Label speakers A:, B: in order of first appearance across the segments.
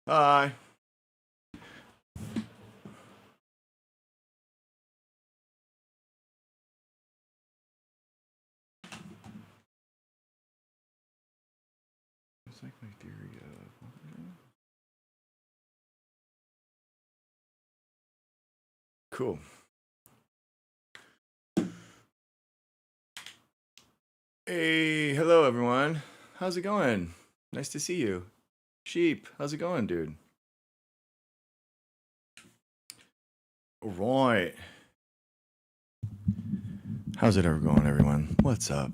A: Hi. It's like my theory of... Cool. Hey, hello everyone. How's it going? Nice to see you. Sheep, how's it going, dude? All right. How's it ever going, everyone? What's up?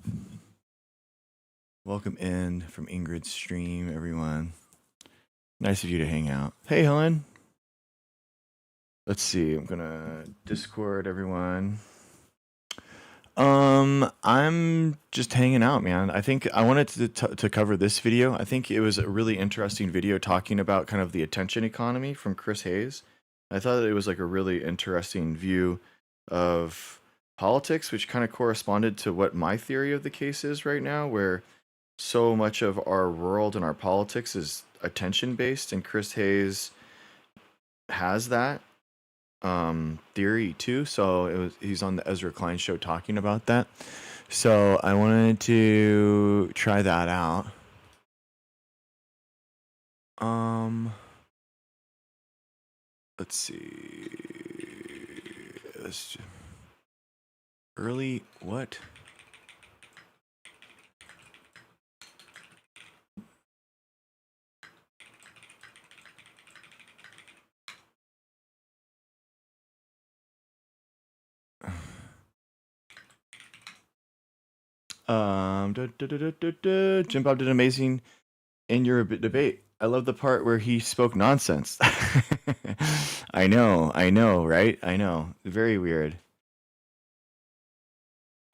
A: Welcome in from Ingrid's stream, everyone. Nice of you to hang out. Hey, Helen. Let's see. I'm gonna Discord everyone. I'm just hanging out, man. I think I wanted to cover this video. I think it was a really interesting video talking about kind of the attention economy from Chris Hayes. I thought it was like a really interesting view of politics, which kind of corresponded to what my theory of the case is right now, where so much of our world and our politics is attention based, and Chris Hayes has that theory too. So he's on the Ezra Klein show talking about that. So I wanted to try that out. Let's see. Early what? Jim Bob did amazing in your debate. I love the part where he spoke nonsense. I know, right? I know. Very weird.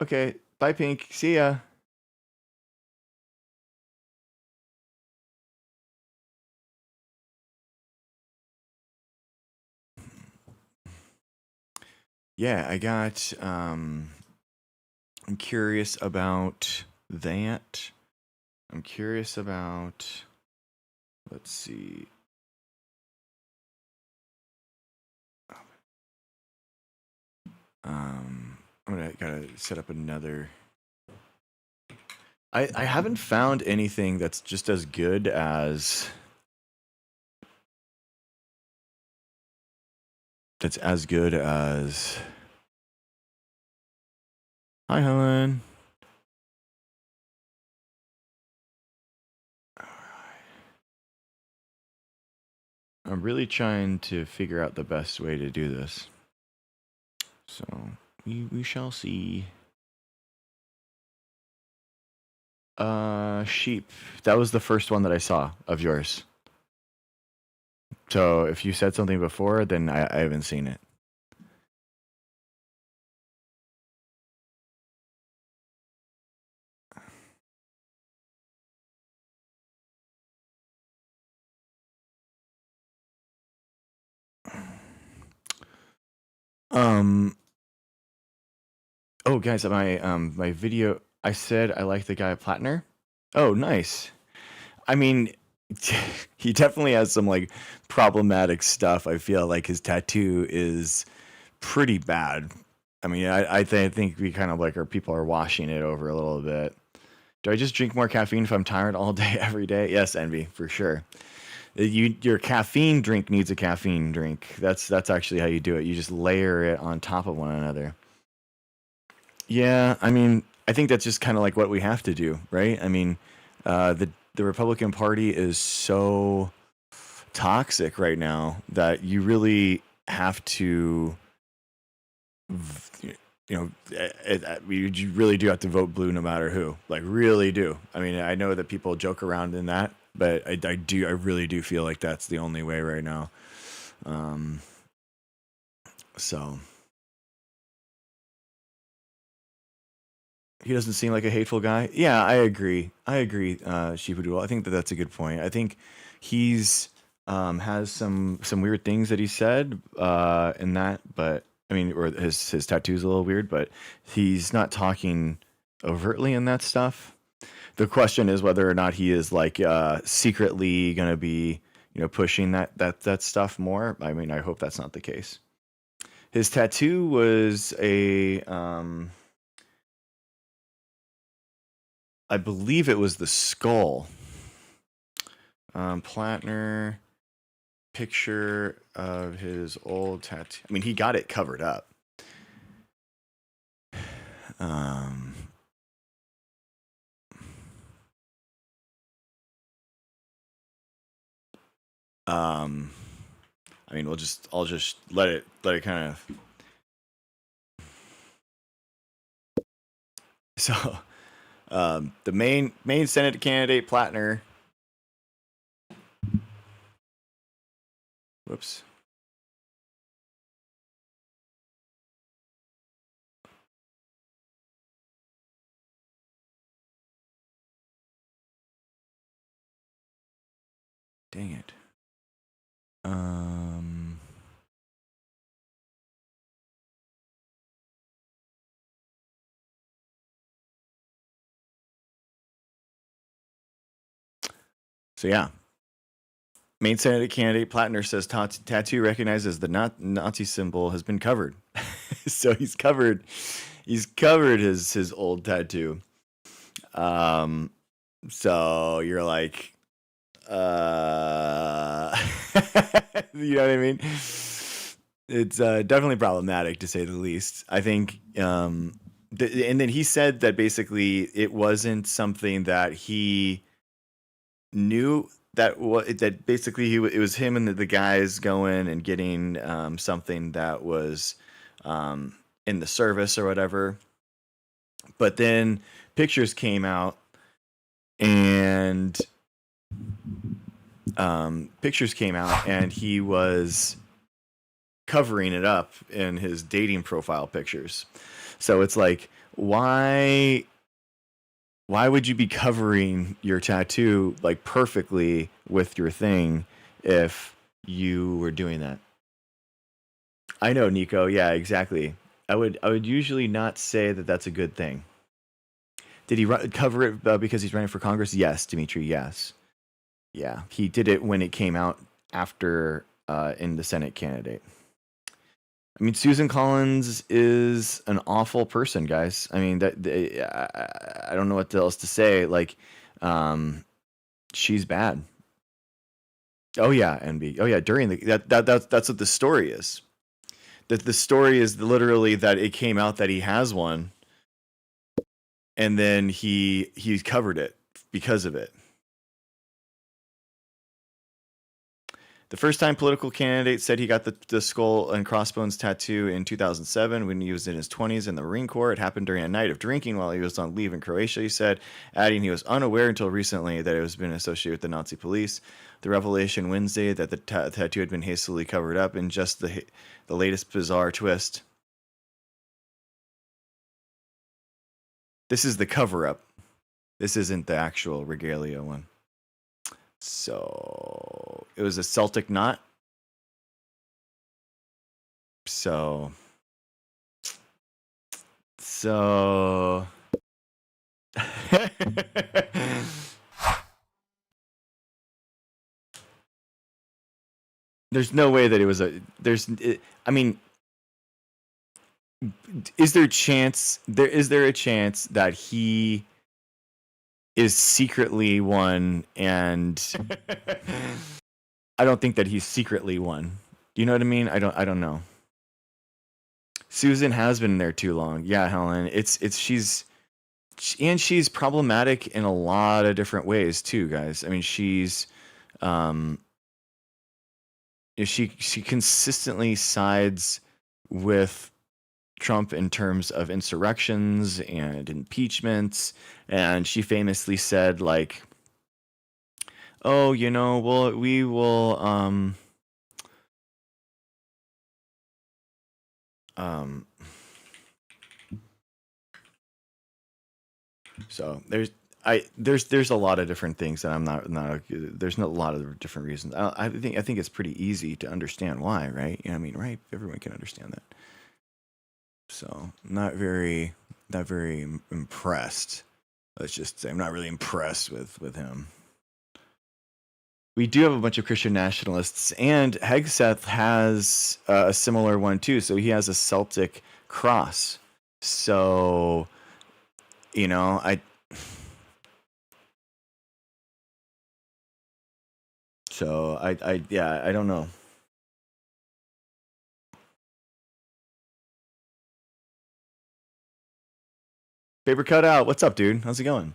A: Okay, bye, Pink. See ya. Yeah, I got, I'm curious about that. I'm curious about, let's see. I'm gotta set up another. I haven't found anything that's just as good as Hi, Helen. I'm really trying to figure out the best way to do this. So we shall see. Sheep. That was the first one that I saw of yours. So if you said something before, then I haven't seen it. Oh, guys, my video. I said I like the guy Platner. Oh, nice. I mean, he definitely has some like problematic stuff. I feel like his tattoo is pretty bad. I mean, I think we kind of like people are washing it over a little bit. Do I just drink more caffeine if I'm tired all day, every day? Yes, Envy, for sure. Your caffeine drink needs a caffeine drink. That's actually how you do it. You just layer it on top of one another. Yeah, I mean, I think that's just kind of like what we have to do, right? I mean, the Republican Party is so toxic right now that you really have to, you really do have to vote blue no matter who. Like, really do. I mean, I know that people joke around in that, but I really do feel like that's the only way right now. So he doesn't seem like a hateful guy. Yeah, I agree. Sheepadoodle. I think that's a good point. I think he's has some weird things that he said in that, but I mean, or his tattoo's a little weird, but he's not talking overtly in that stuff. The question is whether or not he is like secretly going to be, pushing that stuff more. I mean, I hope that's not the case. His tattoo was a, I believe it was the skull. Platner, picture of his old tattoo. I mean, he got it covered up. I mean, I'll just let it kind of. So, the Maine Senate candidate Platner. Whoops. Dang it. So yeah, Maine Senate candidate Platner says tattoo recognized as the Nazi symbol has been covered. So he's covered his old tattoo. So you're like, you know what I mean? It's definitely problematic to say the least. I think, and then he said that basically it wasn't something that he knew that basically it was him and the guys going and getting something that was in the service or whatever. But then pictures came out and he was covering it up in his dating profile pictures. So it's like, why would you be covering your tattoo like perfectly with your thing if you were doing that? I know, Nico. Yeah, exactly. I would usually not say that that's a good thing. Did he cover it because he's running for Congress? Yes, Dimitri. Yes. Yeah, he did it when it came out after in the Senate candidate. I mean, Susan Collins is an awful person, guys. I mean, I don't know what else to say. Like, she's bad. Oh yeah, NB. Oh yeah, during that's what the story is. The story is literally that it came out that he has one, and then he covered it because of it. The first time political candidate said he got the skull and crossbones tattoo in 2007 when he was in his 20s in the Marine Corps. It happened during a night of drinking while he was on leave in Croatia, he said, adding he was unaware until recently that it was been associated with the Nazi police. The revelation Wednesday that the tattoo had been hastily covered up in just the latest bizarre twist. This is the cover-up. This isn't the actual regalia one. So it was a Celtic knot. So there's no way that it was I mean, is there a chance that he is secretly one, and I don't think that he's secretly one. Do you know what I mean? I don't know. Susan has been there too long. Yeah, Helen. She's problematic in a lot of different ways too, guys. I mean, she consistently sides with Trump in terms of insurrections and impeachments, and she famously said, like, oh, we will so there's a lot of different things that I'm not there's a lot of different reasons. I think it's pretty easy to understand why, right? You know what I mean, right? Everyone can understand that. So not very impressed. Let's just say I'm not really impressed with him. we do have a bunch of Christian nationalists, and Hegseth has a similar one too. So he has a Celtic cross. So, you know, yeah, I don't know. Paper cutout. What's up, dude? How's it going?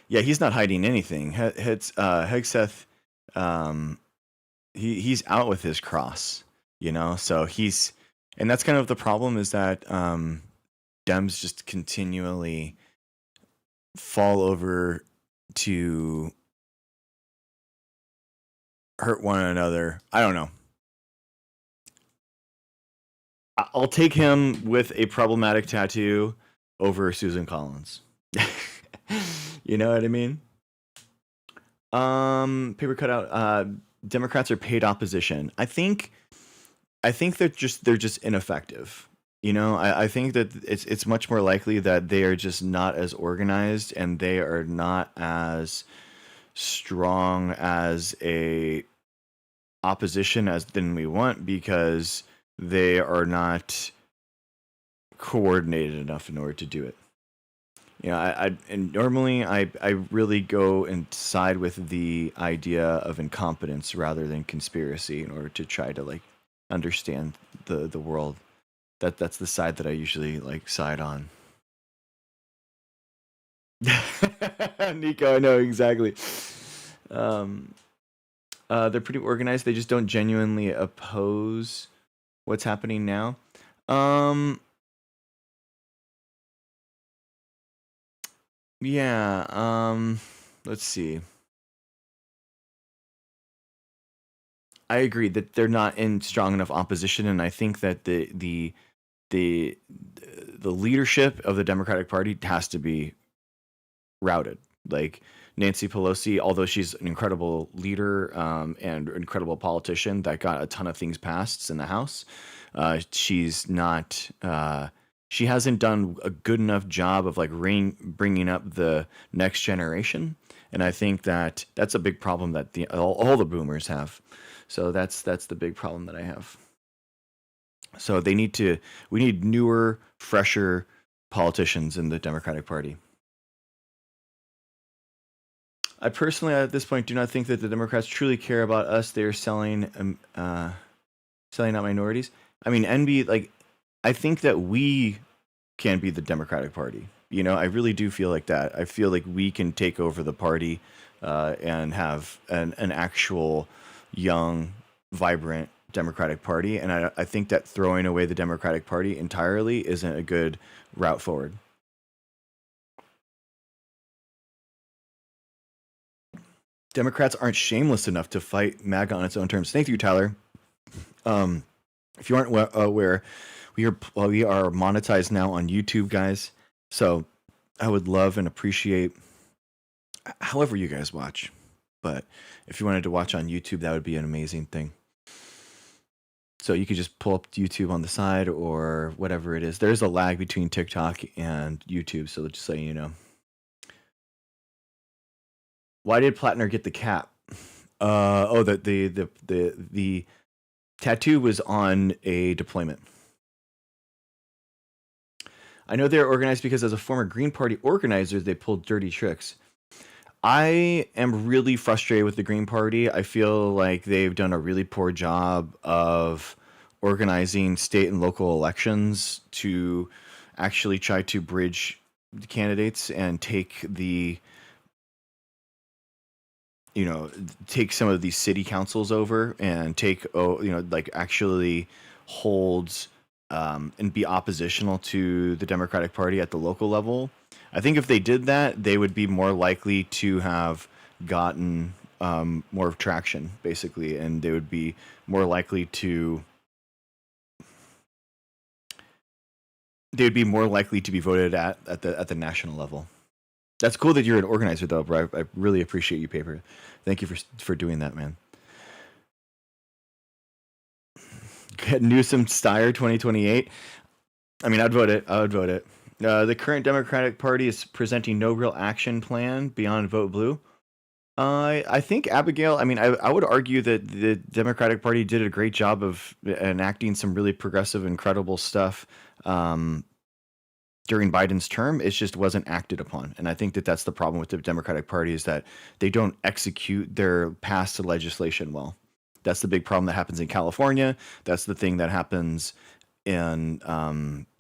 A: Yeah, he's not hiding anything. Hegseth, um, he's out with his cross, you know. So and that's kind of the problem is that Dems just continually fall over to hurt one another. I don't know. I'll take him with a problematic tattoo over Susan Collins. You know what I mean? Paper cutout. Democrats are paid opposition. I think they're just ineffective. You know, I think that it's much more likely that they are just not as organized and they are not as strong as a opposition as than we want because they are not coordinated enough in order to do it. You know, and normally I really go and side with the idea of incompetence rather than conspiracy in order to try to like understand the world. That's the side that I usually like side on. Nico, I know exactly. They're pretty organized. They just don't genuinely oppose what's happening now. Yeah. Let's see. I agree that they're not in strong enough opposition, and I think that the leadership of the Democratic Party has to be routed. Like Nancy Pelosi, although she's an incredible leader and incredible politician that got a ton of things passed in the House, she's not. She hasn't done a good enough job of like bringing up the next generation, and I think that that's a big problem that all the boomers have. So that's the big problem that I have. So we need newer, fresher politicians in the Democratic Party. I personally, at this point, do not think that the Democrats truly care about us. They are selling out minorities. I mean, I think that we can be the Democratic Party. You know, I really do feel like that. I feel like we can take over the party and have an actual young, vibrant Democratic Party. And I think that throwing away the Democratic Party entirely isn't a good route forward. Democrats aren't shameless enough to fight MAGA on its own terms. Thank you, Tyler. If you aren't aware, we are monetized now on YouTube, guys. So I would love and appreciate however you guys watch. But if you wanted to watch on YouTube, that would be an amazing thing. So you could just pull up YouTube on the side or whatever it is. There's a lag between TikTok and YouTube, so just so you know. Why did Platner get the cap? The tattoo was on a deployment. I know they're organized because as a former Green Party organizer, they pulled dirty tricks. I am really frustrated with the Green Party. I feel like they've done a really poor job of organizing state and local elections to actually try to bridge the candidates and take some of these city councils over and actually hold and be oppositional to the Democratic Party at the local level. I think if they did that, they would be more likely to have gotten more traction, basically, and they would be more likely to. They would be more likely to be voted at the national level. That's cool that you're an organizer, though, bro. I really appreciate you, Paper. Thank you for doing that, man. Newsom Steyer 2028. I mean, I'd vote it. I would vote it. The current Democratic Party is presenting no real action plan beyond vote blue. I think Abigail, I mean, I would argue that the Democratic Party did a great job of enacting some really progressive, incredible stuff during Biden's term. It just wasn't acted upon. And I think that that's the problem with the Democratic Party, is that they don't execute their passed legislation well. That's the big problem that happens in California. That's the thing that happens in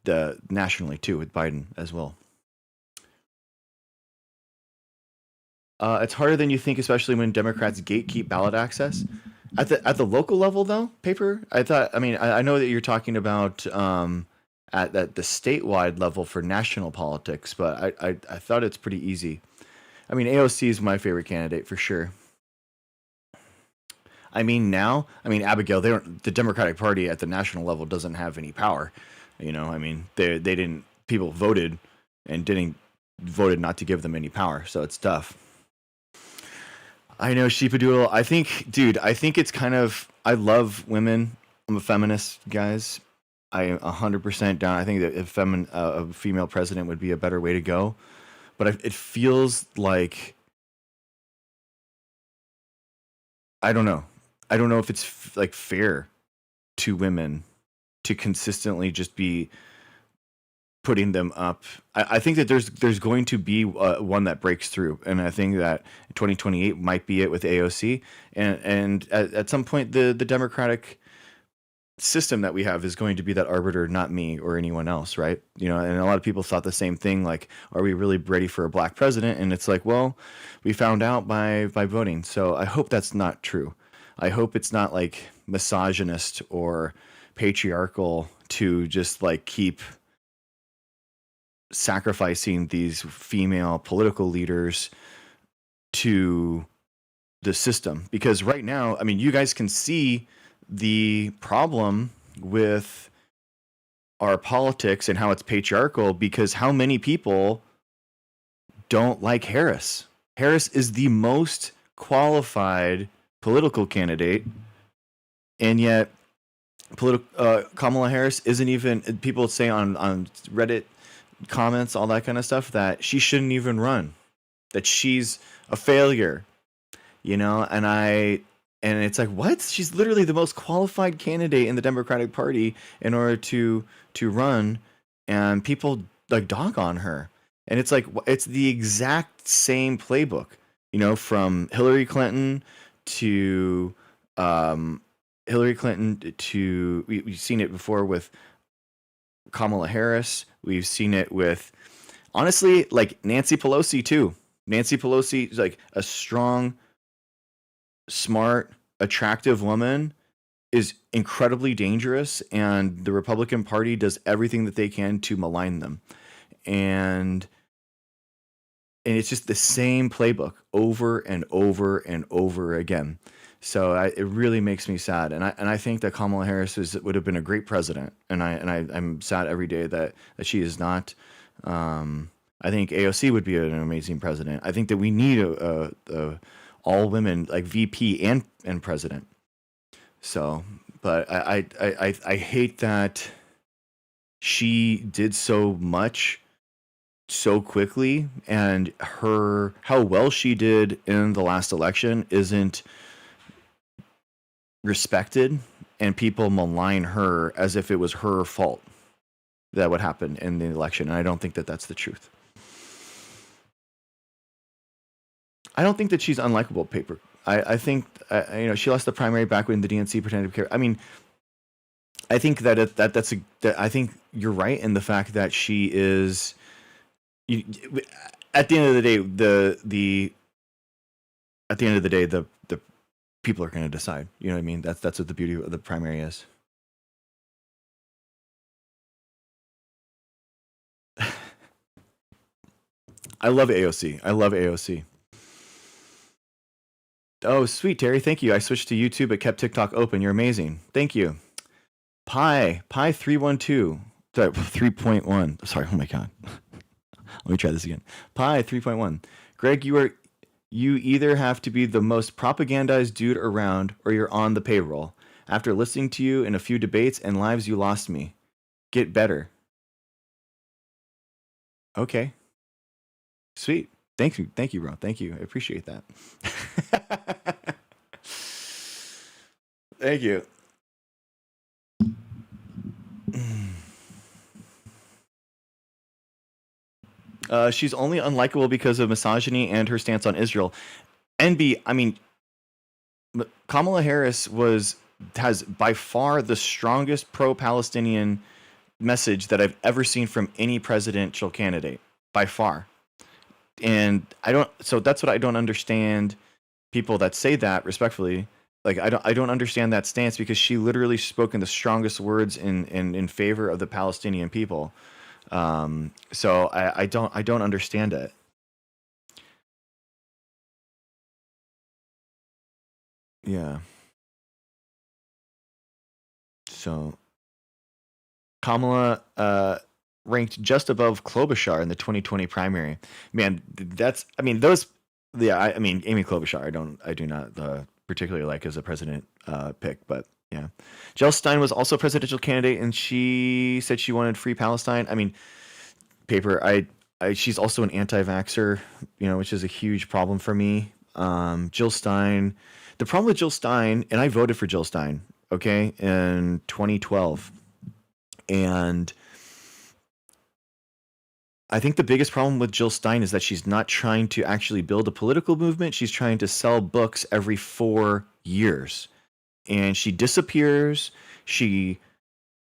A: the nationally too, with Biden as well. It's harder than you think, especially when Democrats gatekeep ballot access. At the local level, though, paper. I mean, I know that you're talking about at the statewide level for national politics, but I thought it's pretty easy. I mean, AOC is my favorite candidate for sure. I mean, Abigail, the Democratic Party at the national level doesn't have any power. You know, I mean, they didn't. People voted and voted not to give them any power, so it's tough. I know, Sheepadoodle. I think it's kind of. I love women. I'm a feminist, guys. I am 100% down. I think that a female president would be a better way to go, but it feels like, I don't know. I don't know if it's like fair to women to consistently just be putting them up. I think that there's going to be one that breaks through, and I think that 2028 might be it with AOC, and at some point the Democratic system that we have is going to be that arbiter, not me or anyone else, right? You know, and a lot of people thought the same thing, like, are we really ready for a black president? And it's like, well, we found out by voting. So I hope that's not true. I hope it's not like misogynist or patriarchal to just like keep sacrificing these female political leaders to the system. Because right now, I mean, you guys can see the problem with our politics and how it's patriarchal, because how many people don't like Harris? Harris is the most qualified political candidate, and yet Kamala Harris isn't even. People say on Reddit comments, all that kind of stuff, that she shouldn't even run, that she's a failure, you know. And it's like, what? She's literally the most qualified candidate in the Democratic Party in order to run, and people like dog on her. And it's like, it's the exact same playbook, you know, from Hillary Clinton to we've seen it before with Kamala Harris. We've seen it with, honestly, like Nancy Pelosi too. Nancy Pelosi is like a strong, smart, attractive woman, is incredibly dangerous, and the Republican Party does everything that they can to malign them. And it's just the same playbook over and over and over again. So it really makes me sad, and I think that Kamala Harris would have been a great president, and I'm sad every day that she is not. I think AOC would be an amazing president. I think that we need a all women like VP and president. So, but I hate that she did so much so quickly, and how well she did in the last election isn't respected, and people malign her as if it was her fault that what happened in the election. And I don't think that that's the truth. I don't think that she's unlikable, paper. I think she lost the primary back when the DNC pretended to care. I mean, I think that I think you're right in the fact that she is. At the end of the day, the people are going to decide. You know what I mean? That's what the beauty of the primary is. I love AOC. Oh, sweet, Terry. Thank you. I switched to YouTube but kept TikTok open. You're amazing. Thank you. Pi 312. Sorry, 3.1. Sorry. Oh my God. Let me try this again. Pi 3.1. Greg, you either have to be the most propagandized dude around or you're on the payroll. After listening to you in a few debates and lives, you lost me. Get better. Okay. Sweet. Thank you, bro. Thank you. I appreciate that. Thank you. She's only unlikable because of misogyny and her stance on Israel. NB, I mean, Kamala Harris has by far the strongest pro-Palestinian message that I've ever seen from any presidential candidate, by far. And so that's what I don't understand, people that say that respectfully. Like I don't understand that stance, because she literally spoken the strongest words in favor of the Palestinian people. So I don't understand it. Yeah. So Kamala ranked just above Klobuchar in the 2020 primary. Man, I mean, Amy Klobuchar, I do not particularly like as a president pick, but yeah. Jill Stein was also a presidential candidate, and she said she wanted free Palestine. I mean, she's also an anti-vaxxer, which is a huge problem for me. Jill Stein, the problem with Jill Stein, and I voted for Jill Stein, okay, in 2012. And I think the biggest problem with Jill Stein is that she's not trying to actually build a political movement. She's trying to sell books every 4 years. And she disappears. She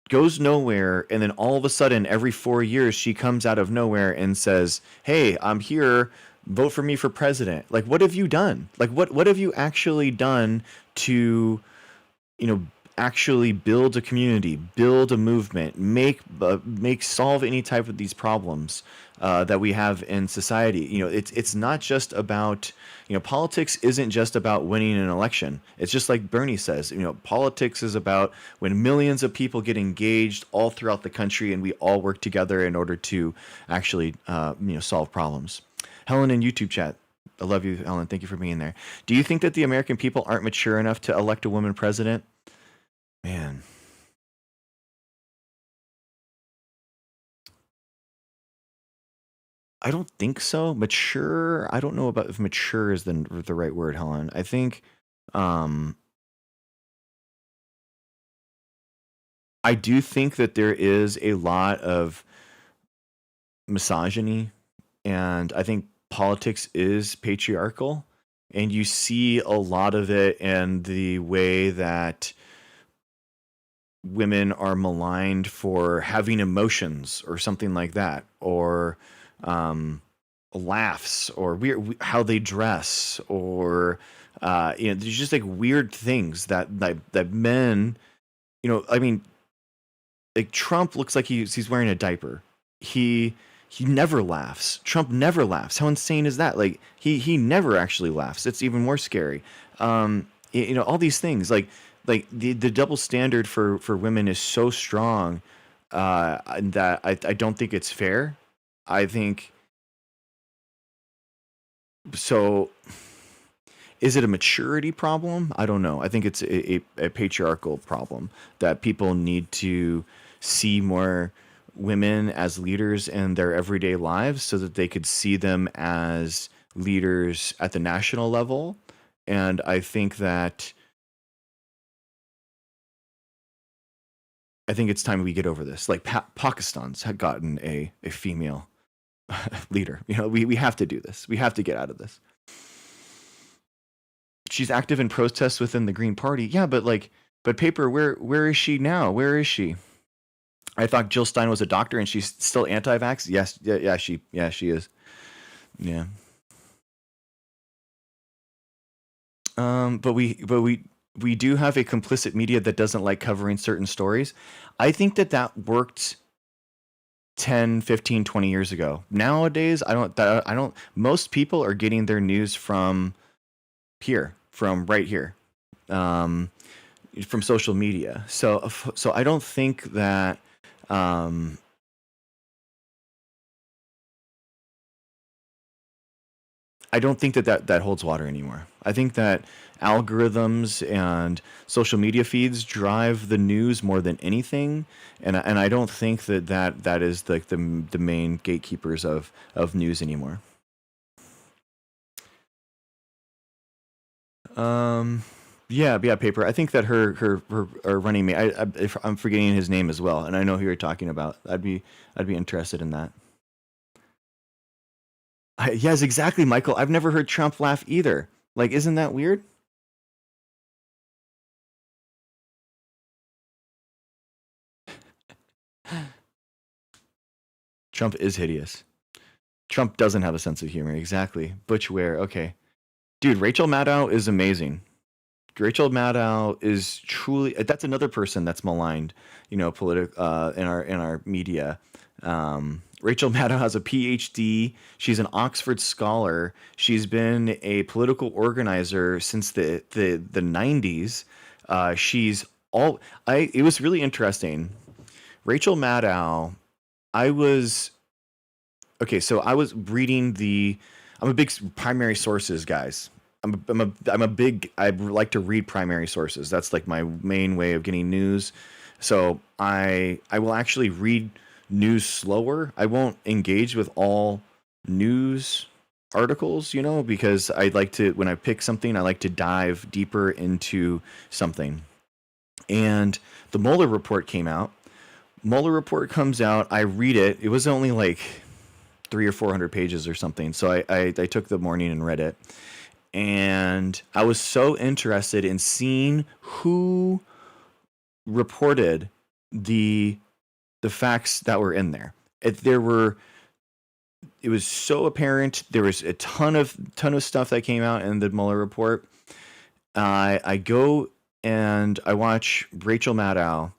A: goes nowhere. And then all of a sudden, every 4 years, she comes out of nowhere and says, hey, I'm here. Vote for me for president. Like, what have you done? Like, what have you actually done to, actually build a community, build a movement, make solve any type of these problems that we have in society? It's not just about, politics isn't just about winning an election. It's just like Bernie says, politics is about when millions of people get engaged all throughout the country and we all work together in order to actually, solve problems. Helen in YouTube chat. I love you, Helen. Thank you for being there. Do you think that the American people aren't mature enough to elect a woman president? Man. I don't think so. Mature, I don't know about if mature is the right word, Helen. I think I do think that there is a lot of misogyny, and I think politics is patriarchal, and you see a lot of it in the way that women are maligned for having emotions or something like that, or laughs, or how they dress, or there's just like weird things that men, I mean, like Trump looks like he's wearing a diaper. He never laughs. Trump never laughs. How insane is that? Like he never actually laughs. It's even more scary. All these things, like the double standard for women is so strong that I don't think it's fair. I think so. Is it a maturity problem? I don't know. I think it's a patriarchal problem that people need to see more women as leaders in their everyday lives so that they could see them as leaders at the national level. And I think it's time we get over this. Like Pakistan's had gotten a female leader. We have to do this. We have to get out of this. She's active in protests within the Green Party. Yeah, but Paper, where is she now? Where is she? I thought Jill Stein was a doctor and she's still anti-vax. Yes, she is. Yeah. But we do have a complicit media that doesn't like covering certain stories. I think that worked 10, 15, 20 years ago. Nowadays, I don't most people are getting their news from right here, from social media. So I don't think that that holds water anymore. I think that algorithms and social media feeds drive the news more than anything, and I don't think that is like the main gatekeepers of news anymore. Yeah, paper. I think that her running mate. If I'm forgetting his name as well, and I know who you're talking about. I'd be interested in that. Yes, exactly, Michael. I've never heard Trump laugh either. Like, isn't that weird? Trump is hideous. Trump doesn't have a sense of humor. Exactly. Butch Ware. Okay, dude. Rachel Maddow is amazing. Rachel Maddow is truly. That's another person that's maligned. In our media. Rachel Maddow has a PhD. She's an Oxford scholar. She's been a political organizer since the 90s. She's all. It was really interesting. Rachel Maddow. I was okay. So I was reading the. I'm a big primary sources guys. I'm a big. I like to read primary sources. That's like my main way of getting news. So I will actually read news slower. I won't engage with all news articles, because I like to, when I pick something, I like to dive deeper into something. And the Mueller report came out. Mueller report comes out. I read it. It was only like 300 or 400 pages or something. So I took the morning and read it. And I was so interested in seeing who reported the facts that were in there. It was so apparent. There was a ton of stuff that came out in the Mueller report. I go and I watch Rachel Maddow.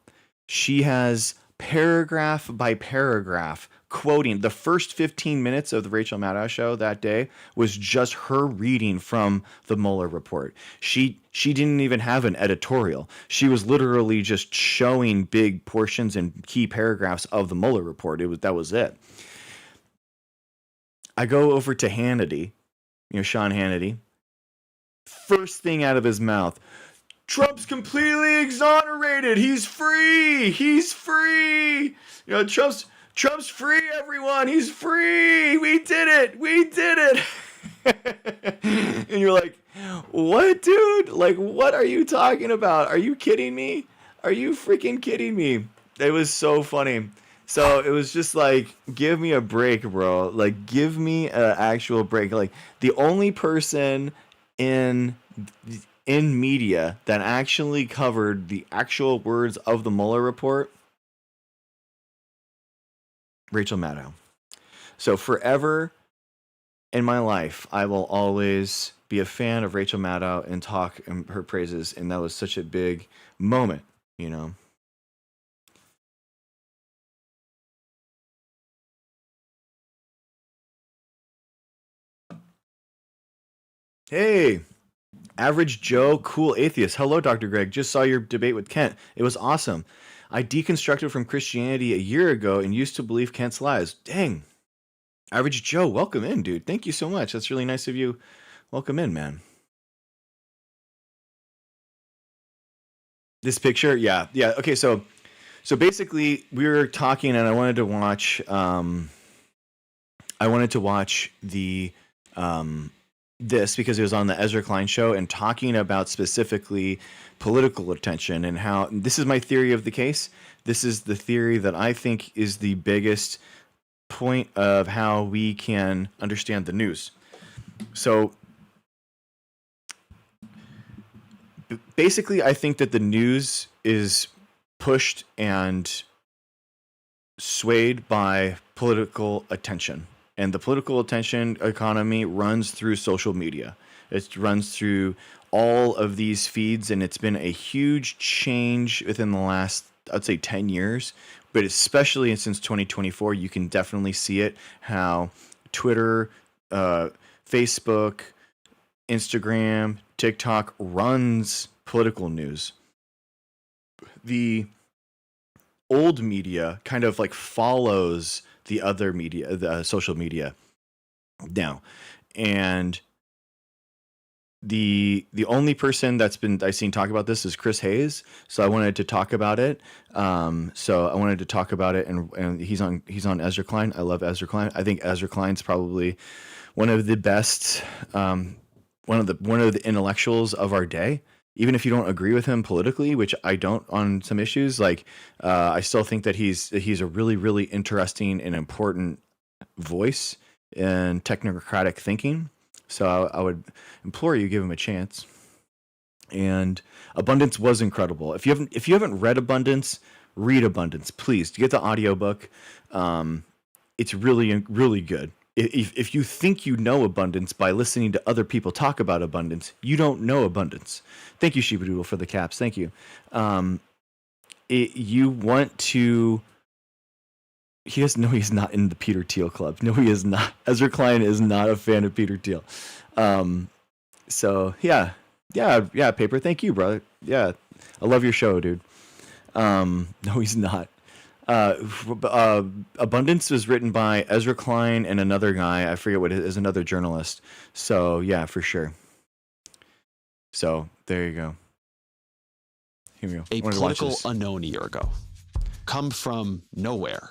A: She has paragraph by paragraph quoting. The first 15 minutes of the Rachel Maddow show that day was just her reading from the Mueller report. She didn't even have an editorial. She was literally just showing big portions and key paragraphs of the Mueller report. That was it. I go over to Hannity, Sean Hannity. First thing out of his mouth, Trump's completely exonerated. He's free. He's free. Trump's free, everyone. He's free. We did it. We did it. And you're like, what, dude? Like, what are you talking about? Are you kidding me? Are you freaking kidding me? It was so funny. So it was just like, give me a break, bro. Like, give me an actual break. Like, the only person in media that actually covered the actual words of the Mueller report, Rachel Maddow. So forever in my life, I will always be a fan of Rachel Maddow and talk in her praises. And that was such a big moment, Hey, Average Joe, cool atheist. Hello, Dr. Greg. Just saw your debate with Kent. It was awesome. I deconstructed from Christianity a year ago and used to believe Kent's lies. Dang. Average Joe, welcome in, dude. Thank you so much. That's really nice of you. Welcome in, man. This picture, yeah. Okay, so basically we were talking, and I wanted to watch. The this because it was on the Ezra Klein show and talking about specifically political attention and how this is my theory of the case. This is the theory that I think is the biggest point of how we can understand the news. So basically, I think that the news is pushed and swayed by political attention. And the political attention economy runs through social media. It runs through all of these feeds, and it's been a huge change within the last, I'd say, 10 years. But especially since 2024, you can definitely see it, how Twitter, Facebook, Instagram, TikTok runs political news. The old media kind of like follows the other media, the social media now. And the only person that's been I've seen talk about this is Chris Hayes. So I wanted to talk about it. So I wanted to talk about it, and he's on Ezra Klein. I love Ezra Klein. I think Ezra Klein's probably one of the best, one of the intellectuals of our day. Even if you don't agree with him politically, which I don't on some issues, like I still think that he's a really, really interesting and important voice in technocratic thinking. So I would implore you give him a chance. And Abundance was incredible. If you haven't read Abundance, read Abundance, please. Get the audiobook. It's really, really good. If you think you know abundance by listening to other people talk about abundance, you don't know abundance. Thank you, Sheepadoodle, for the caps. Thank you. You want to. He's not in the Peter Thiel club. No, he is not. Ezra Klein is not a fan of Peter Thiel. So yeah, Paper. Thank you, brother. Yeah, I love your show, dude. No, he's not. Abundance was written by Ezra Klein and another guy. I forget what it is, another journalist. So yeah, for sure. So there you go. Here we go.
B: A political unknown a year ago, come from nowhere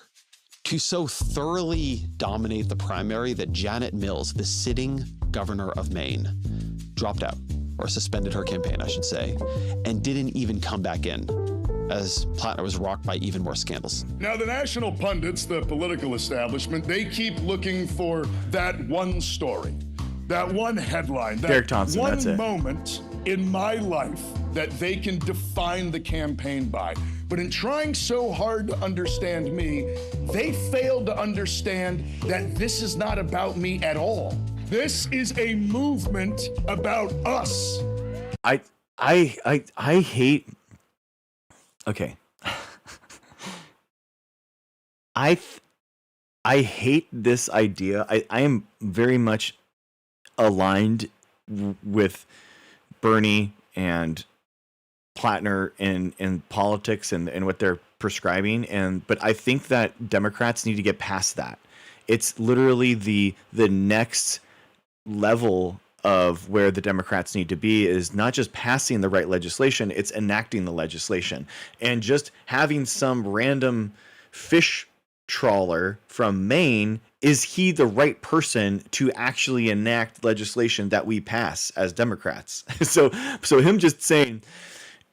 B: to so thoroughly dominate the primary that Janet Mills, the sitting governor of Maine, dropped out, or suspended her campaign, I should say, and didn't even come back in, as Platner was rocked by even more scandals.
C: Now, the national pundits, the political establishment, they keep looking for that one story, that one headline, that
A: Derek Thompson,
C: one
A: that's it.
C: moment in my life that they can define the campaign by. But in trying so hard to understand me, they failed to understand that this is not about me at all. This is a movement about us.
A: I hate. Okay. I hate this idea. I am very much aligned with Bernie and Platner in politics and what they're prescribing, but I think that Democrats need to get past that. It's literally the next level of where the Democrats need to be is not just passing the right legislation, it's enacting the legislation. And just having some random fish trawler from Maine, is he the right person to actually enact legislation that we pass as Democrats? So him just saying,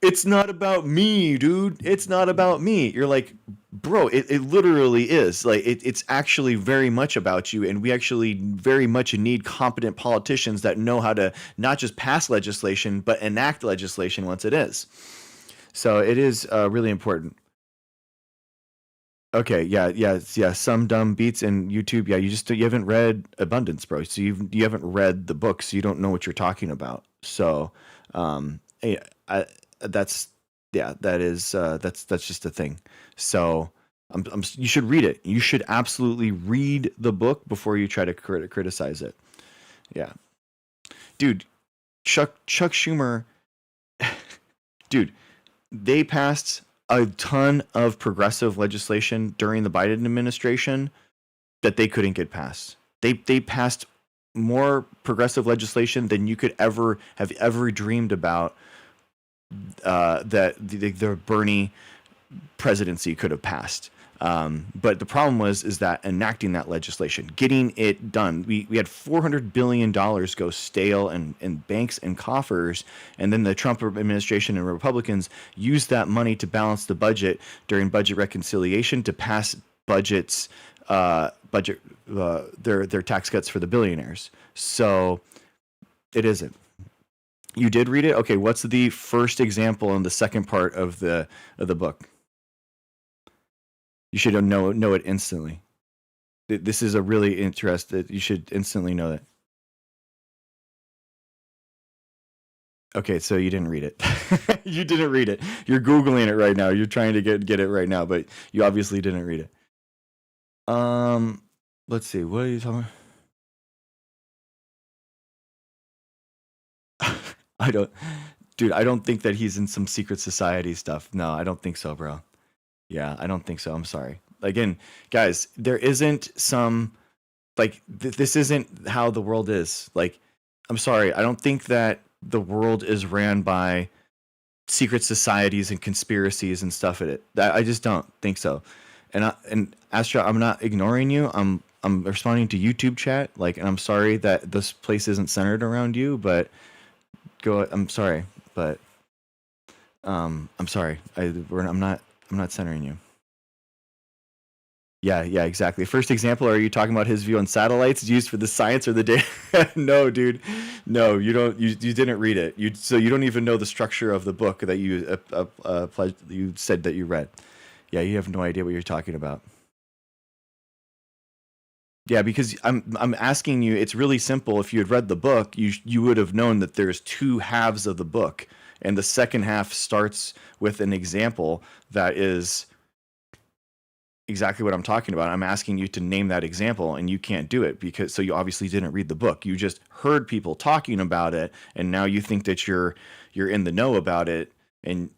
A: it's not about me, dude. It's not about me. You're like, bro, it literally is. Like, it's actually very much about you. And we actually very much need competent politicians that know how to not just pass legislation, but enact legislation once it is. So it is really important. Okay, yeah. Some dumb beats in YouTube. Yeah, you haven't read Abundance, bro. So you haven't read the book, so you don't know what you're talking about. So, that's just a thing. So you should read it. You should absolutely read the book before you try to criticize it. Yeah, dude, Chuck Schumer, dude, they passed a ton of progressive legislation during the Biden administration that they couldn't get passed. They passed more progressive legislation than you could ever dreamed about. That the Bernie presidency could have passed. But the problem is that enacting that legislation, getting it done, we had $400 billion go stale in banks and coffers, and then the Trump administration and Republicans used that money to balance the budget during budget reconciliation to pass budgets, their tax cuts for the billionaires. So it isn't. You did read it? Okay, what's the first example in the second part of the book? You should know it instantly. This is a really interesting. You should instantly know that. Okay, so you didn't read it. You didn't read it. You're Googling it right now. You're trying to get it right now, but you obviously didn't read it. Let's see. What are you talking about? I don't think that he's in some secret society stuff. No, I don't think so, bro. Yeah, I don't think so. I'm sorry. Again, guys, there isn't some, like, this isn't how the world is. Like, I'm sorry. I don't think that the world is ran by secret societies and conspiracies and stuff in it. I just don't think so. And Astra, I'm not ignoring you. I'm responding to YouTube chat, like, and I'm sorry that this place isn't centered around you, but I'm sorry, but I'm sorry. I'm not centering you. Yeah, exactly. First example, are you talking about his view on satellites used for the science or the data? No, dude. No, you don't. You didn't read it. So you don't even know the structure of the book that you said that you read. Yeah, you have no idea what you're talking about. Yeah, because I'm asking you. It's really simple. If you had read the book, you would have known that there's two halves of the book, and the second half starts with an example that is exactly what I'm talking about. I'm asking you to name that example, and you can't do it so you obviously didn't read the book. You just heard people talking about it, and now you think that you're in the know about it. And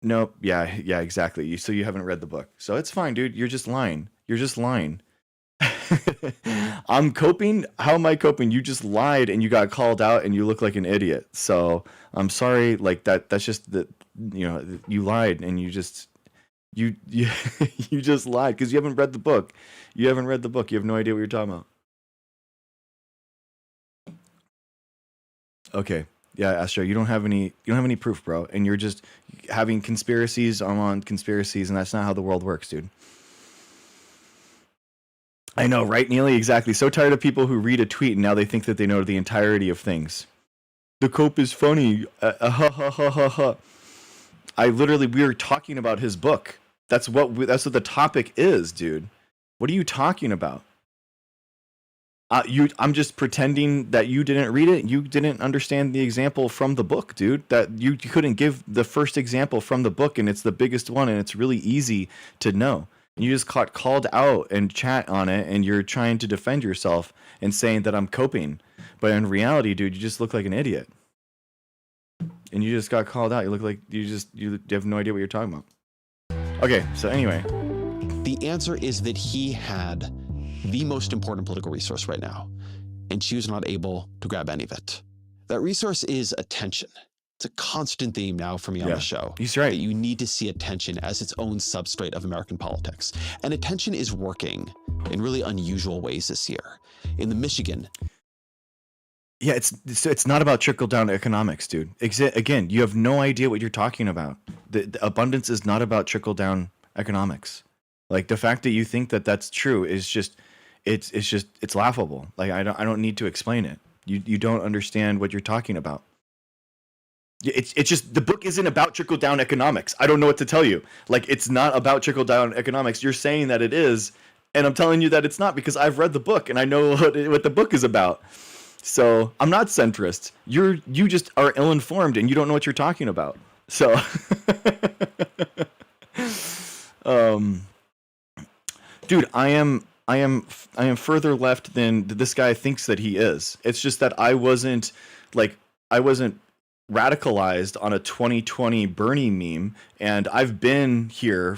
A: nope, yeah, exactly. So you haven't read the book, so it's fine, dude. You're just lying. I'm coping. How am I coping? You just lied and you got called out and you look like an idiot. So I'm sorry. Like that's just you lied and you just you just lied because you haven't read the book. You have no idea what you're talking about. Okay. Yeah, Astro, you don't have any proof, bro. And you're just having conspiracies on conspiracies, and that's not how the world works, dude. I know, right, Neely? Exactly. So tired of people who read a tweet and now they think that they know the entirety of things. The Cope is funny. Ha ha ha ha ha. We were talking about his book. That's what the topic is, dude. What are you talking about? I'm just pretending that you didn't read it. You didn't understand the example from the book, dude. That you couldn't give the first example from the book, and it's the biggest one, and it's really easy to know. You just got called out and chat on it, and you're trying to defend yourself and saying that I'm coping. But in reality, dude, you just look like an idiot. And you just got called out. You look like you have no idea what you're talking about. Okay, so anyway.
B: The answer is that he had the most important political resource right now, and she was not able to grab any of it. That resource is attention. It's a constant theme now for me on the show.
A: He's right.
B: That you need to see attention as its own substrate of American politics. And attention is working in really unusual ways this year. In the Michigan.
A: Yeah, it's not about trickle-down economics, dude. Again, you have no idea what you're talking about. The abundance is not about trickle-down economics. Like, the fact that you think that that's true is just, it's laughable. Like, I don't need to explain it. You don't understand what you're talking about. It's just the book isn't about trickle down economics. I don't know what to tell you. Like, it's not about trickle down economics. You're saying that it is, and I'm telling you that it's not because I've read the book and I know what the book is about. So I'm not centrist. You just are ill informed and you don't know what you're talking about. So, dude, I am further left than this guy thinks that he is. It's just that I wasn't radicalized on a 2020 Bernie meme, and I've been here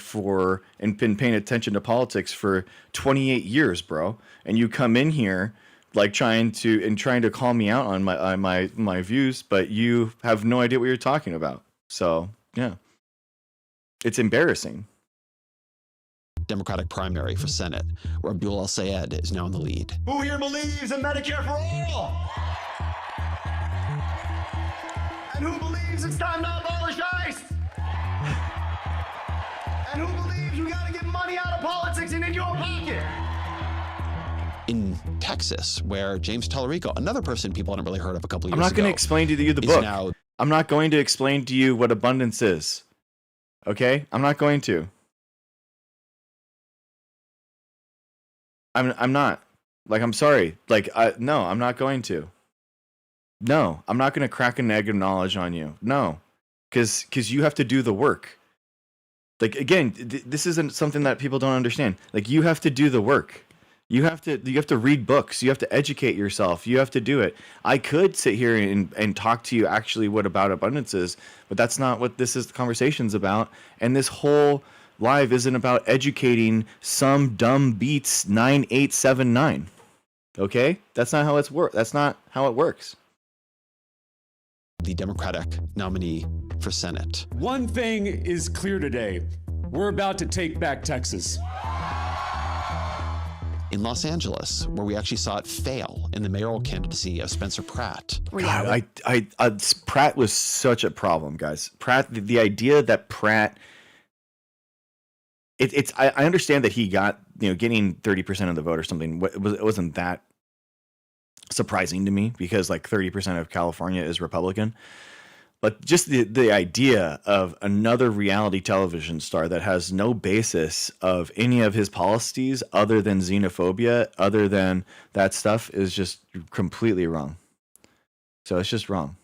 A: and been paying attention to politics for 28 years, bro. And you come in here like trying to call me out on my views, but you have no idea what you're talking about. So yeah, it's embarrassing.
B: Democratic primary for Senate, where Abdul El-Sayed is now in the lead.
D: Who here believes in Medicare for all? And who believes it's time to abolish ICE? And who believes we gotta get money out of politics and in your pocket?
B: In Texas, where James Tallarico, another person people hadn't really heard of a couple of years ago.
A: I'm not going to explain to you the book. I'm not going to explain to you what abundance is. Okay? I'm not going to. I'm not. Like, I'm sorry. Like, no, I'm not going to. No, I'm not going to crack an egg of knowledge on you. No, because you have to do the work. Like, again, this isn't something that people don't understand. Like, you have to do the work. You have to read books. You have to educate yourself. You have to do it. I could sit here and talk to you actually what about abundance is, but that's not what the conversation's about. And this whole live isn't about educating some dumb beats 9879. Okay? That's not how it works.
B: the Democratic nominee for Senate.
E: One thing is clear today. We're about to take back Texas.
B: In Los Angeles, where we actually saw it fail in the mayoral candidacy of Spencer Pratt.
A: God, Pratt was such a problem, guys. Pratt, the idea that Pratt, I understand that he got, getting 30% of the vote or something. It wasn't that surprising to me because like 30% of California is Republican. But just the idea of another reality television star that has no basis of any of his policies other than xenophobia, other than that stuff, is just completely wrong. So it's just wrong.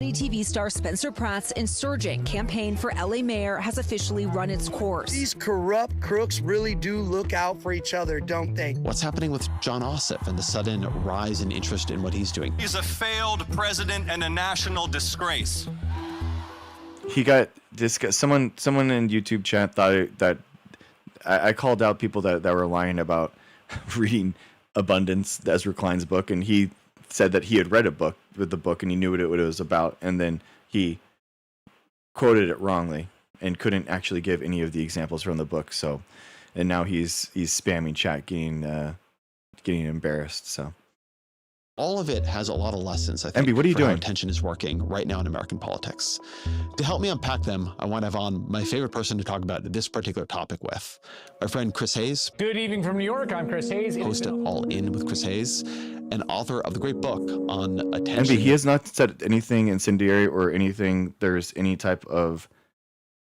F: TV star Spencer Pratt's insurgent campaign for LA mayor has officially run its course.
G: These corrupt crooks really do look out for each other, don't they?
B: What's happening with John Ossoff and the sudden rise in interest in what he's doing?
H: He's a failed president and a national disgrace.
A: He got this guy, someone in YouTube chat thought that I called out people that were lying about reading Abundance, Ezra Klein's book, and he said that he had read the book and he knew what it was about, and then he quoted it wrongly and couldn't actually give any of the examples from the book. So, and now he's spamming chat, getting embarrassed. So
B: all of it has a lot of lessons, I think,
A: Envy, what are you
B: for how
A: doing?
B: attention is working right now in American politics. To help me unpack them, I want to have on my favorite person to talk about this particular topic with, my friend Chris Hayes.
I: Good evening from New York. I'm Chris Hayes.
B: Host of All In with Chris Hayes, and author of the great book on attention.
A: Envy, he has not said anything incendiary or anything. There's any type of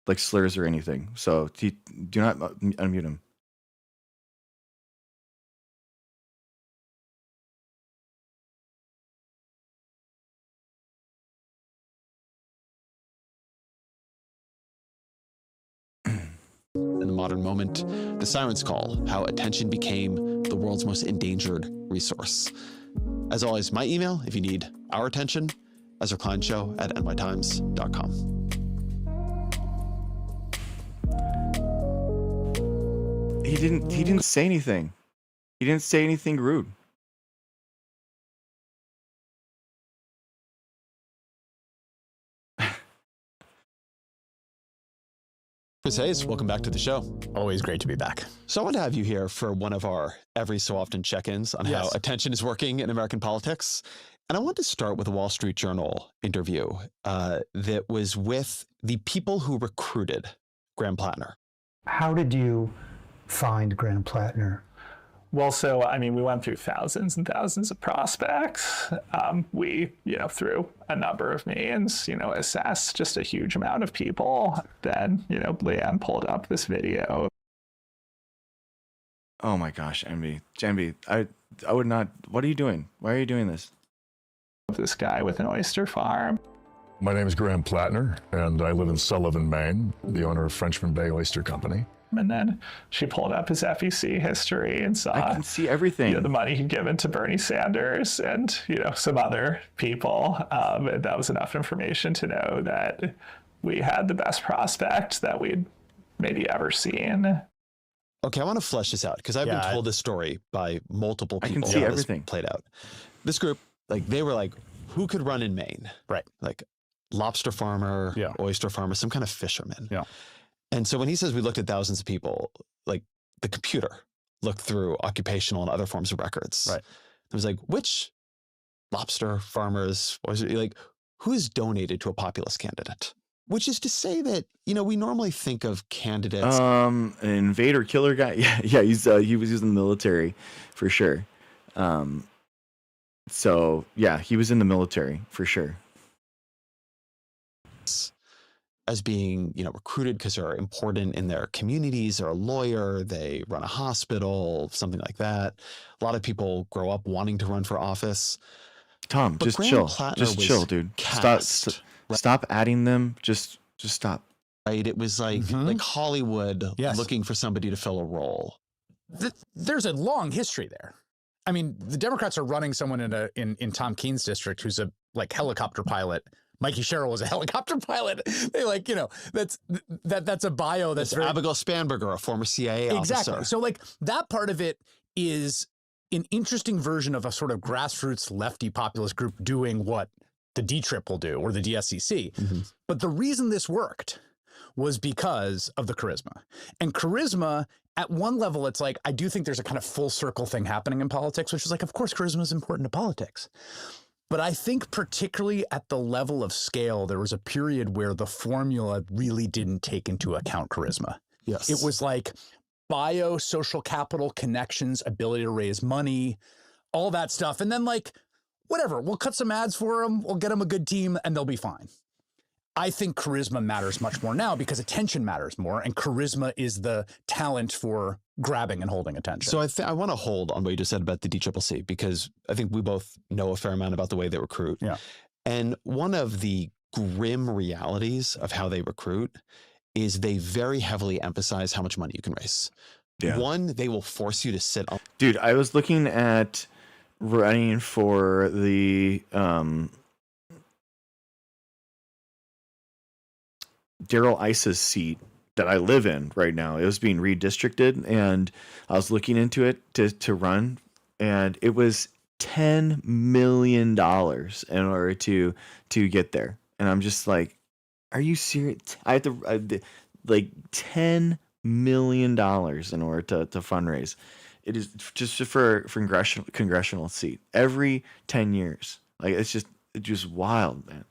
A: like slurs or anything. So do not unmute him.
B: In the modern moment, the Siren's Call, how attention became the world's most endangered resource. As always, my email, if you need our attention, EzraKleinShow@nytimes.com.
A: He didn't say anything. He didn't say anything rude.
B: Chris Hayes, welcome back to the show.
I: Always great to be back.
B: So I want to have you here for one of our every so often check-ins on how attention is working in American politics. And I want to start with a Wall Street Journal interview that was with the people who recruited Graham Platner.
J: How did you find Graham Platner?
I: Well, so, I mean, we went through thousands and thousands of prospects. We, through a number of means, assessed just a huge amount of people. Then, Leanne pulled up this video.
A: Oh my gosh, Envy, I would not. What are you doing? Why are you doing this?
I: Of this guy with an oyster farm.
C: My name is Graham Platner, and I live in Sullivan, Maine, the owner of Frenchman Bay Oyster Company.
I: And then she pulled up his FEC history and saw
A: I can see everything.
I: The money he'd given to Bernie Sanders and some other people. And that was enough information to know that we had the best prospect that we'd maybe ever seen.
B: Okay, I want to flesh this out because I've been told this story by multiple people.
A: I can see everything
B: played out. This group, they were like, who could run in Maine?
I: Right.
B: Like lobster farmer, oyster farmer, some kind of fisherman.
I: Yeah.
B: And so when he says we looked at thousands of people, like the computer looked through occupational and other forms of records.
I: Right.
B: It was like, which lobster farmers, who is donated to a populist candidate? Which is to say that, we normally think of candidates.
A: An invader killer guy. Yeah, he was in the military for sure. So yeah, he was in the military for sure.
B: As being, recruited because they're important in their communities. They're a lawyer, they run a hospital, something like that. A lot of people grow up wanting to run for office.
A: Tom,
B: But
A: just
B: Graham
A: chill.
B: Platner
A: Just
B: was
A: chill, dude.
B: cast,
A: Stop adding them. Just stop.
B: right? It was like Hollywood looking for somebody to fill a role.
K: There's a long history there. I mean, the Democrats are running someone in Tom Keene's district who's a helicopter pilot. Mikey Sherrill was a helicopter pilot. They that's a bio that's very...
B: Abigail Spanberger, a former CIA officer.
K: Exactly. So that part of it is an interesting version of a sort of grassroots lefty populist group doing what the D-Trip will do, or the DSCC. But the reason this worked was because of the charisma. And charisma, at one level, it's like, I do think there's a kind of full circle thing happening in politics, which is like, of course, charisma is important to politics. But I think particularly at the level of scale, there was a period where the formula really didn't take into account charisma.
B: Yes.
K: It was like bio, social capital, connections, ability to raise money, all that stuff. And then like, whatever, we'll cut some ads for them, we'll get them a good team, and they'll be fine. I think charisma matters much more now because attention matters more, and charisma is the talent for grabbing and holding attention.
B: So I want to hold on what you just said about the DCCC, because I think we both know a fair amount about the way they recruit.
K: Yeah.
B: And one of the grim realities of how they recruit is they very heavily emphasize how much money you can raise.
A: Yeah.
B: One, they will force you to sit on.
A: Dude, I was looking at running for the Daryl Isa's seat that I live in right now. It was being redistricted, and I was looking into it to run, and it was $10 million in order to get there. And I'm just like, are you serious? I have to like $10 million in order to fundraise. It is just for congressional seat every 10 years. Like it's just wild, man.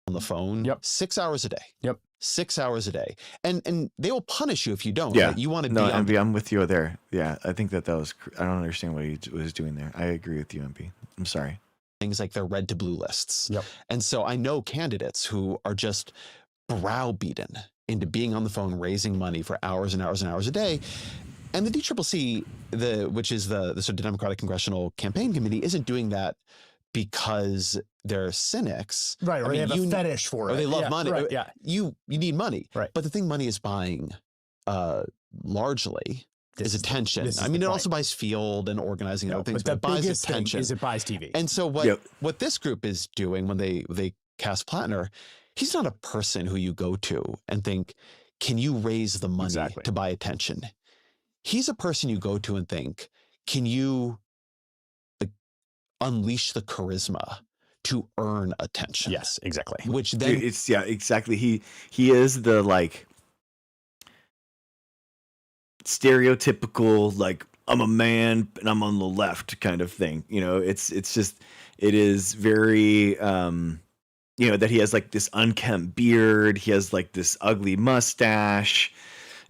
B: On the phone.
K: Yep.
B: 6 hours a day.
K: Yep.
B: 6 hours a day. And they will punish you if you don't.
A: Yeah.
B: Like, you want to
A: no,
B: be on
A: MB, I'm with you there. Yeah. I think that was, I don't understand what he was doing there. I agree with you, MB. I'm sorry.
B: things like their red to blue lists.
K: Yep.
B: And so I know candidates who are just browbeaten into being on the phone, raising money for hours and hours and hours a day. And the DCCC, which is the sort of Democratic Congressional Campaign Committee, isn't doing that because they're cynics.
K: Right, or they have a fetish for it.
B: Or they love money.
K: Right, yeah.
B: You need money.
K: Right.
B: But the thing money is buying largely is attention. I mean, it also buys field and organizing and other things, but it buys attention.
K: Is it buys TV.
B: And so what this group is doing when they cast Platner, he's not a person who you go to and think, can you raise the money to buy attention? He's a person you go to and think, can you unleash the charisma to earn attention?
K: Yes, exactly.
B: Which then
A: it's exactly. He is the stereotypical I'm a man and I'm on the left kind of thing. You know, it is very that he has this unkempt beard, he has this ugly mustache,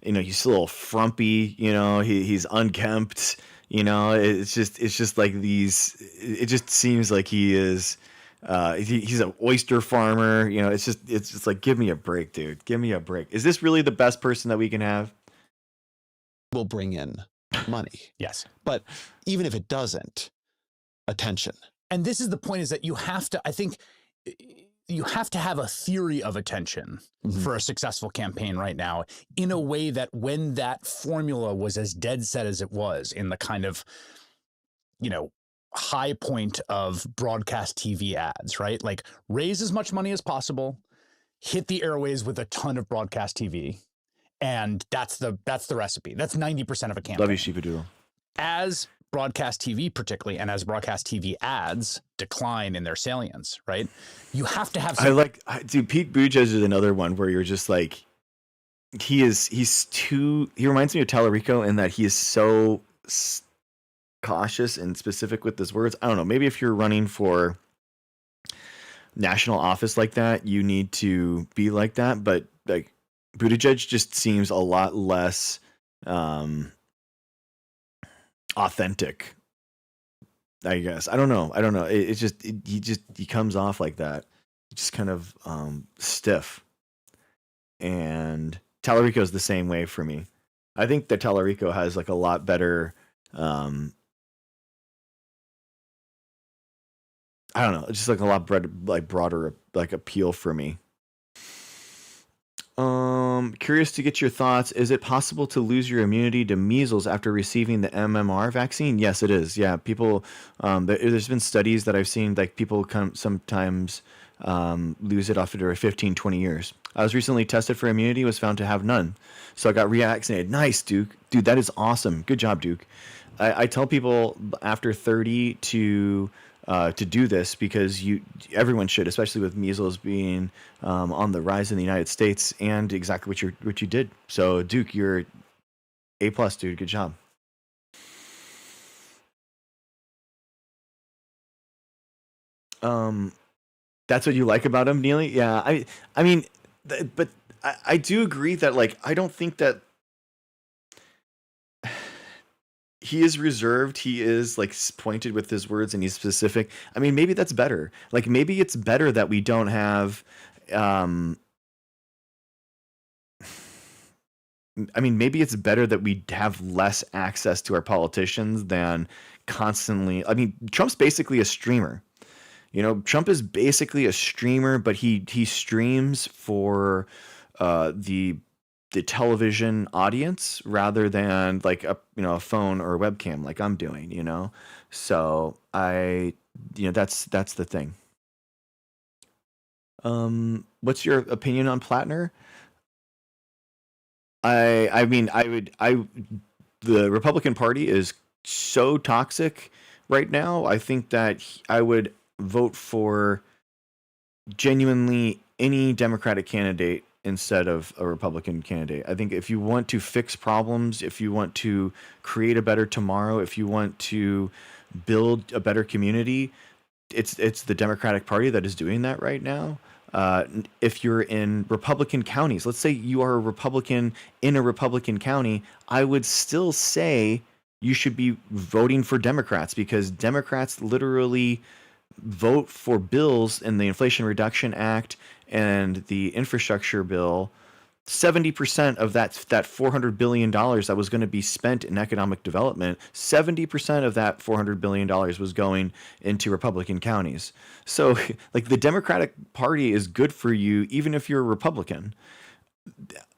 A: he's a little frumpy, he's unkempt, it's just like these, it just seems like he is he's an oyster farmer, it's just like, give me a break, dude, give me a break. Is this really the best person that we can have?
B: will bring in money.
K: Yes.
B: But even if it doesn't, attention.
K: And this is the point, is that you have to, I think you have to have a theory of attention for a successful campaign right now, in a way that when that formula was as dead set as it was in the kind of, high point of broadcast TV ads, right? Like, raise as much money as possible, hit the airways with a ton of broadcast TV. And that's the recipe. That's 90% of a campaign.
A: Love you, Sheepadoodle.
K: As broadcast TV particularly, and as broadcast TV ads decline in their salience, right? You have to have some...
A: Dude, Pete Buttigieg is another one where you're just like, he reminds me of Tallarico in that he is so cautious and specific with his words. I don't know, maybe if you're running for national office like that, you need to be like that, but Buttigieg just seems a lot less authentic, I guess. I don't know. He comes off like that, just kind of stiff. And Tallarico is the same way for me. I think that Tallarico has a lot better. I don't know, just a lot broader appeal for me. Curious to get your thoughts. Is it possible to lose your immunity to measles after receiving the MMR vaccine? Yes, it is. Yeah, people. There's been studies that I've seen, people sometimes lose it after 15, 20 years. I was recently tested for immunity, was found to have none, so I got revaccinated. Nice, Duke. Dude, that is awesome. Good job, Duke. I tell people after 30 to do this because everyone should, especially with measles being on the rise in the United States, and exactly what you did. So Duke, you're A+, dude. Good job. That's what you like about him, Neely? Yeah, I mean, but I do agree that, like, I don't think that he is reserved. He is, like, pointed with his words, and he's specific. I mean, maybe that's better. Like, maybe it's better that we don't have, I mean, maybe it's better that we have less access to our politicians than constantly. I mean, Trump's basically a streamer. You know, Trump is basically a streamer, but he streams for the television audience rather than like a phone or a webcam like I'm doing. You know, so that's the thing. What's your opinion on Platner? I mean, the Republican Party is so toxic right now. I think that I would vote for genuinely any Democratic candidate instead of a Republican candidate. I think if you want to fix problems, if you want to create a better tomorrow, if you want to build a better community, it's the Democratic Party that is doing that right now. If you're in Republican counties, let's say you are a Republican in a Republican county, I would still say you should be voting for Democrats, because Democrats literally vote for bills in the Inflation Reduction Act and the infrastructure bill. 70% of that $400 billion that was going to be spent in economic development, 70% of that $400 billion was going into Republican counties. So, like, the Democratic Party is good for you, even if you're a Republican.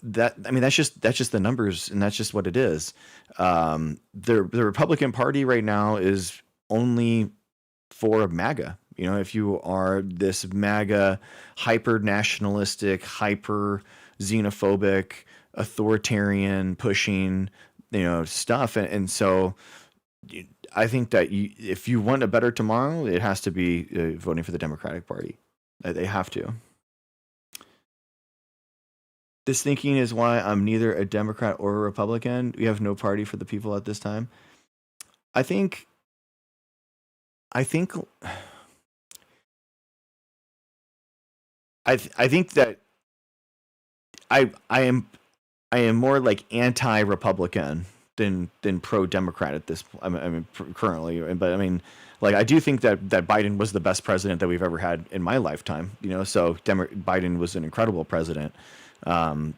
A: That's just the numbers, and that's just what it is. The Republican Party right now is only for MAGA. You know, if you are this MAGA hyper nationalistic, hyper xenophobic, authoritarian pushing, stuff. And so I think that if you want a better tomorrow, it has to be voting for the Democratic Party. They have to. This thinking is why I'm neither a Democrat or a Republican. We have no party for the people at this time. I think that I am more like anti-Republican than pro-Democrat at this. I mean, currently, but I mean, like, I do think that Biden was the best president that we've ever had in my lifetime. So Biden was an incredible president.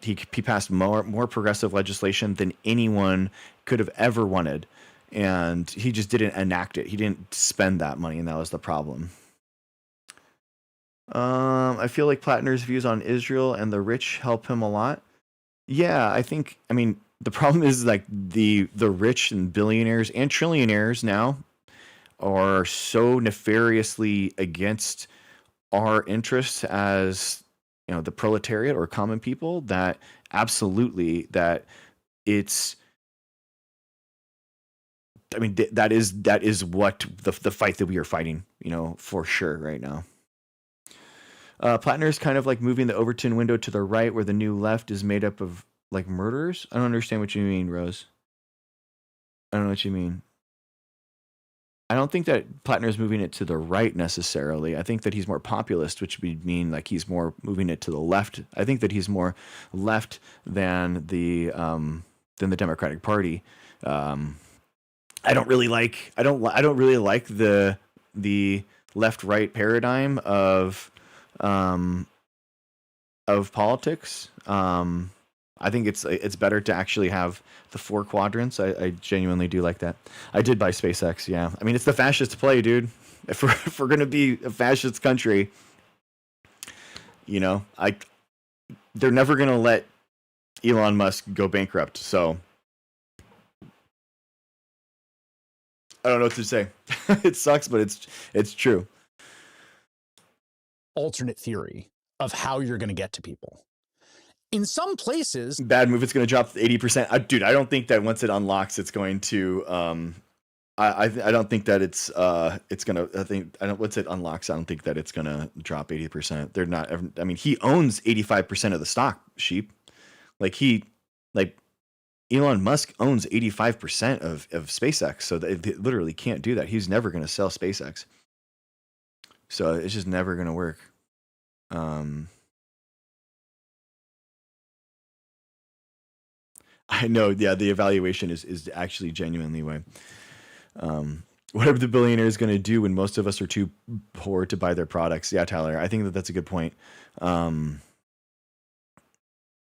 A: He passed more progressive legislation than anyone could have ever wanted, and he just didn't enact it. He didn't spend that money, and that was the problem. I feel like Platner's views on Israel and the rich help him a lot. Yeah, I mean, the problem is, like, the rich and billionaires and trillionaires now are so nefariously against our interests as, the proletariat or common people, that absolutely that it's, I mean, that is what the fight that we are fighting, for sure right now. Platner is kind of like moving the Overton window to the right, where the new left is made up of, like, murderers. I don't understand what you mean, Rose. I don't know what you mean. I don't think that Platner is moving it to the right necessarily. I think that he's more populist, which would mean, like, he's more moving it to the left. I think that he's more left than the Democratic Party. I don't really like the left-right paradigm of politics. I think it's better to actually have the 4 quadrants. I genuinely do like that. I did buy SpaceX. Yeah, I mean, it's the fascist play, dude. If we're gonna be a fascist country, they're never gonna let Elon Musk go bankrupt. So I don't know what to say. It sucks, but it's true.
K: Alternate theory of how you're going to get to people. In some places,
A: bad move. It's going to drop 80%. Dude, I don't think that once it unlocks, it's going to I don't think that it's gonna. Once it unlocks, I don't think that it's gonna drop 80%. They're not. I mean, he owns 85% of the stock. Sheep, like Elon Musk owns 85% of SpaceX, so they literally can't do that. He's never gonna sell SpaceX, so it's just never gonna work. I know, yeah, the evaluation is actually genuinely way. What are the billionaires going to do when most of us are too poor to buy their products? Yeah, Tyler, I think that's a good point.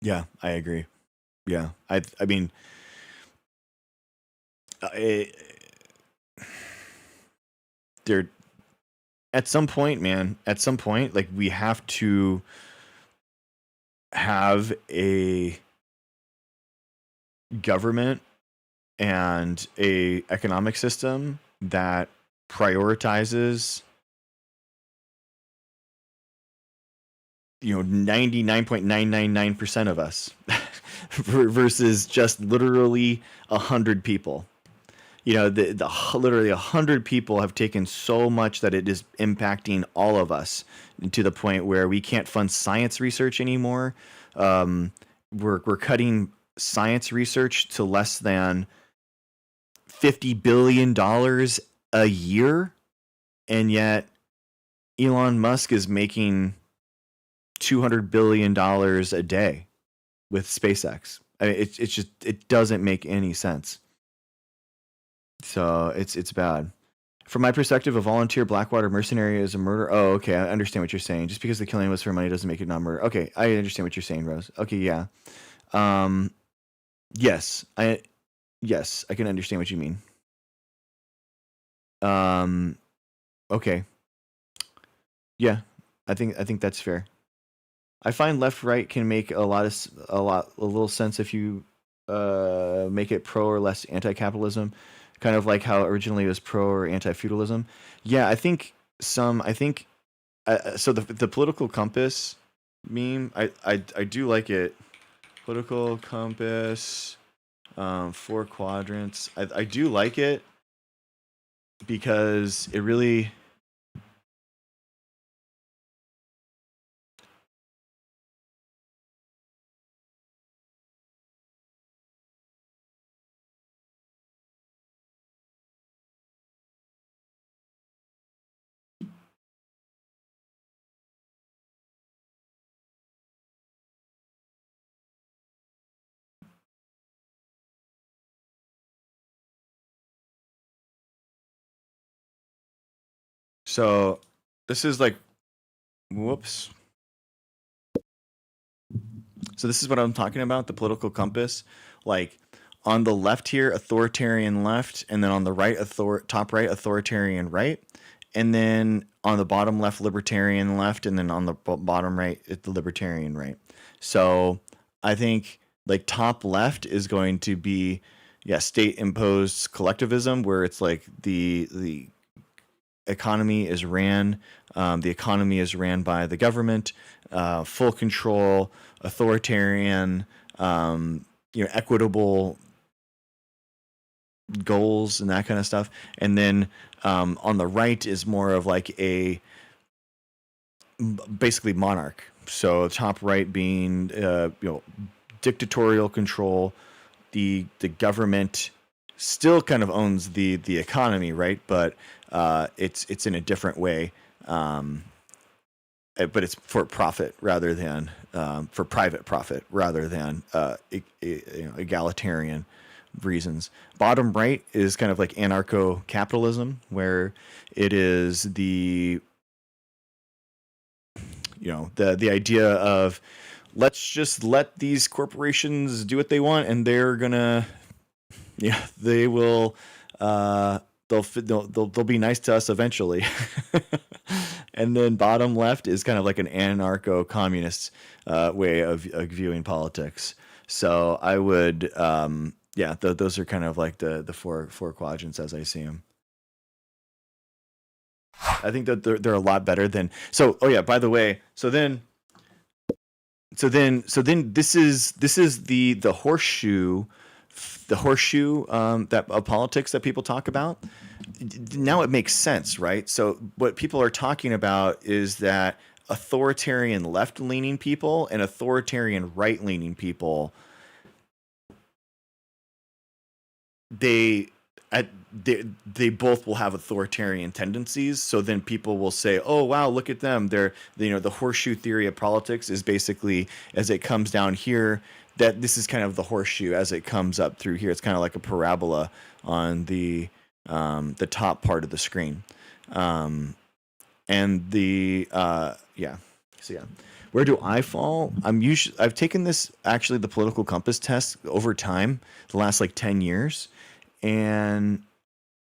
A: Yeah, I agree. Yeah, I mean, there at some point, man, like we have to have a government and a economic system that prioritizes 99.999% of us versus just literally 100 people. Literally 100 people have taken so much that it is impacting all of us to the point where we can't fund science research anymore. We're cutting science research to less than $50 billion a year, and yet Elon Musk is making $200 billion a day with SpaceX. I mean, it doesn't make any sense. So it's bad. From my perspective, a volunteer Blackwater mercenary is a murder. Oh, okay, I understand what you're saying. Just because the killing was for money doesn't make it not murder. Okay, I understand what you're saying, Rose. Okay, yeah. Yes, I can understand what you mean. Okay. Yeah, I think that's fair. I find left right can make a little sense if you make it pro or less anti-capitalism, kind of like how originally it was pro or anti-feudalism. Yeah, I think so the political compass meme, I do like it. Political compass, 4 quadrants. I do like it because it really so this is like whoops. So this is what I'm talking about, the political compass. Like on the left here, authoritarian left, and then on the right, top right, authoritarian right, and then on the bottom left, libertarian left, and then on the bottom right, it's the libertarian right. So I think like top left is going to be state imposed collectivism, where it's like the economy is ran by the government, full control, authoritarian, equitable goals and that kind of stuff. And then on the right is more of like a basically monarch. So top right being dictatorial control. The government still kind of owns the economy, right? But it's in a different way. But it's for profit rather than for private profit rather than egalitarian reasons. Bottom right is kind of like anarcho-capitalism, where it is the idea of let's just let these corporations do what they want, and they're gonna they will they'll be nice to us eventually. And then bottom left is kind of like an anarcho-communist way of viewing politics. So I would those are kind of like the four quadrants as I see them. I think that they're a lot better than. So by the way, so then this is the horseshoe the horseshoe that of politics that people talk about, now it makes sense, right? So what people are talking about is that authoritarian left-leaning people and authoritarian right-leaning people, they both will have authoritarian tendencies. So then people will say, oh, wow, look at them. The horseshoe theory of politics is basically, as it comes down here, that this is kind of the horseshoe as it comes up through here. It's kind of like a parabola on the top part of the screen. Where do I fall? I've taken this, actually, the political compass test over time, the last like 10 years. And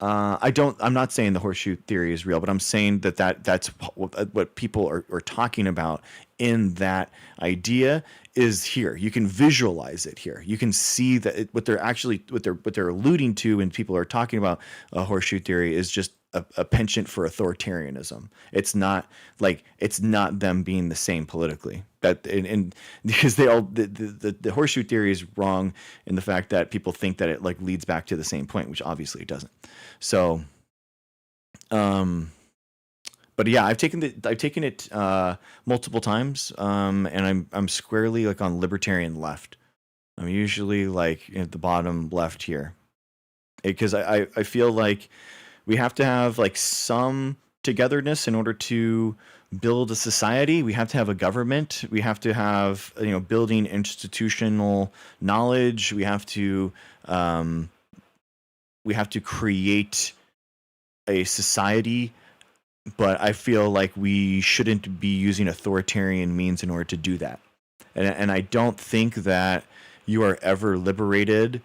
A: I'm not saying the horseshoe theory is real, but I'm saying that's what people are talking about in that idea is here. You can visualize it here. You can see that what they're alluding to when people are talking about a horseshoe theory is just a penchant for authoritarianism. It's not them being the same politically. And because the horseshoe theory is wrong in the fact that people think that it like leads back to the same point, which obviously it doesn't. So, but yeah, I've taken it multiple times, and I'm squarely like on libertarian left. I'm usually like at the bottom left here, because I feel like we have to have like some togetherness in order to build a society. We have to have a government. We have to have, building institutional knowledge. We have to create a society, but I feel like we shouldn't be using authoritarian means in order to do that. And I don't think that you are ever liberated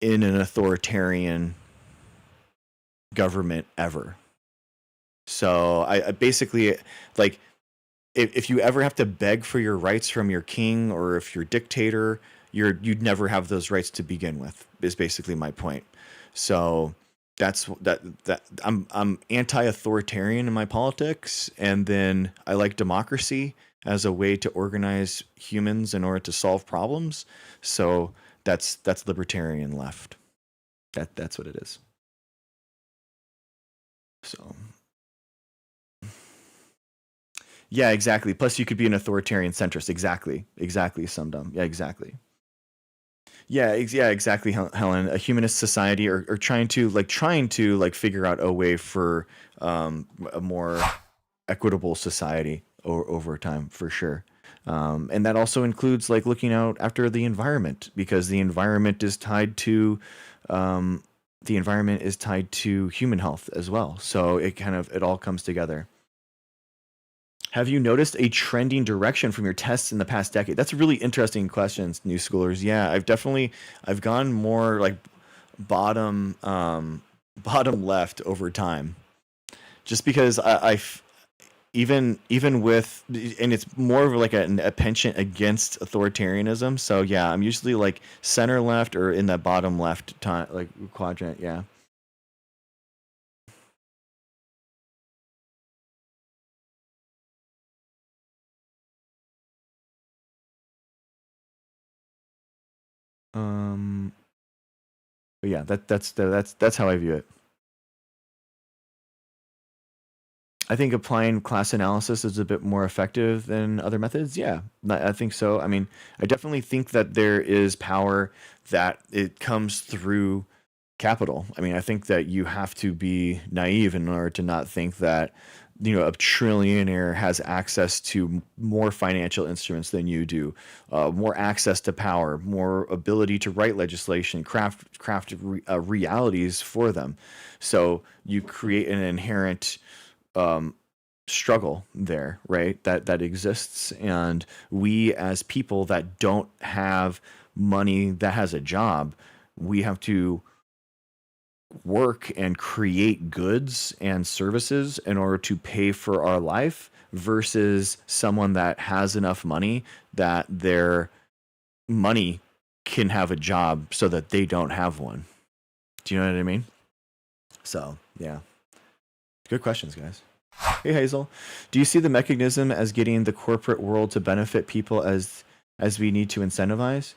A: in an authoritarian government ever. So I basically, like, if you ever have to beg for your rights from your king, or if you're dictator, you'd never have those rights to begin with, is basically my point. So that's I'm anti-authoritarian in my politics, and then I like democracy as a way to organize humans in order to solve problems. So that's libertarian left. That's what it is. So yeah, exactly. Plus you could be an authoritarian centrist. Exactly. Summed up. Yeah, exactly. Yeah, exactly, Helen. A humanist society, or trying to figure out a way for a more equitable society over time, for sure. And that also includes like looking out after the environment, because the environment is tied to human health as well. So it all comes together. Have you noticed a trending direction from your tests in the past decade? That's a really interesting question, New Schoolers. Yeah, I've gone more like bottom left over time, just because even with, and it's more of like a penchant against authoritarianism. So yeah, I'm usually like center left or in that bottom left like quadrant. Yeah. But yeah, that's how I view it. I think applying class analysis is a bit more effective than other methods. Yeah, I think so. I mean, I definitely think that there is power that it comes through capital. I mean, I think that you have to be naive in order to not think that, a trillionaire has access to more financial instruments than you do, more access to power, more ability to write legislation, craft realities for them. So you create an inherent struggle there, right? That exists, and we as people that don't have money that has a job, we have to work and create goods and services in order to pay for our life, versus someone that has enough money that their money can have a job so that they don't have one. Do you know what I mean? So yeah, good questions, guys. Hey Hazel, do you see the mechanism as getting the corporate world to benefit people as we need to incentivize?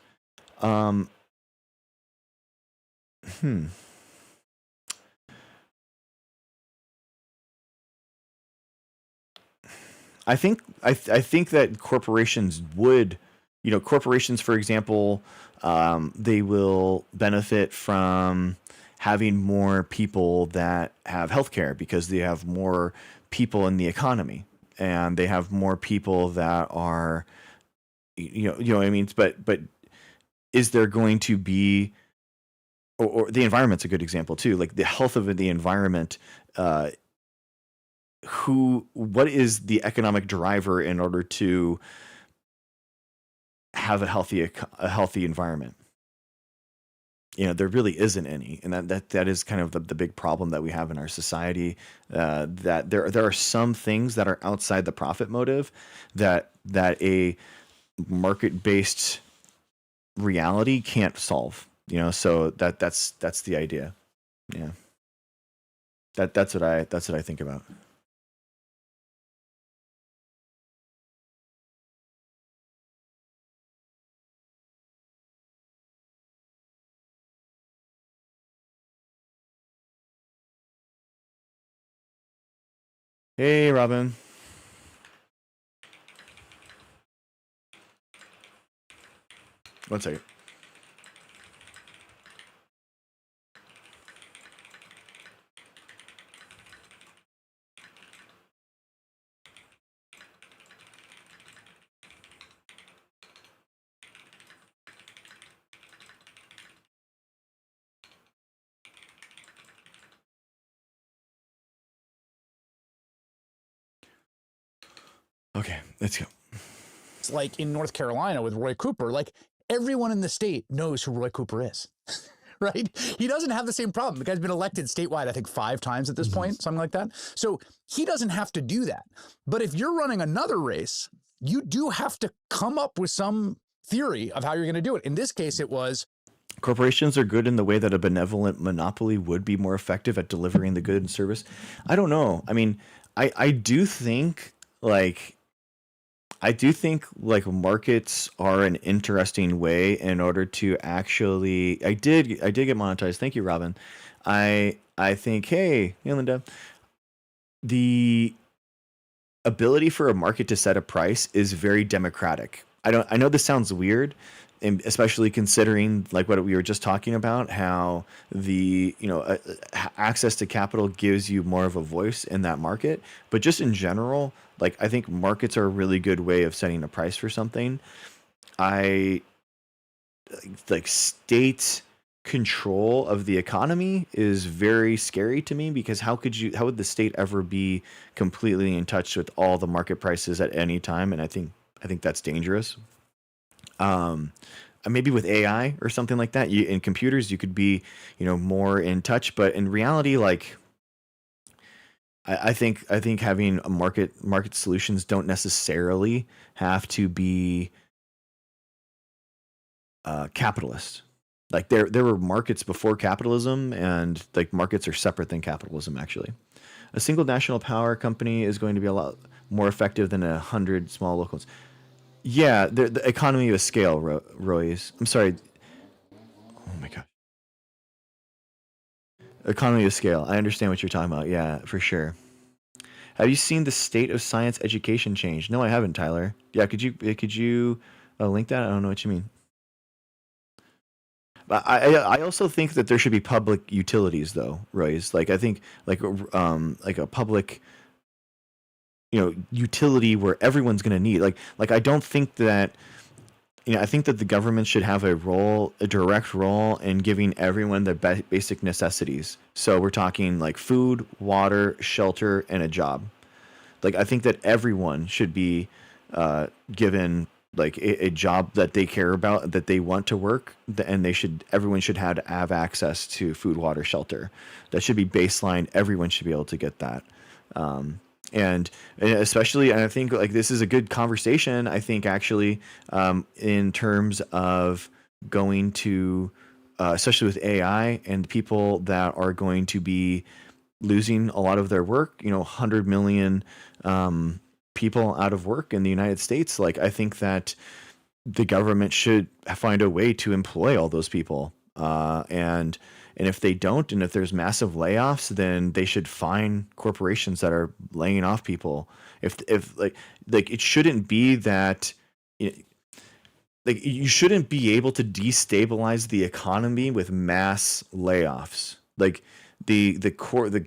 A: I think that corporations would, corporations, for example, they will benefit from having more people that have healthcare because they have more people in the economy and they have more people that are, you know what I mean? But is there going to be, or the environment's a good example too, like the health of the environment, what is the economic driver in order to have a healthy environment? There really isn't any, and that is kind of the big problem that we have in our society. That there are some things that are outside the profit motive that a market-based reality can't solve. So that's the idea. Yeah. That's what I think about. Hey, Robin. One second. Okay, let's go.
K: It's like in North Carolina with Roy Cooper, like everyone in the state knows who Roy Cooper is, right? He doesn't have the same problem. The guy's been elected statewide, I think 5 times at this point, something like that. So he doesn't have to do that. But if you're running another race, you do have to come up with some theory of how you're going to do it. In this case, it was
A: corporations are good in the way that a benevolent monopoly would be more effective at delivering the good and service. I don't know. I mean, I do think like markets are an interesting way in order to actually. I did get monetized. Thank you, Robin. I think, hey, Linda, the ability for a market to set a price is very democratic. I know this sounds weird, and especially considering like what we were just talking about, how the access to capital gives you more of a voice in that market. But just in general, like I think markets are a really good way of setting a price for something. Like state control of the economy is very scary to me, because how would the state ever be completely in touch with all the market prices at any time? And I think that's dangerous. Maybe with AI or something like that, in computers you could be more in touch, but in reality, like I think having a market solutions don't necessarily have to be capitalist. Like there were markets before capitalism, and like markets are separate than capitalism. Actually, a single national power company is going to be a lot more effective than 100 small locals. Yeah, the economy of scale, Royce. I'm sorry. Oh my god. Economy of scale. I understand what you're talking about. Yeah, for sure. Have you seen the state of science education change? No, I haven't, Tyler. Yeah, could you link that? I don't know what you mean. But I also think that there should be public utilities, though, Royce. Like I think like a public utility where everyone's going to need like I don't think that I think that the government should have a direct role in giving everyone the basic necessities. So we're talking like food, water, shelter, and a job. Like I think that everyone should be given like a job that they care about, that they want to work, and everyone should have access to food, water, shelter. That should be baseline. Everyone should be able to get that. And especially, and I think like this is a good conversation, I think actually, in terms of going to, especially with AI and people that are going to be losing a lot of their work, 100 million people out of work in the United States. Like, I think that the government should find a way to employ all those people. And And if they don't, and if there's massive layoffs, then they should fine corporations that are laying off people. If like it shouldn't be that, like, you shouldn't be able to destabilize the economy with mass layoffs. Like the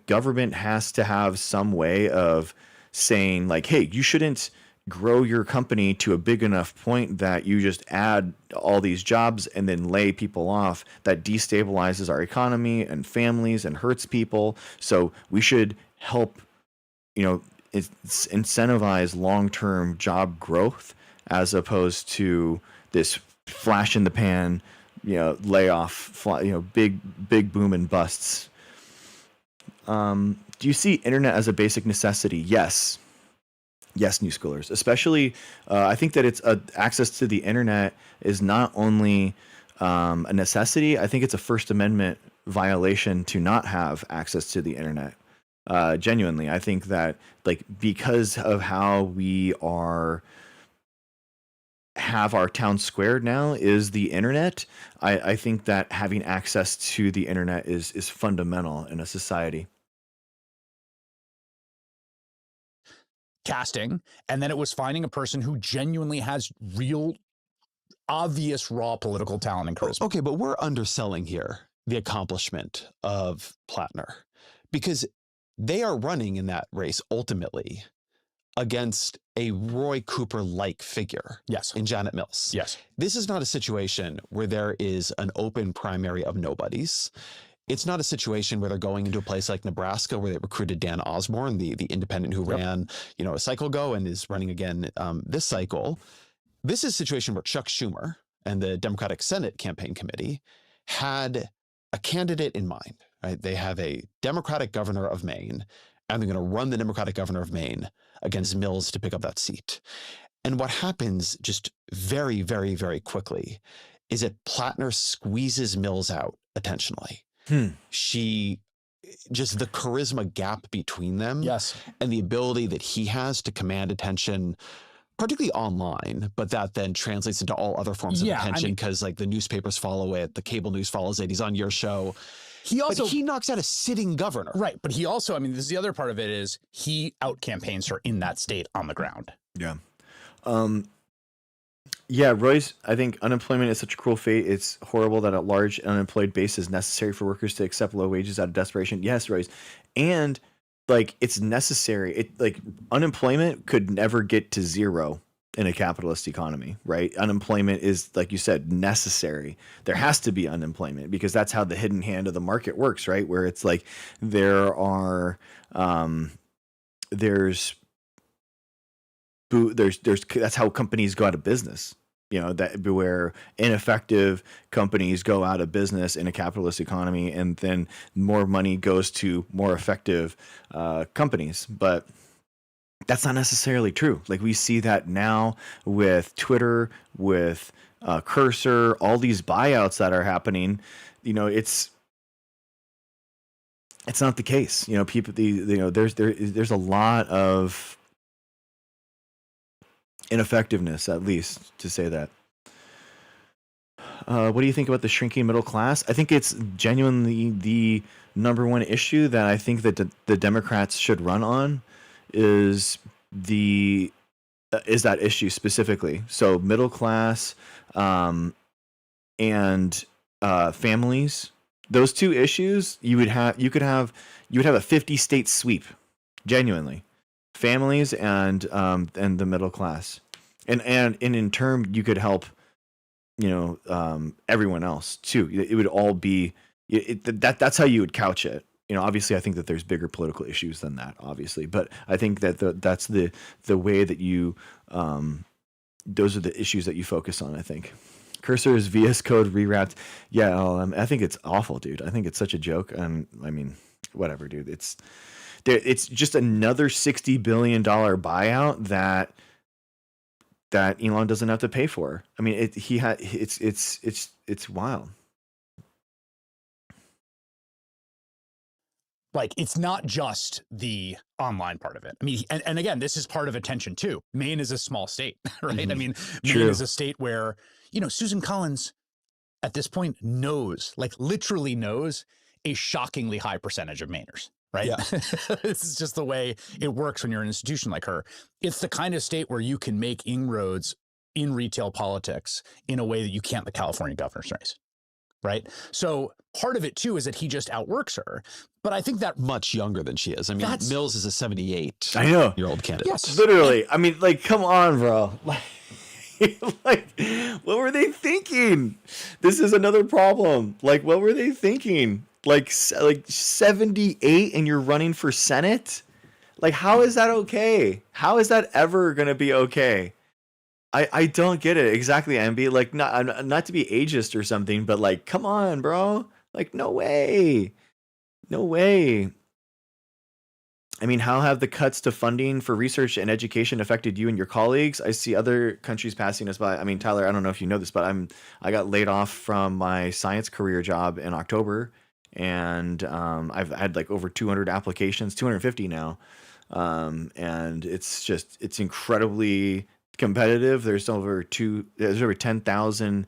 A: government has to have some way of saying, like, hey, you shouldn't grow your company to a big enough point that you just add all these jobs and then lay people off. That destabilizes our economy and families and hurts people. So we should help, incentivize long-term job growth as opposed to this flash in the pan, layoff, big boom and busts. Do you see internet as a basic necessity? Yes, New Schoolers. Especially, I think that it's access to the internet is not only a necessity. I think it's a First Amendment violation to not have access to the internet. Genuinely, I think that, like, because of how we have our town squared now is the internet. I think that having access to the internet is fundamental in a society.
K: Casting, and then it was finding a person who genuinely has real, obvious, raw political talent and charisma.
B: Okay, but we're underselling here the accomplishment of Platner, because they are running in that race ultimately against a Roy Cooper-like figure.
K: Yes.
B: In Janet Mills.
K: Yes.
B: This is not a situation where there is an open primary of nobodies. It's not a situation where they're going into a place like Nebraska where they recruited Dan Osborne, the independent who ran, a cycle ago and is running again this cycle. This is a situation where Chuck Schumer and the Democratic Senate Campaign Committee had a candidate in mind, right? They have a Democratic governor of Maine, and they're going to run the Democratic governor of Maine against Mills to pick up that seat. And what happens just very, very, very quickly is that Platner squeezes Mills out attentionally. She just the charisma gap between them.
K: Yes.
B: And the ability that he has to command attention, particularly online, but that then translates into all other forms of attention because like the newspapers follow it, the cable news follows it. He's on your show. But he knocks out a sitting governor.
K: Right. But he also, this is the other part of it, is he out campaigns her in that state on the ground.
A: Yeah. Royce, I think unemployment is such a cruel fate. It's horrible that a large unemployed base is necessary for workers to accept low wages out of desperation. Yes, Royce. And like, it's necessary. Unemployment could never get to zero in a capitalist economy, right? Unemployment is, like you said, necessary. There has to be unemployment because that's how the hidden hand of the market works, right? Where it's like there's that's how companies go out of business. Where ineffective companies go out of business in a capitalist economy, and then more money goes to more effective companies. But that's not necessarily true. Like, we see that now with Twitter, with Cursor, all these buyouts that are happening. It's not the case. People. There's a lot of ineffectiveness, at least, to say that. What do you think about the shrinking middle class? I think it's genuinely the number one issue that I think that the Democrats should run on is that issue specifically. So middle class and families, those two issues, you would have a 50 state sweep, genuinely. Families and the middle class, and in turn you could help, everyone else too. It would all be that's how you would couch it. Obviously, I think that there's bigger political issues than that, obviously, but I think that that's the way that you those are the issues that you focus on. I think Cursor is VS Code rewrapped. Yeah, I think it's awful, dude. I think it's such a joke, and whatever, dude. It's just another $60 billion buyout that Elon doesn't have to pay for. It's wild.
K: Like, it's not just the online part of it. And again, this is part of attention too. Maine is a small state, right?
A: Mm-hmm.
K: Maine
A: True.
K: is a state where, Susan Collins at this point knows, like literally knows, a shockingly high percentage of Mainers, right?
B: Yeah.
K: This is just the way it works when you're an institution like her. It's the kind of state where you can make inroads in retail politics in a way that you can't the California governor's race, right? So part of it too is that he just outworks her. But I think that
B: much younger than she is. I mean, Mills is a 78-year-old candidate.
K: Yes.
A: Literally. I mean, like, come on, bro. Like, what were they thinking? This is another problem. Like, what were they thinking? Like 78 and you're running for Senate? Like, how is that okay? How is that ever going to be okay? I don't get it. Exactly, MB. Like, not to be ageist or something, but like, come on, bro. Like, no way. No way. I mean, how have the cuts to funding for research and education affected you and your colleagues? I see other countries passing us by. I mean, Tyler, I don't know if you know this, but I got laid off from my science career job in October, and I've had like over 200 applications, 250 now, and it's incredibly competitive. There's over 10,000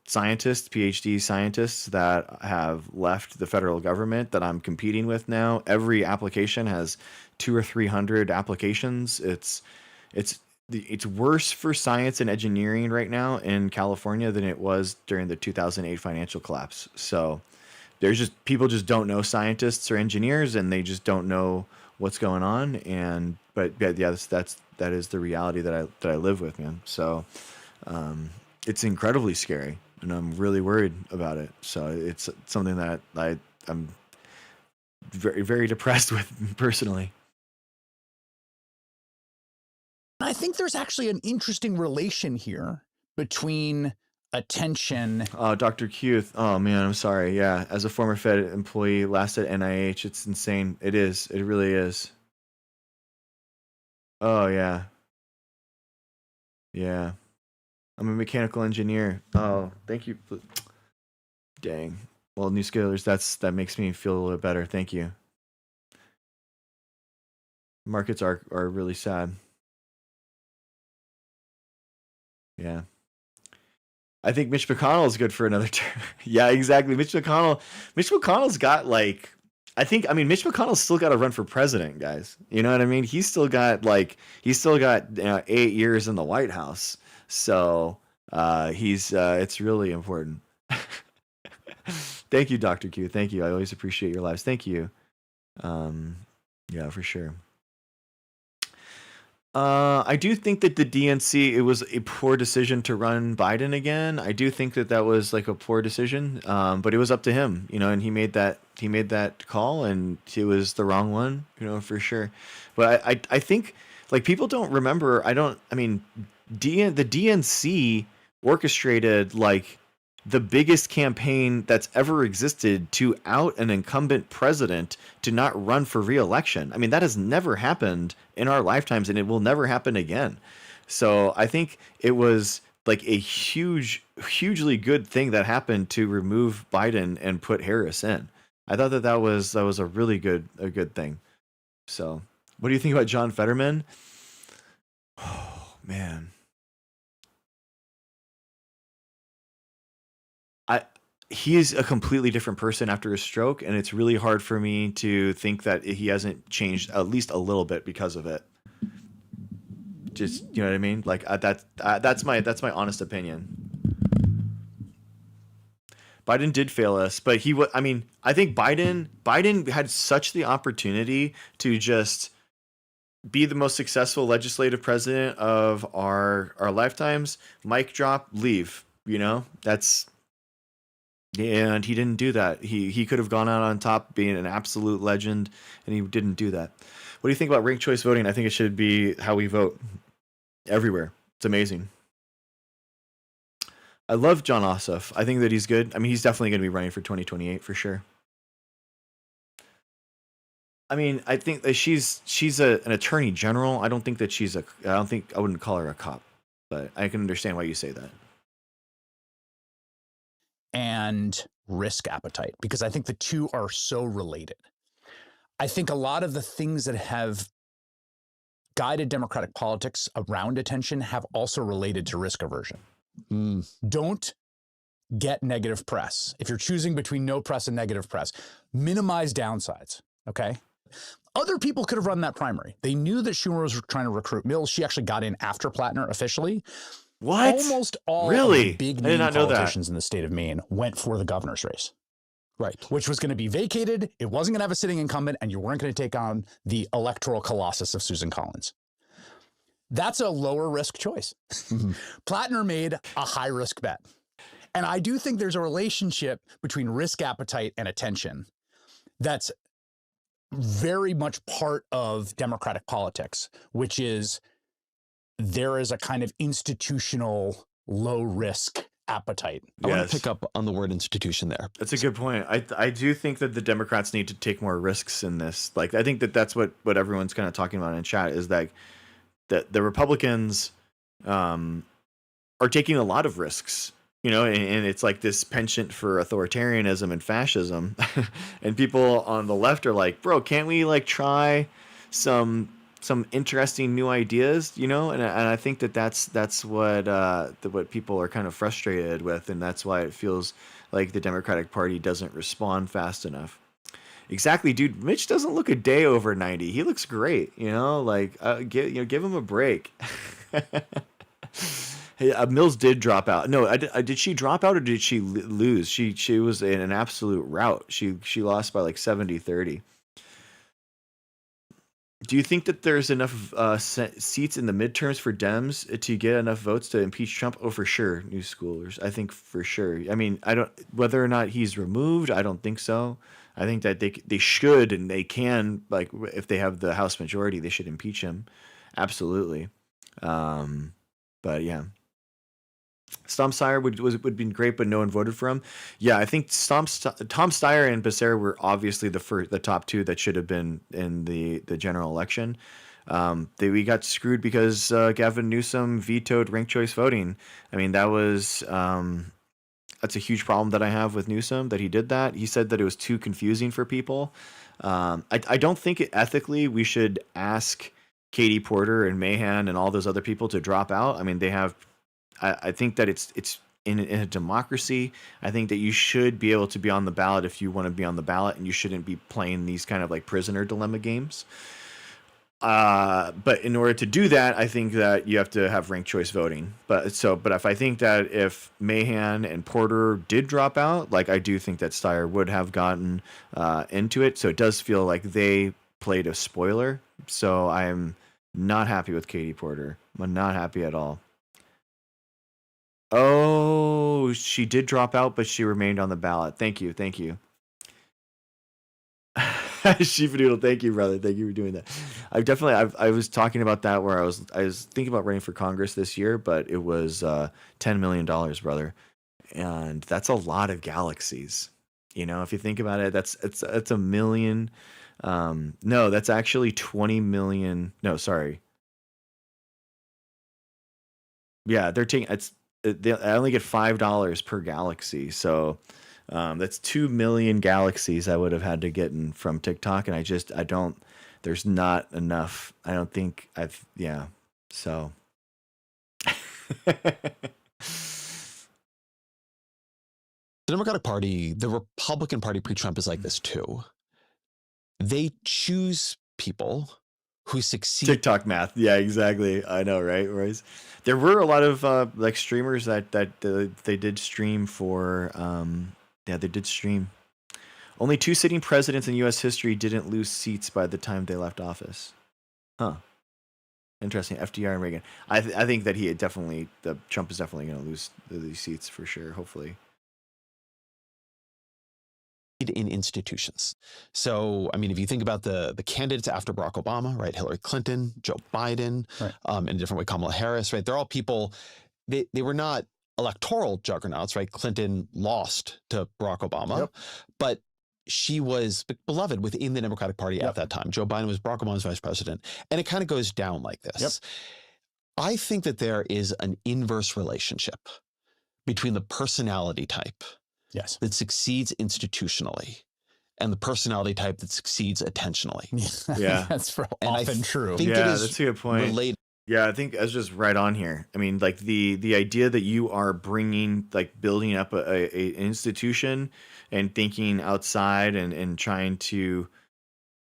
A: scientists, PhD scientists that have left the federal government that I'm competing with now. Every application has 200 or 300 applications. It's worse for science and engineering right now in California than it was during the 2008 financial collapse. So there's people just don't know scientists or engineers, and they just don't know what's going on. But yeah, that is the reality that I live with, man. So it's incredibly scary, and I'm really worried about it. So it's something that I'm very, very depressed with personally.
K: I think there's actually an interesting relation here between attention.
A: Oh, Dr. Q. Oh man, I'm sorry. Yeah, as a former Fed employee, last at NIH, it's insane. It is. It really is. Oh yeah. Yeah. I'm a mechanical engineer. Oh, thank you. Dang. Well, New Scalers, that makes me feel a little better. Thank you. Markets are really sad. Yeah. I think Mitch McConnell is good for another term. Yeah, exactly. Mitch McConnell's got Mitch McConnell's still got to run for president, guys. You know what I mean? He's still got 8 years in the White House. So it's really important. Thank you, Dr. Q. Thank you. I always appreciate your lives. Thank you. Yeah, for sure. I do think that the DNC, it was a poor decision to run Biden again. I do think that was like a poor decision, but it was up to him, and he made that call, and it was the wrong one, for sure. But I think like people don't remember. The DNC orchestrated like the biggest campaign that's ever existed to out an incumbent president to not run for re-election. I mean, that has never happened in our lifetimes, and it will never happen again. So I think it was like a hugely good thing that happened to remove Biden and put Harris in. I thought that was a really good thing. So what do you think about John Fetterman? Oh, man. He is a completely different person after a stroke, and it's really hard for me to think that he hasn't changed at least a little bit because of it. Just, you know what I mean? Like that's my honest opinion. Biden did fail us, but I think Biden had such the opportunity to just be the most successful legislative president of our lifetimes. Mic drop, leave. And he didn't do that. He could have gone out on top, being an absolute legend, and he didn't do that. What do you think about ranked choice voting? I think it should be how we vote everywhere. It's amazing. I love John Ossoff. I think that he's good. I mean, he's definitely going to be running for 2028 for sure. I mean, I think that she's an attorney general. I don't think that I wouldn't call her a cop, but I can understand why you say that.
K: And risk appetite, because I think the two are so related. I think a lot of the things that have guided democratic politics around attention have also related to risk aversion. Don't get negative press, if you're choosing between no press and negative press, minimize downsides, okay? Other people could have run that primary. They knew that Schumer was trying to recruit Mills. She actually got in after Platner officially.
A: What?
K: Almost all
A: Really?
K: of the big
A: I did not know that.
K: politicians in the state of Maine went for the governor's race.
B: Right.
K: Which was going to be vacated. It wasn't going to have a sitting incumbent, and you weren't going to take on the electoral colossus of Susan Collins. That's a lower risk choice. Platner made a high risk bet. And I do think there's a relationship between risk appetite and attention that's very much part of democratic politics, which is there is a kind of institutional low risk appetite.
B: I want to pick up on the word institution there.
A: That's a good point. I do think that the Democrats need to take more risks in this. Like, I think that that's what everyone's kind of talking about in chat is that the Republicans are taking a lot of risks, you know, and it's like this penchant for authoritarianism and fascism. And people on the left are like, bro, can't we like try some interesting new ideas, you know? And I think that's what people are kind of frustrated with, and that's why it feels like the Democratic Party doesn't respond fast enough. Exactly, dude. Mitch doesn't look a day over 90. He looks great, you know. Like, give him a break. Hey, Mills did drop out. No, did she drop out or did she lose? She was in an absolute rout. She lost by like 70-30. Do you think that there's enough seats in the midterms for Dems to get enough votes to impeach Trump? Oh, for sure, New Schoolers. I think for sure. I mean, whether or not he's removed, I don't think so. I think that they should and they can, like, if they have the House majority, they should impeach him. Absolutely. But yeah. Tom Steyer would be great, but no one voted for him. Yeah, I think Tom Steyer and Becerra were obviously the top two that should have been in the general election. We got screwed because Gavin Newsom vetoed ranked choice voting. I mean, that's a huge problem that I have with Newsom, that he did that. He said that it was too confusing for people. I don't think ethically we should ask Katie Porter and Mahan and all those other people to drop out. I mean, they have. I think that it's in a democracy. I think that you should be able to be on the ballot if you want to be on the ballot, and you shouldn't be playing these kind of like prisoner dilemma games. But in order to do that, I think that you have to have ranked choice voting. But if I think that if Mahan and Porter did drop out, like I do think that Steyer would have gotten into it. So it does feel like they played a spoiler. So I'm not happy with Katie Porter. I'm not happy at all. Oh, she did drop out, but she remained on the ballot. Thank you. Sheepadoodle, thank you, brother. Thank you for doing that. I was talking about that where I was thinking about running for Congress this year, but it was $10 million, brother. And that's a lot of galaxies. You know, if you think about it, it's a million. No, that's actually 20 million. No, sorry. Yeah, they're taking I only get $5 per galaxy, so that's 2 million galaxies I would have had to get in from TikTok, and I don't. There's not enough. I don't think yeah. So.
B: The Democratic Party, the Republican Party pre-Trump is like this too. They choose people who succeed.
A: TikTok math. Yeah, exactly. I know, right? Royce? There were a lot of like streamers that they did stream for. Yeah, they did stream. Only 2 sitting presidents in U.S. history didn't lose seats by the time they left office. Huh. Interesting. FDR and Reagan. I think that Trump is definitely going to lose these seats for sure. Hopefully.
B: In institutions. So, I mean, if you think about the candidates after Barack Obama, right? Hillary Clinton, Joe Biden,
K: right.
B: In a different way, Kamala Harris, right? They're all people, they were not electoral juggernauts, right? Clinton lost to Barack Obama,
K: yep.
B: but she was beloved within the Democratic Party
K: yep.
B: at that time. Joe Biden was Barack Obama's vice president. And it kind of goes down like this.
K: Yep.
B: I think that there is an inverse relationship between the personality type
K: yes.
B: that succeeds institutionally and the personality type that succeeds attentionally.
A: Yeah.
K: That's often true.
B: Yeah,
A: that's a good point.
B: Related
A: Yeah, I think Ezra's right on here. I mean, like the idea that you are bringing, like, building up a institution and thinking outside and trying to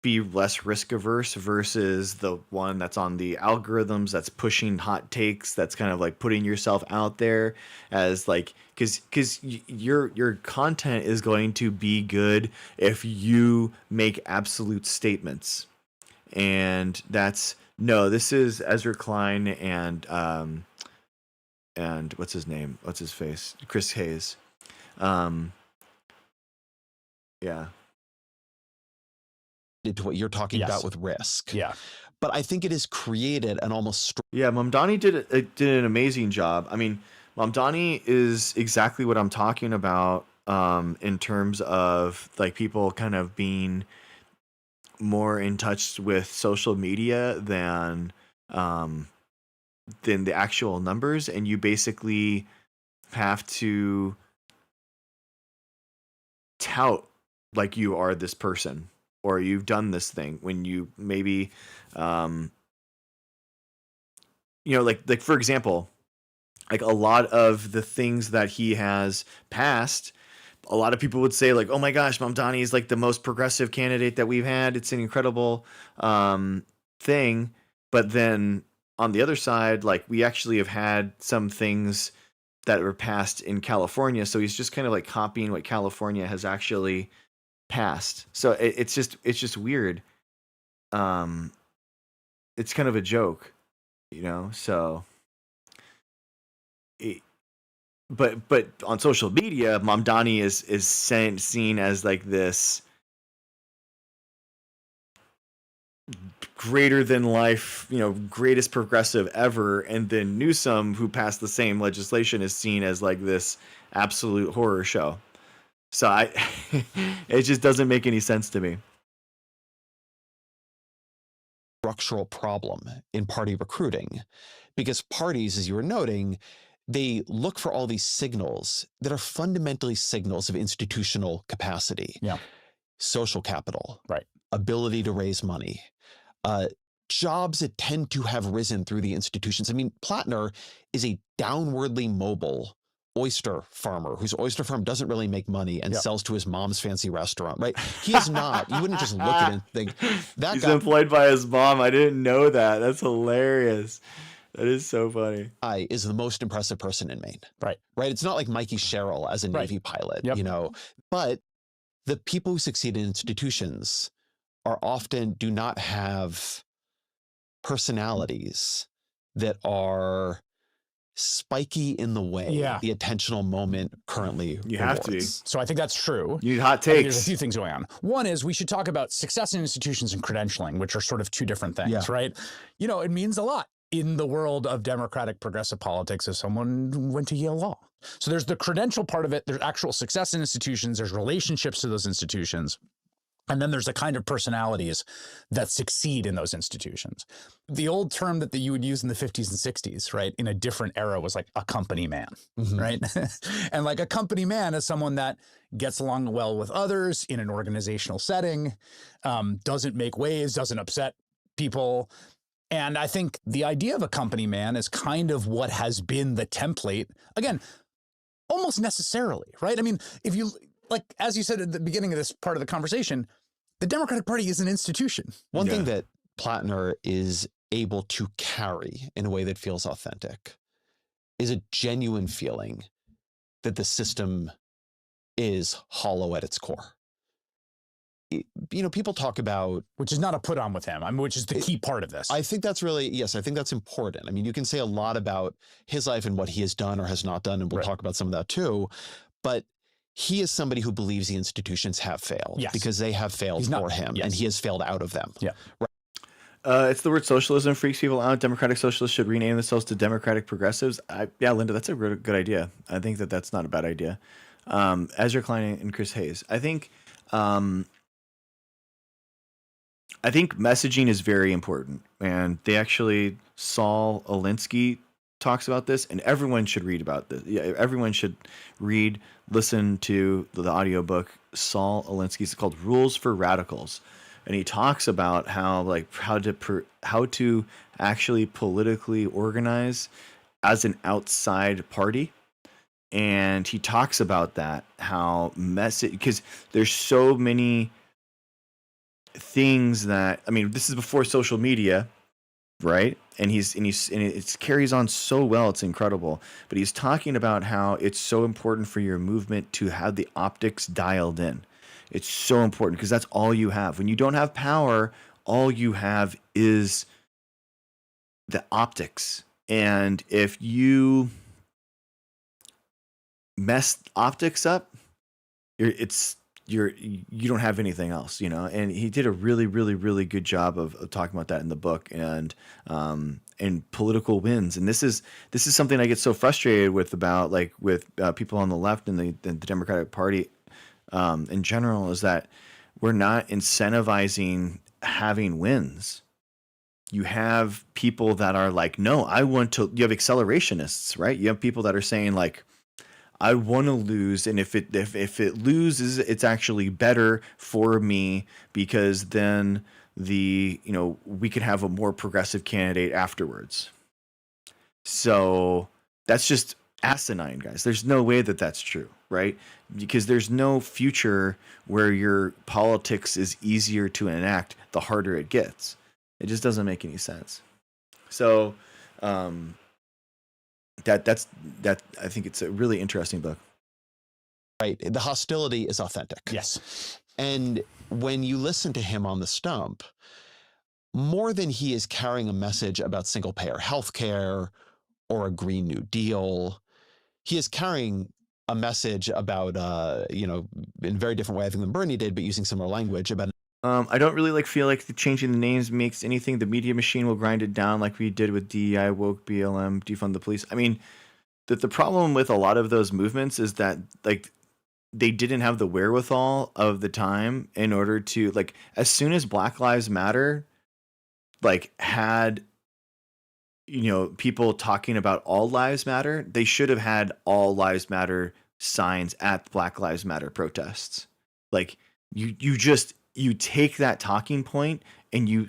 A: be less risk averse versus the one that's on the algorithms, that's pushing hot takes, that's kind of like putting yourself out there as like, because your content is going to be good if you make absolute statements. And that's no, this is Ezra Klein and what's his name? What's his face? Chris Hayes. Yeah.
B: To what you're talking
K: Yes.
B: about with risk.
K: Yeah.
B: But I think it has created an almost
A: Yeah, Mamdani did an amazing job. I mean, Mamdani is exactly what I'm talking about in terms of like people kind of being more in touch with social media than the actual numbers, and you basically have to tout like you are this person or you've done this thing when you maybe like for example, like a lot of the things that he has passed, a lot of people would say like, oh my gosh, Mamdani is like the most progressive candidate that we've had. It's an incredible thing. But then on the other side, like we actually have had some things that were passed in California. So he's just kind of like copying what California has actually passed. So it's just weird. It's kind of a joke, so but on social media, Mamdani is seen as like this greater than life, greatest progressive ever, and then Newsom, who passed the same legislation, is seen as like this absolute horror show. So it just doesn't make any sense to me.
B: structural problem in party recruiting, because parties, as you were noting, they look for all these signals that are fundamentally signals of institutional capacity, social capital, ability to raise money, jobs that tend to have risen through the institutions. I mean, Platner is a downwardly mobile oyster farmer whose oyster farm doesn't really make money and sells to his mom's fancy restaurant, right? He is not, you wouldn't just look at him and think that
A: he's
B: guy
A: employed by his mom. I didn't know that. That's hilarious. That is so funny.
B: is the most impressive person in Maine. Right. It's not like Mikey Sherrill as a Navy pilot, but the people who succeed in institutions are often do not have personalities that are spiky in the way the attentional moment currently
A: You have to be.
K: So I think that's true.
A: You need hot
K: I think
A: takes.
K: there's a few things going on. One is we should talk about success in institutions and credentialing, which are sort of two different things, right? It means a lot in the world of democratic progressive politics if someone went to Yale Law. So there's the credential part of it. There's actual success in institutions. There's relationships to those institutions. And then there's the kind of personalities that succeed in those institutions. The old term that you would use in the 50s and 60s, right, in a different era was like a company man, right? And like a company man is someone that gets along well with others in an organizational setting, doesn't make waves, doesn't upset people. And I think the idea of a company man is kind of what has been the template, again, almost necessarily, right? I mean, if you, like, as you said at the beginning of this part of the conversation, the Democratic Party is an institution.
B: One thing that Platner is able to carry in a way that feels authentic is a genuine feeling that the system is hollow at its core. People talk about...
K: Which is not a put on with him, which is the key part of this.
B: I think that's really, I think that's important. I mean, you can say a lot about his life and what he has done or has not done, and we'll talk about some of that too, but he is somebody who believes the institutions have failed because they have failed for him, and he has failed out of them.
A: It's the word socialism freaks people out. Democratic socialists should rename themselves to democratic progressives. Linda, that's a good idea. I think that's not a bad idea. Ezra Klein and Chris Hayes. I think messaging is very important, and they actually, Saul Alinsky talks about this, and everyone should read about this. Everyone should listen to the audiobook. Saul Alinsky. It's called Rules for Radicals. and he talks about how like how to actually politically organize as an outside party. And he talks about that, how messy, because there's so many things that, I mean, this is before social media, right? And it carries on so well, it's incredible. But he's talking about how it's so important for your movement to have the optics dialed in. It's so important because that's all you have. When you don't have power, all you have is the optics. And if you mess optics up, you don't have anything else, you know. And he did a really good job of talking about that in the book, and political wins. And this is something I get so frustrated with, about like with people on the left and the Democratic Party in general, is that we're not incentivizing having wins. You have people that are like, no, you have accelerationists, right? You have people that are saying like, I want to lose, and if it loses, it's actually better for me, because then we could have a more progressive candidate afterwards. So that's just asinine, guys. There's no way that that's true, right? Because there's no future where your politics is easier to enact the harder it gets. It just doesn't make any sense. So, That I think it's a really interesting book.
B: Right. The hostility is authentic.
K: Yes.
B: And when you listen to him on the stump, more than he is carrying a message about single payer healthcare or a Green New Deal, he is carrying a message about, in a very different way, I think, than Bernie did, but using similar language about.
A: I don't really feel like changing the names makes anything. The media machine will grind it down like we did with DEI, woke, BLM, defund the police. I mean, the problem with a lot of those movements is that like they didn't have the wherewithal of the time in order to, like, as soon as Black Lives Matter like had people talking about all lives matter, they should have had all lives matter signs at Black Lives Matter protests. Like you take that talking point and you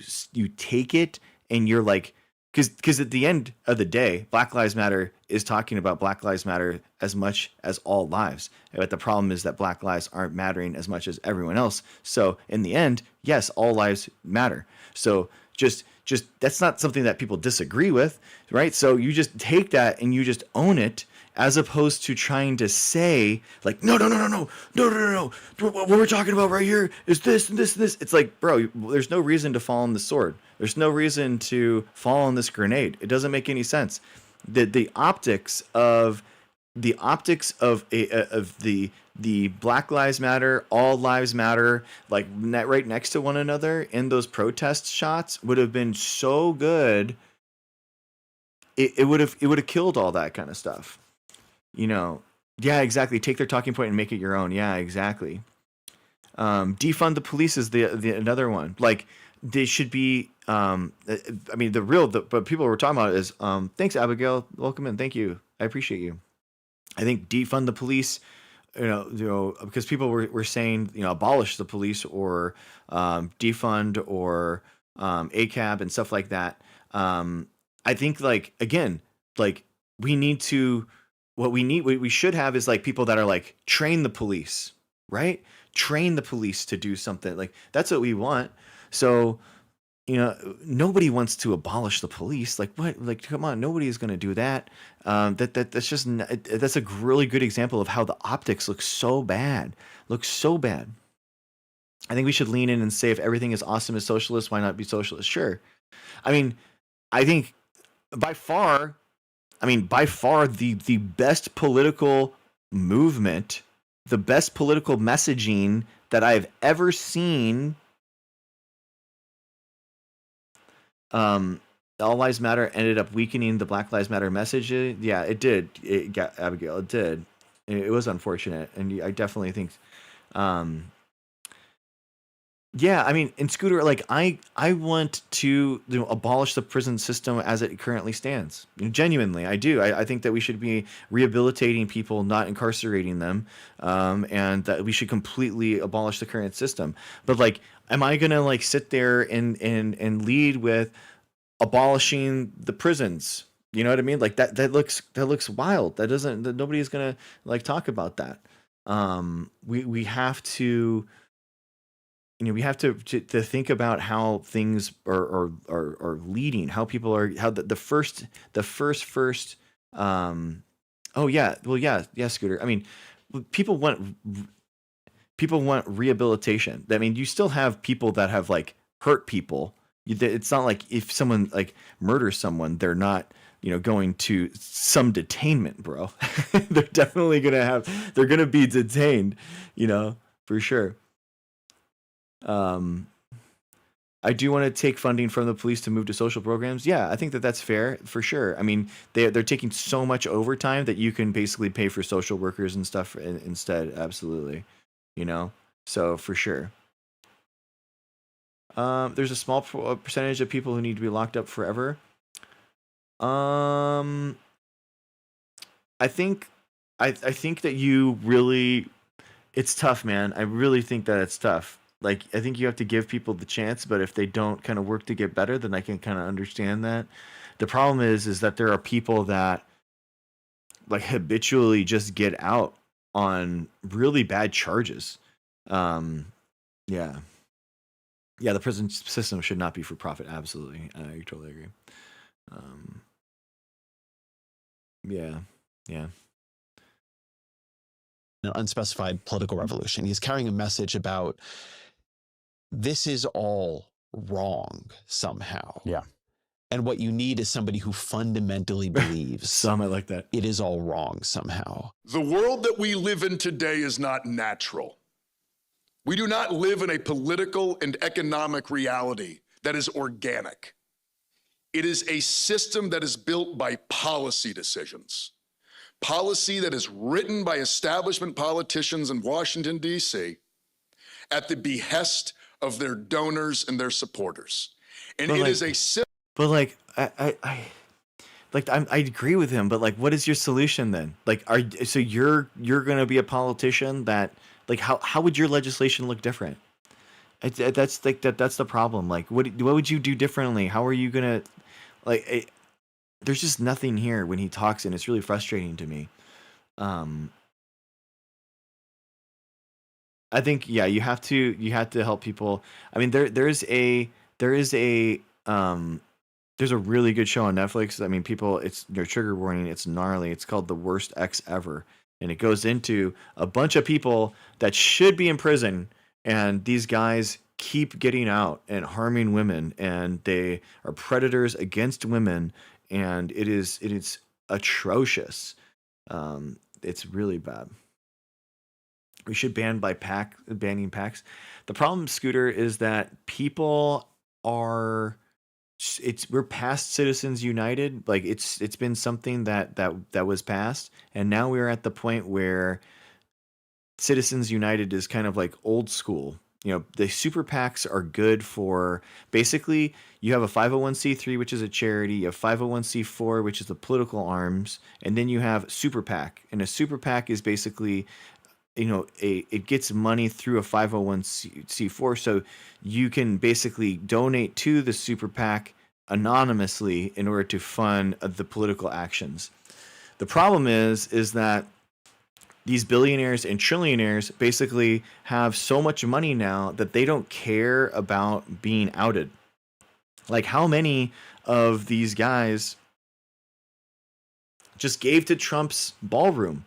A: take it, and you're like, because at the end of the day, Black Lives Matter is talking about Black Lives Matter as much as all lives. But the problem is that Black lives aren't mattering as much as everyone else. So in the end, yes, all lives matter. So just that's not something that people disagree with, right? So you just take that and you just own it, as opposed to trying to say like, no. What we're talking about right here is this and this and this. It's like, bro, there's no reason to fall on the sword. There's no reason to fall on this grenade. It doesn't make any sense. The optics of the Black Lives Matter, all lives matter, like right next to one another in those protest shots would have been so good. It would have killed all that kind of stuff. Yeah, exactly. Take their talking point and make it your own. Yeah, exactly. Defund the police is the another one. Like, they should be. I mean, but people were talking about is. Thanks, Abigail. Welcome in. Thank you. I appreciate you. I think defund the police. Because people were saying, abolish the police, or defund, or ACAB and stuff like that. I think, like, again, like, we need to. What we should have is like people that are like, train the police, right? Train the police to do something. Like, that's what we want. So, nobody wants to abolish the police. Like, what? Like, come on, nobody is going to do that. That's a really good example of how the optics look so bad. I think we should lean in and say, if everything is awesome as socialist, why not be socialist? Sure. I mean, I think by far the best political movement, the best political messaging that I've ever seen. All Lives Matter ended up weakening the Black Lives Matter message. Yeah, it did. It got Abigail. It did. It was unfortunate, and I definitely think Yeah, I mean, in Scooter, like I want to abolish the prison system as it currently stands. Genuinely, I do. I think that we should be rehabilitating people, not incarcerating them, and that we should completely abolish the current system. But like, am I gonna like sit there and lead with abolishing the prisons? You know what I mean? Like that looks wild. That doesn't. That nobody's gonna like talk about that. We have to. We have to think about how things are leading, how people are, how the first oh yeah, well yeah, Scooter. I mean, people want rehabilitation. I mean, you still have people that have like hurt people. It's not like if someone like murders someone, they're not going to some detainment, bro. They're definitely they're gonna be detained, for sure. I do want to take funding from the police to move to social programs. Yeah, I think that's fair for sure. I mean, they're taking so much overtime that you can basically pay for social workers and stuff instead. Absolutely, so for sure. There's a small percentage of people who need to be locked up forever. I think that you really, it's tough, man. I really think that it's tough. Like, I think you have to give people the chance, but if they don't kind of work to get better, then I can kind of understand that. The problem is that there are people that like habitually just get out on really bad charges. Yeah. Yeah, the prison system should not be for profit. Absolutely. I totally agree. Yeah.
B: An unspecified political revolution. He's carrying a message about this is all wrong somehow.
K: Yeah.
B: And what you need is somebody who fundamentally believes
A: I like that.
B: It is all wrong somehow.
C: The world that we live in today is not natural. We do not live in a political and economic reality that is organic. It is a system that is built by policy decisions. Policy that is written by establishment politicians in Washington, D.C. at the behest of their donors and their supporters. And it is a...
A: But like, I agree with him, but like, what is your solution then? Like, so you're going to be a politician that, like, how would your legislation look different? That's like, that's the problem. Like, what would you do differently? How are you going to, like, there's just nothing here when he talks, and it's really frustrating to me. I think, yeah, you have to help people. I mean, there's a really good show on Netflix. I mean, people, it's their trigger warning. It's gnarly. It's called The Worst Ex Ever. And it goes into a bunch of people that should be in prison. And these guys keep getting out and harming women. And they are predators against women. And it's atrocious. It's really bad. We should banning packs. The problem, Scooter, is that people we're past Citizens United. Like it's been something that was passed, and now we're at the point where Citizens United is kind of like old school. The super PACs are good for, basically, you have a 501c3, which is a charity, you have 501c4, which is the political arms, and then you have super PAC. And a super PAC is basically, it gets money through a 501c4, so you can basically donate to the super PAC anonymously in order to fund the political actions. The problem is that these billionaires and trillionaires basically have so much money now that they don't care about being outed. Like, how many of these guys just gave to Trump's ballroom?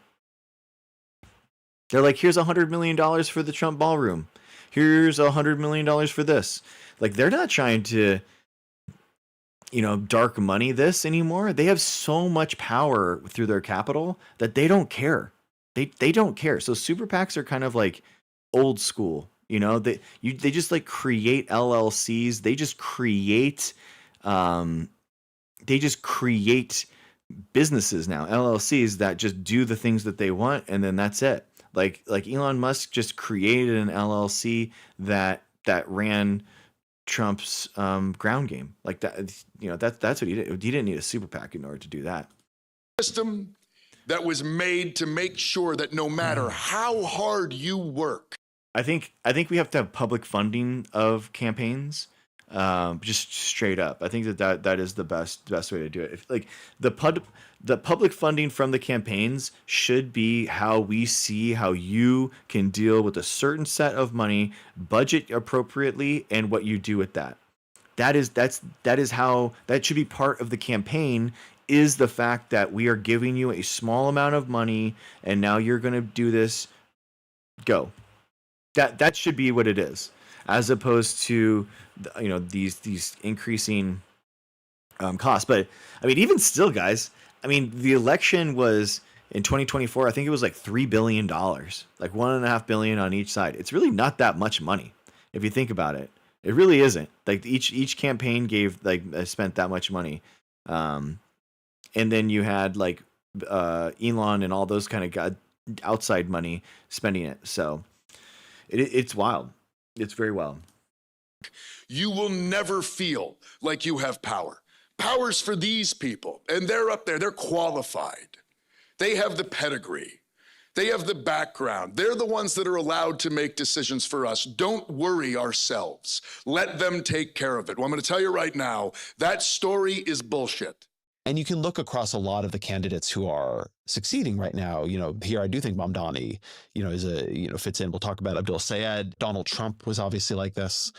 A: They're like, here's $100 million for the Trump ballroom. Here's $100 million for this. Like, they're not trying to, dark money this anymore. They have so much power through their capital that they don't care. They don't care. So super PACs are kind of like old school. They just like create LLCs. They just create businesses now, LLCs that just do the things that they want, and then that's it. Like Elon Musk just created an LLC that that ran Trump's ground game. Like that, that's what he did. He didn't need a super PAC in order to do that.
C: System that was made to make sure that no matter how hard you work.
A: I think we have to have public funding of campaigns, just straight up. I think that is the best way to do it. Like the public funding from the campaigns should be how we see how you can deal with a certain set of money, budget appropriately, and what you do with that. That is how that should be part of the campaign. Is the fact that we are giving you a small amount of money and now you're going to do this. Go. That should be what it is, as opposed to these increasing costs. But I mean, even still, guys. I mean, the election was in 2024. I think it was like $3 billion, like $1.5 billion on each side. It's really not that much money if you think about it. It really isn't. Like each campaign spent that much money. And then you had like Elon and all those kind of outside money spending it. So it's wild. It's very wild.
C: You will never feel like you have power. Power's for these people, and they're up there. They're qualified. They have the pedigree. They have the background. They're the ones that are allowed to make decisions for us. Don't worry ourselves. Let them take care of it. Well, I'm going to tell you right now, that story is bullshit.
B: And you can look across a lot of the candidates who are succeeding right now. Here I do think Mamdani, fits in. We'll talk about Abdul Sayed. Donald Trump was obviously like this.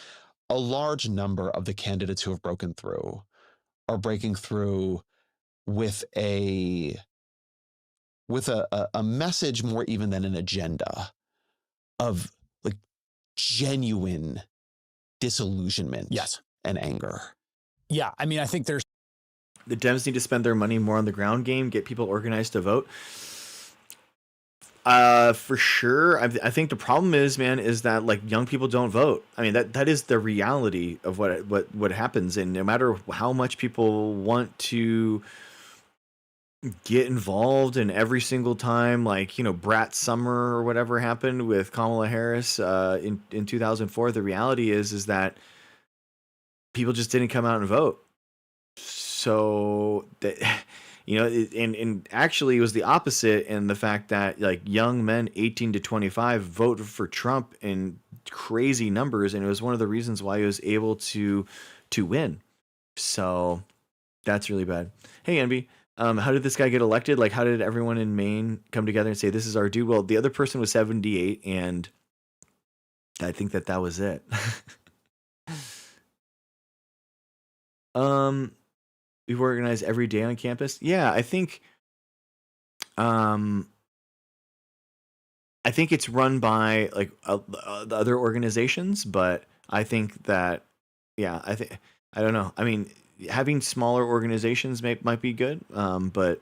B: A large number of the candidates who have broken through are breaking through with a message more even than an agenda of like genuine disillusionment.
K: Yes.
B: And anger.
K: Yeah. I mean, I think there's.
A: The Dems need to spend their money more on the ground game, get people organized to vote. For sure. I think the problem is that like young people don't vote. I mean, that is the reality of what happens. And no matter how much people want to get involved in every single time, like, Brat Summer or whatever happened with Kamala Harris in 2004, the reality is that people just didn't come out and vote. So that, and actually it was the opposite in the fact that like young men 18 to 25 voted for Trump in crazy numbers. And it was one of the reasons why he was able to win. So that's really bad. Hey, Envy, how did this guy get elected? Like, how did everyone in Maine come together and say, this is our dude? Well, the other person was 78 and I think that was it. We've organized every day on campus. Yeah, I think it's run by like the other organizations, but I think that, I don't know. I mean, having smaller organizations might be good, but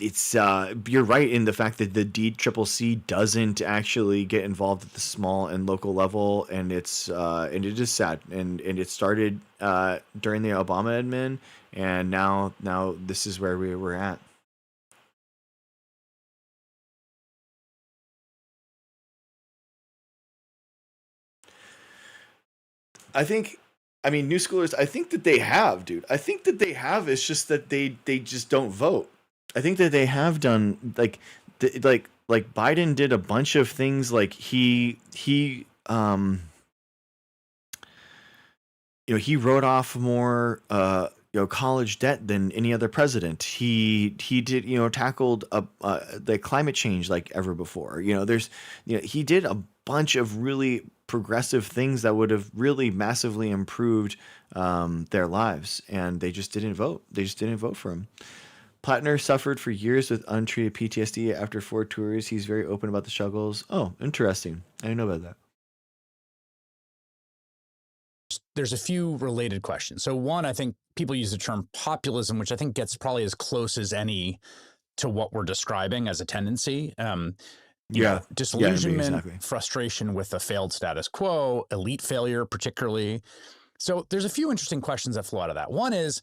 A: it's you're right in the fact that the DCCC doesn't actually get involved at the small and local level, and it is sad. And it started during the Obama admin, and now this is where we're at. New schoolers, I think that they have, dude. I think that they have. It's just that they just don't vote. I think that they have done like Biden did a bunch of things. Like he wrote off more college debt than any other president. He did tackled the climate change like ever before. He did a bunch of really progressive things that would have really massively improved their lives, and they just didn't vote. They just didn't vote for him. Platner suffered for years with untreated PTSD. After 4 tours, he's very open about the struggles. Oh, interesting. I didn't know about that.
K: There's a few related questions. So one, I think people use the term populism, which I think gets probably as close as any to what we're describing as a tendency. Disillusionment,
A: exactly.
K: Frustration with a failed status quo, elite failure particularly. So there's a few interesting questions that flow out of that. One is,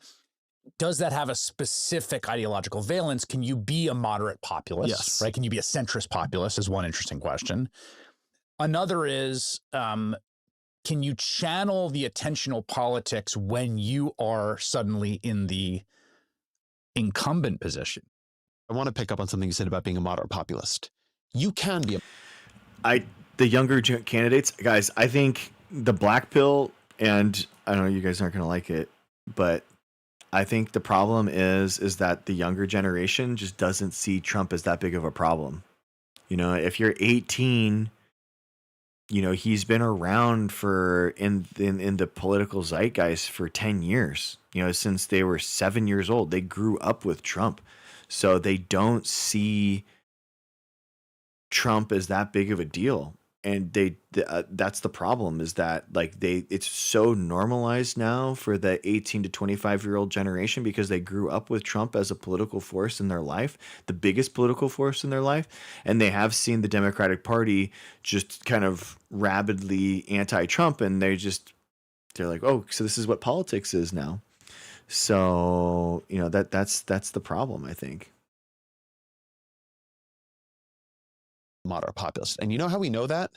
K: does that have a specific ideological valence? Can you be a moderate populist?
A: Yes.
K: Right? Can you be a centrist populist is one interesting question. Another is, can you channel the attentional politics when you are suddenly in the incumbent position?
B: I want to pick up on something you said about being a moderate populist. You can be
A: the younger candidates, guys, I think the black pill, and I know you guys aren't going to like it, but I think the problem is that the younger generation just doesn't see Trump as that big of a problem. You know, if you're 18, you know, he's been around for in the political zeitgeist for 10 years, you know, since they were 7 years old. They grew up with Trump. So they don't see Trump as that big of a deal. And that's the problem, is that like it's so normalized now for the 18 to 25-year-old generation, because they grew up with Trump as a political force in their life, the biggest political force in their life. And they have seen the Democratic Party just kind of rabidly anti-Trump, and they're like, oh, so this is what politics is now. So, you know, that's the problem, I think.
B: Moderate populist. And you know how we know that?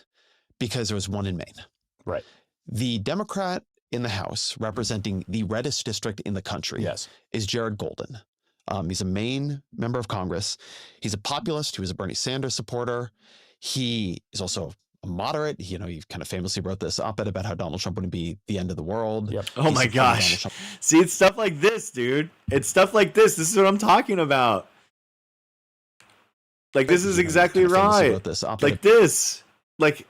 B: Because there was one in Maine.
K: Right.
B: The Democrat in the House representing the reddest district in the country is Jared Golden. He's a Maine member of Congress. He's a populist. He was a Bernie Sanders supporter. He is also a moderate. You know, he kind of famously wrote this op-ed about how Donald Trump wouldn't be the end of the world.
K: Yep.
A: Oh my gosh. See, it's stuff like this, dude. It's stuff like this. This is what I'm talking about. Like, this is exactly right. Like this. Like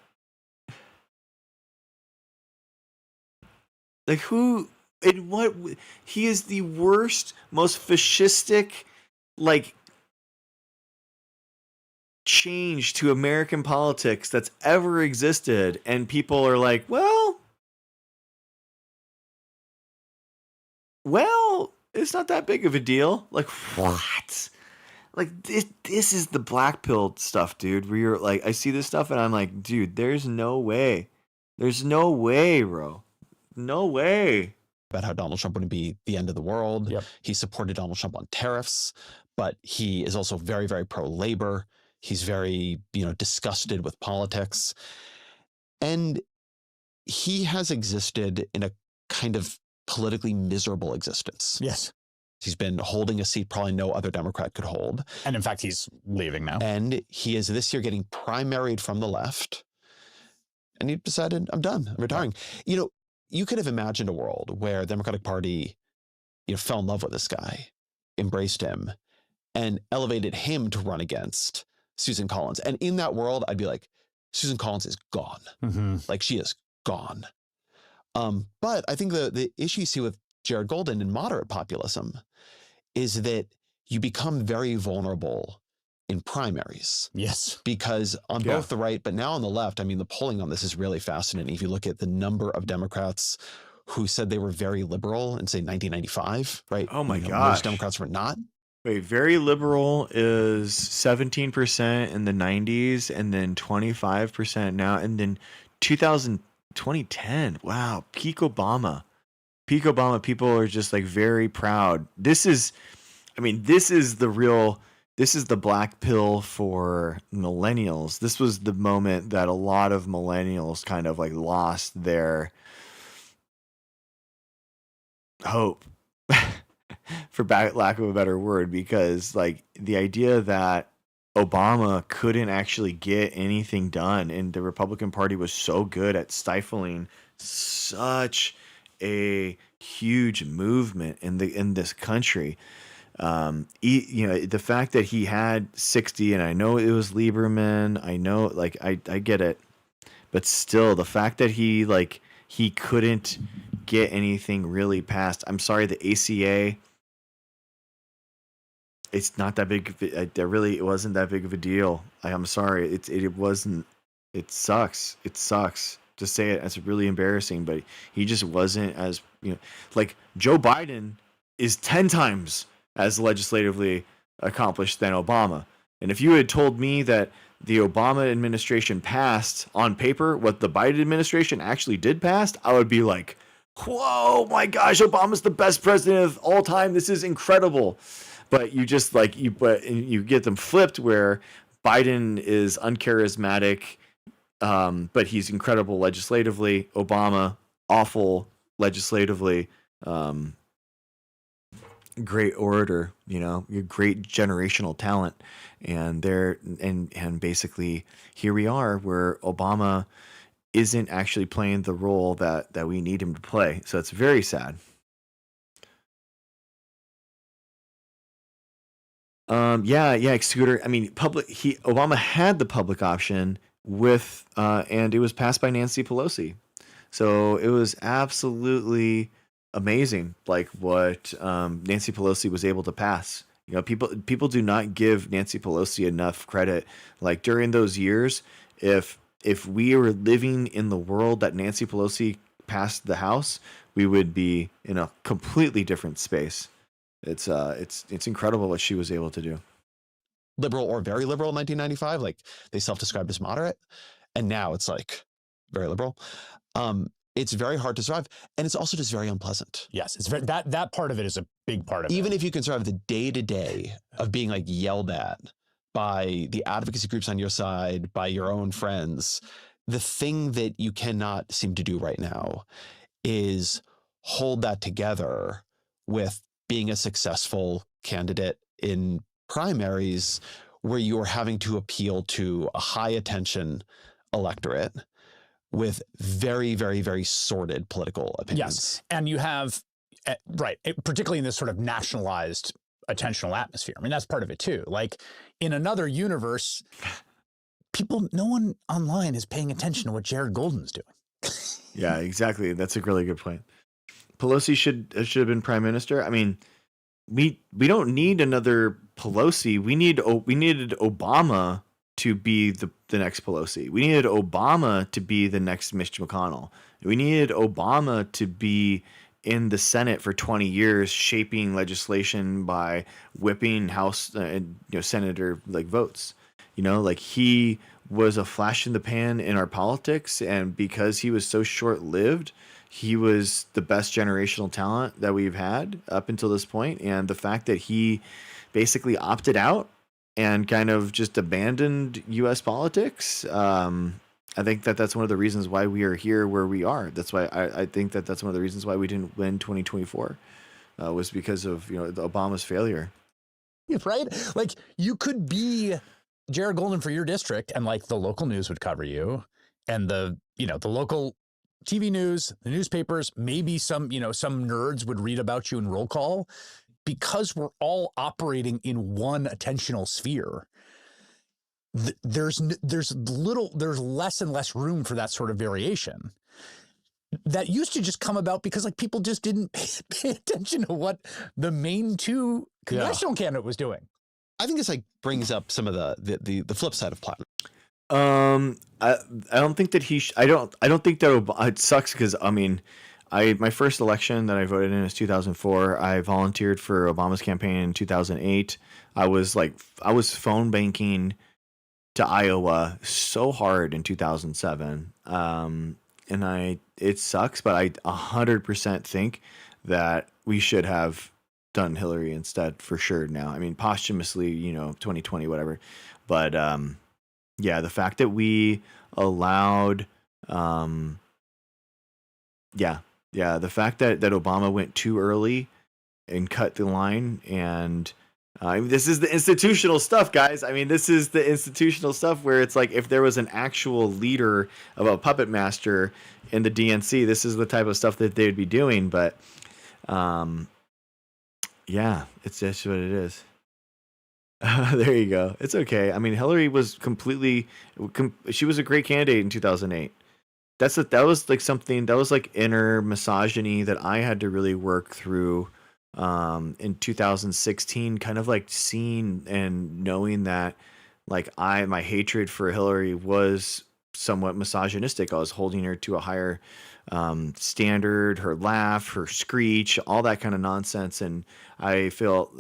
A: who, and what, he is the worst, most fascistic, like, change to American politics that's ever existed. And people are like, well, it's not that big of a deal. Like, what? Like, this is the black pill stuff, dude, where you're like, I see this stuff and I'm like, dude, there's no way. There's no way, bro. No way.
B: About how Donald Trump wouldn't be the end of the world.
K: Yep.
B: He supported Donald Trump on tariffs, but he is also very, very pro-labor. He's very, you know, disgusted with politics. And he has existed in a kind of politically miserable existence.
K: Yes.
B: He's been holding a seat probably no other Democrat could hold.
K: And in fact, he's leaving now.
B: And he is this year getting primaried from the left. And he decided, I'm done. I'm retiring. You know, you could have imagined a world where the Democratic Party, you know, fell in love with this guy, embraced him, and elevated him to run against Susan Collins. And in that world, I'd be like, Susan Collins is gone.
K: Mm-hmm.
B: Like, she is gone. But I think the issue you see with Jared Golden and moderate populism is that you become very vulnerable in primaries.
K: Yes.
B: Because on both the right, but now on the left, I mean, the polling on this is really fascinating. If you look at the number of Democrats who said they were very liberal in, say, 1995, right?
A: Oh my gosh.
B: Most Democrats were not.
A: Wait, very liberal is 17% in the 90s, and then 25% now, and then 2010. Wow, peak Obama. Peak Obama, people are just like very proud. This is the black pill for millennials. This was the moment that a lot of millennials kind of like lost their hope, for lack of a better word, because like the idea that Obama couldn't actually get anything done, and the Republican Party was so good at stifling such a huge movement in this country. You know, the fact that he had 60, and I know it was Lieberman, I know, like, I get it, but still, the fact that he couldn't get anything really passed. I'm sorry, the ACA, it's not that big. It wasn't that big of a deal. I'm sorry, it wasn't. It sucks. It sucks to say it. It's really embarrassing, but he just wasn't as, you know, like Joe Biden is 10 times as legislatively accomplished than Obama. And if you had told me that the Obama administration passed on paper what the Biden administration actually did pass, I would be like, whoa, my gosh, Obama's the best president of all time. This is incredible. But you just like, you get them flipped where Biden is uncharismatic, But he's incredible legislatively. Obama, awful legislatively. Great orator, great generational talent. And and basically here we are where Obama isn't actually playing the role that we need him to play. So it's very sad. Scooter. I mean, Obama had the public option with, and it was passed by Nancy Pelosi. So it was absolutely amazing, like what Nancy Pelosi was able to pass. People do not give Nancy Pelosi enough credit. Like during those years, if we were living in the world that Nancy Pelosi passed the House, we would be in a completely different space. It's incredible what she was able to do.
B: Liberal or very liberal in 1995, like they self-described as moderate, and now it's like very liberal. It's very hard to survive, and it's also just very unpleasant.
K: Yes, it's very, that part of it is a big part of it.
B: Even if you can survive the day-to-day of being like yelled at by the advocacy groups on your side, by your own friends, the thing that you cannot seem to do right now is hold that together with being a successful candidate in primaries where you're having to appeal to a high attention electorate with very, very, very sordid political opinions.
K: Yes. And you have, particularly in this sort of nationalized attentional atmosphere. I mean, that's part of it too. Like in another universe, no one online is paying attention to what Jared Golden's doing.
A: Yeah, exactly. That's a really good point. Pelosi should have been prime minister. I mean, we don't need another Pelosi. We needed Obama to be the next Pelosi. We needed Obama to be the next Mitch McConnell. We needed Obama to be in the Senate for 20 years, shaping legislation by whipping House senator votes. Like he was a flash in the pan in our politics, and because he was so short-lived, he was the best generational talent that we've had up until this point. And the fact that he basically opted out and kind of just abandoned U.S. politics, I think that's one of the reasons why we are here where we are. That's why I think that's one of the reasons why we didn't win 2024 was because of Obama's failure.
K: Yeah, right? Like you could be Jared Golden for your district, and like the local news would cover you, and the local TV news, the newspapers, maybe some nerds would read about you in roll call, because we're all operating in one attentional sphere. There's less and less room for that sort of variation. That used to just come about because like people just didn't pay attention to what the Maine 2 congressional candidate was doing.
B: I think this like brings up some of the flip side of Platner.
A: I don't think that I don't think that it sucks because I mean, my first election that I voted in is 2004. I volunteered for Obama's campaign in 2008. I was phone banking to Iowa so hard in 2007. And it sucks, but I 100% think that we should have done Hillary instead for sure now. I mean, posthumously, 2020, whatever. But, yeah, the fact that we allowed, the fact that Obama went too early and cut the line, and this is the institutional stuff, guys. I mean, this is the institutional stuff where it's like if there was an actual leader of a puppet master in the DNC, this is the type of stuff that they'd be doing. But, yeah, it's just what it is. There you go. It's okay. I mean, Hillary was she was a great candidate in 2008. That was like something that was like inner misogyny that I had to really work through in 2016, kind of like seeing and knowing that like my hatred for Hillary was somewhat misogynistic. I was holding her to a higher standard, her laugh, her screech, all that kind of nonsense, and I felt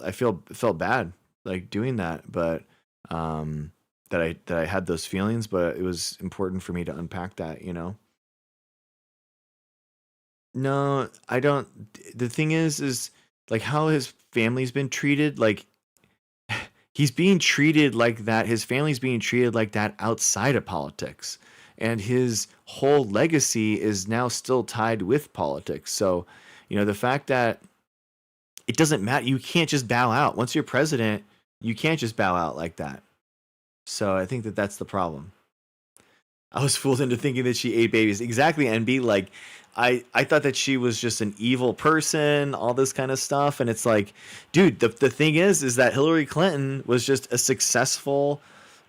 A: bad like doing that, but that I had those feelings, but it was important for me to unpack that, No, I don't. The thing is like how his family's been treated. Like he's being treated like that. His family's being treated like that outside of politics. and his whole legacy is now still tied with politics. So, the fact that it doesn't matter, you can't just bow out. Once you're president, you can't just bow out like that. So I think that that's the problem. I was fooled into thinking that she ate babies. Exactly, NB. Like, I thought that she was just an evil person, all this kind of stuff. And it's like, dude, the thing is that Hillary Clinton was just a successful,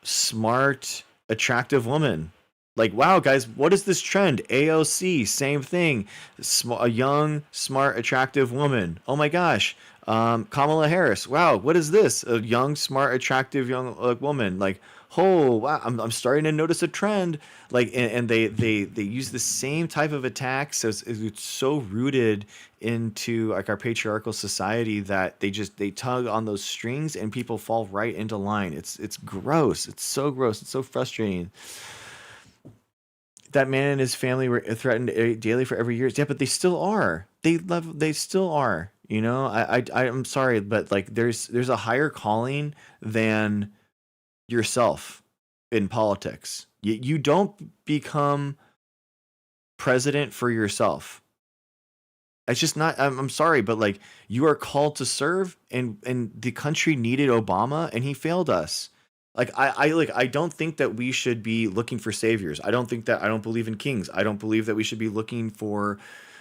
A: smart, attractive woman. Like, wow, guys, what is this trend? AOC, same thing. A young, smart, attractive woman. Oh my gosh. Kamala Harris. Wow, what is this? A young, smart, attractive young woman. Like, oh wow, I'm starting to notice a trend. Like, and they use the same type of attacks. So it's so rooted into like our patriarchal society that they tug on those strings and people fall right into line. It's gross. It's so gross. It's so frustrating. That man and his family were threatened daily for every year. Yeah, but they still are. They still are. I'm sorry, but like there's a higher calling than yourself in politics. You don't become president for yourself. It's just not. I'm sorry, but like you are called to serve, and the country needed Obama, and he failed us. Like I don't think that we should be looking for saviors. I don't believe in kings. I don't believe that we should be looking for,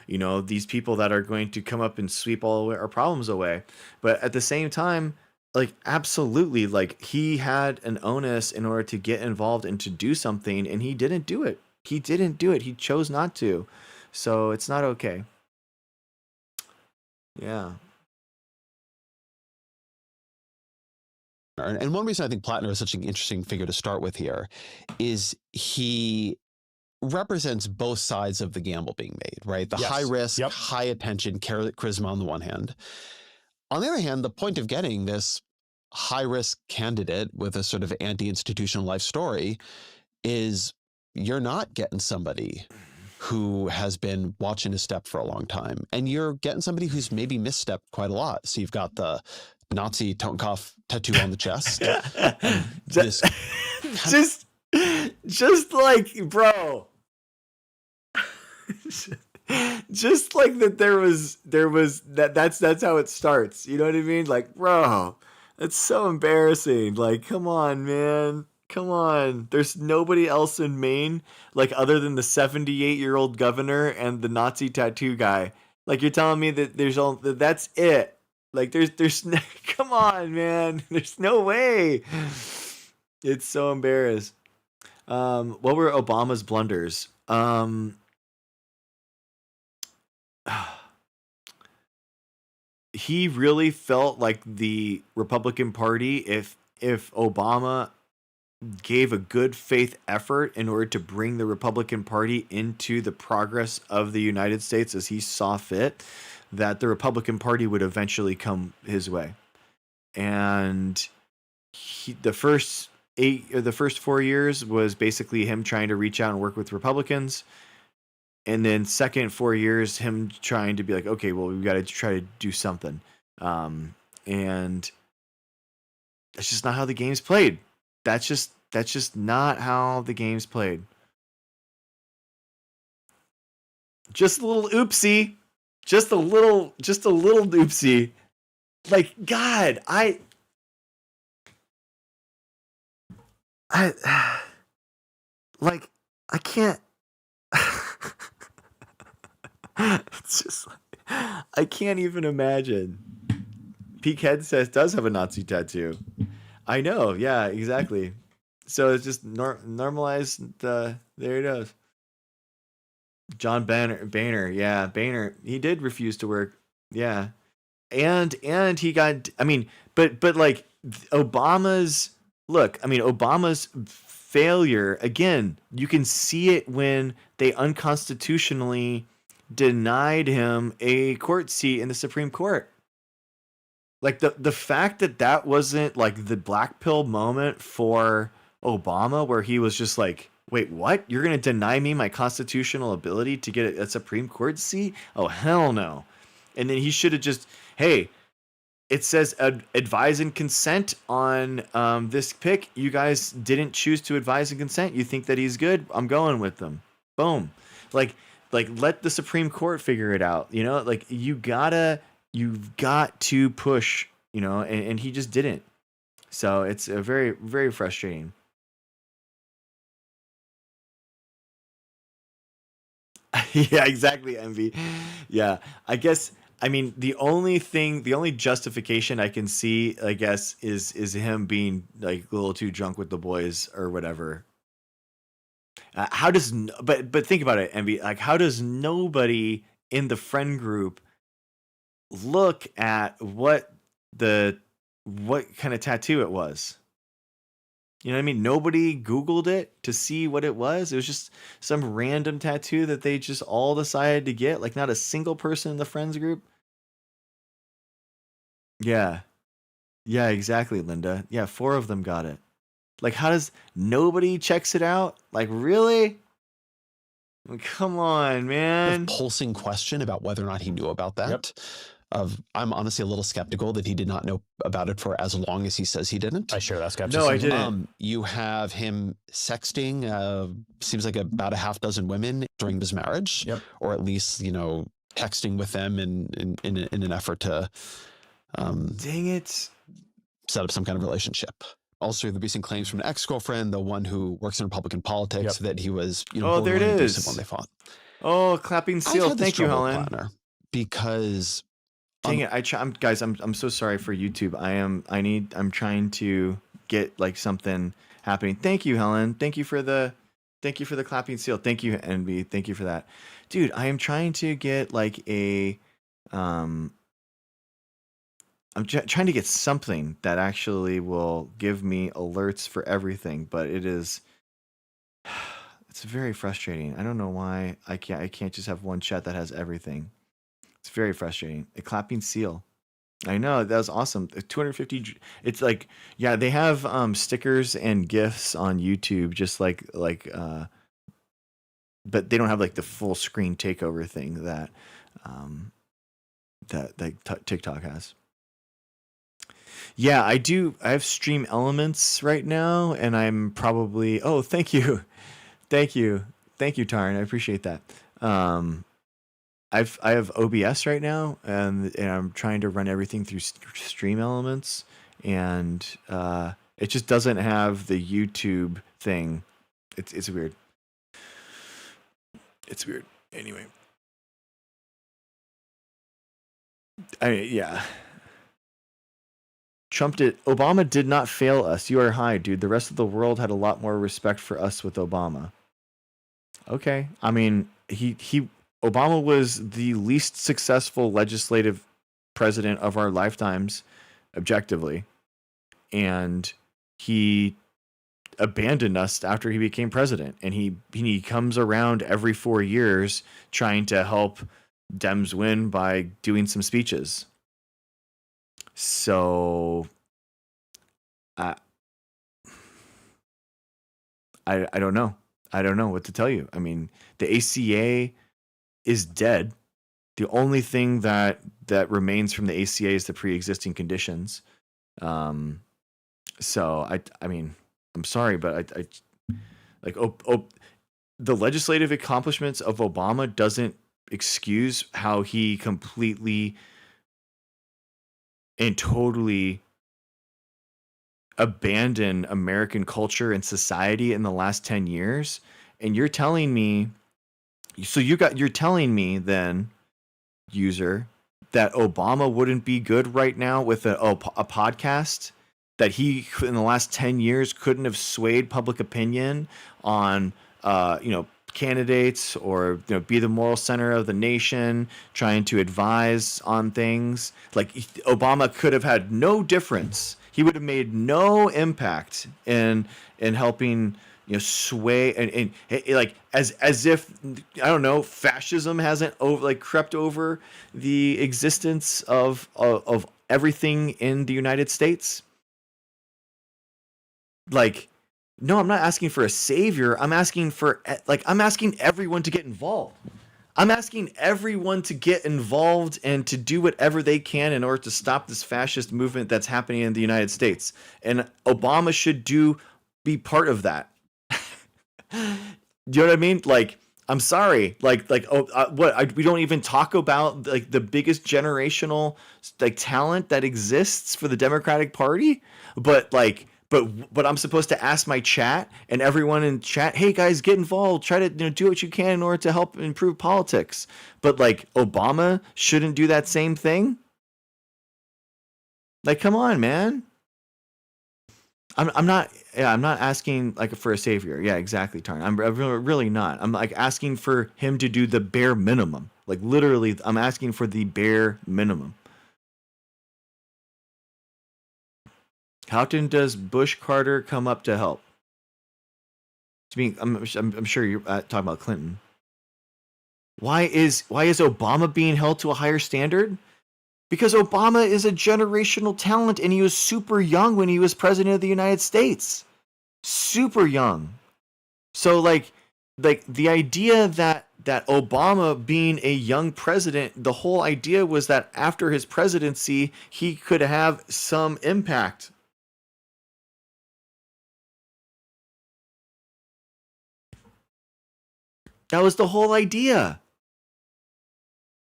A: these people that are going to come up and sweep all our problems away. But at the same time, like absolutely, like he had an onus in order to get involved and to do something, and he didn't do it. He chose not to. So it's not okay. Yeah.
B: And one reason I think Platner is such an interesting figure to start with here is he represents both sides of the gamble being made, right? The high risk, high attention, charisma on the one hand. On the other hand, the point of getting this high risk candidate with a sort of anti-institutional life story is you're not getting somebody who has been watching his step for a long time, and you're getting somebody who's maybe misstepped quite a lot. So you've got the Nazi Totenkopf tattoo on the chest.
A: just like, bro, just like that there was that's how it starts. You know what I mean? Like, bro, that's so embarrassing. Like, come on, man. Come on. There's nobody else in Maine, like, other than the 78-year-old governor and the Nazi tattoo guy. Like, you're telling me that that's it. Like, there's no, come on, man. There's no way. It's so embarrassed. What were Obama's blunders? He really felt like the Republican Party, if Obama gave a good faith effort in order to bring the Republican Party into the progress of the United States as he saw fit, that the Republican Party would eventually come his way. And the first 4 years was basically him trying to reach out and work with Republicans. And then second 4 years, him trying to be like, okay, well, we've got to try to do something. And that's just not how the game's played. That's just not how the game's played. Just a little oopsie. Just a little oopsie. Like, God, I can't. It's just like, I can't even imagine. Pete Head does have a Nazi tattoo. I know, yeah, exactly. So it's just normalized. There it is. John Boehner, yeah, Boehner. He did refuse to work, yeah, and he got. I mean, but like Obama's failure again. You can see it when they unconstitutionally denied him a court seat in the Supreme Court. Like the fact that wasn't like the black pill moment for Obama, where he was just like, wait, what? You're going to deny me my constitutional ability to get a Supreme Court seat? Oh, hell no. And then he should have just, hey, it says advise and consent on this pick. You guys didn't choose to advise and consent. You think that he's good. I'm going with them. Boom. Like let the Supreme Court figure it out. You know, like you've got to push, you know, and he just didn't. So it's a very, very frustrating. Yeah, exactly, Envy. Yeah, I guess. I mean, the only justification I can see, I guess, is him being like a little too drunk with the boys or whatever. But think about it, Envy. Like, how does nobody in the friend group look at what kind of tattoo it was? You know what I mean? Nobody Googled it to see what it was. It was just some random tattoo that they just all decided to get. Like, not a single person in the friends group. Yeah. Yeah, exactly, Linda. Yeah, 4 of them got it. Like, how does nobody checks it out? Like, really? Come on, man.
B: Pulsing question about whether or not he knew about that. I'm honestly a little skeptical that he did not know about it for as long as he says he didn't.
K: I share that skepticism.
A: No, I didn't.
B: You have him sexting, seems like about a half dozen women during his marriage, or at least, you know, texting with them in an effort to,
A: dang it,
B: set up some kind of relationship. Also, the recent claims from an ex-girlfriend, the one who works in Republican politics, that he was, you know,
A: there it is.
B: when they fought.
A: Oh, clapping seal. Thank you, Helen.
B: Platner, because
A: dang it, I'm so sorry for YouTube. I'm trying to get like something happening. Thank you, Helen. Thank you for the clapping seal. Thank you, Envy. Thank you for that. Dude, I am trying to get like I'm trying to get something that actually will give me alerts for everything, but it's very frustrating. I don't know why I can't just have one chat that has everything. It's very frustrating. A clapping seal. I know, that was awesome. 250. It's like, yeah, they have stickers and GIFs on YouTube, just like but they don't have like the full screen takeover thing that TikTok has. Yeah, I do. I have Stream Elements right now, and I'm probably. Oh, thank you, Tarn. I appreciate that. I have OBS right now, and I'm trying to run everything through Stream Elements, and it just doesn't have the YouTube thing. It's weird. It's weird. Anyway, yeah. Obama did not fail us. You are high, dude. The rest of the world had a lot more respect for us with Obama. Okay. I mean, Obama was the least successful legislative president of our lifetimes, objectively. And he abandoned us after he became president. And he comes around every 4 years trying to help Dems win by doing some speeches. So I don't know. I don't know what to tell you. I mean, the ACA is dead. The only thing that remains from the ACA is the pre-existing conditions. So I mean, I'm sorry, but I like the legislative accomplishments of Obama doesn't excuse how he completely and totally abandoned American culture and society in the last 10 years. And you're telling me, you're telling me then, user, that Obama wouldn't be good right now with a podcast, that he in the last 10 years couldn't have swayed public opinion on, candidates, or be the moral center of the nation, trying to advise on things. Like, Obama could have had no difference. He would have made no impact in helping sway and like as if, I don't know, fascism hasn't crept over the existence of everything in the United States. Like, no, I'm not asking for a savior. I'm asking everyone to get involved. I'm asking everyone to get involved and to do whatever they can in order to stop this fascist movement that's happening in the United States. And Obama should be part of that. Do you know what I mean? Like, I'm sorry. We don't even talk about like the biggest generational like talent that exists for the Democratic Party, but I'm supposed to ask my chat and everyone in chat, hey guys, get involved, try to do what you can in order to help improve politics. But like Obama shouldn't do that same thing. Like, come on, man. I'm not asking like for a savior. Yeah, exactly, Tarn. I'm really not. I'm like asking for him to do the bare minimum. Like literally, I'm asking for the bare minimum. How often does Bush Carter come up to help? I'm sure you're talking about Clinton. Why is Obama being held to a higher standard? Because Obama is a generational talent and he was super young when he was president of the United States. Super young. So like the idea that Obama being a young president, the whole idea was that after his presidency, he could have some impact. That was the whole idea.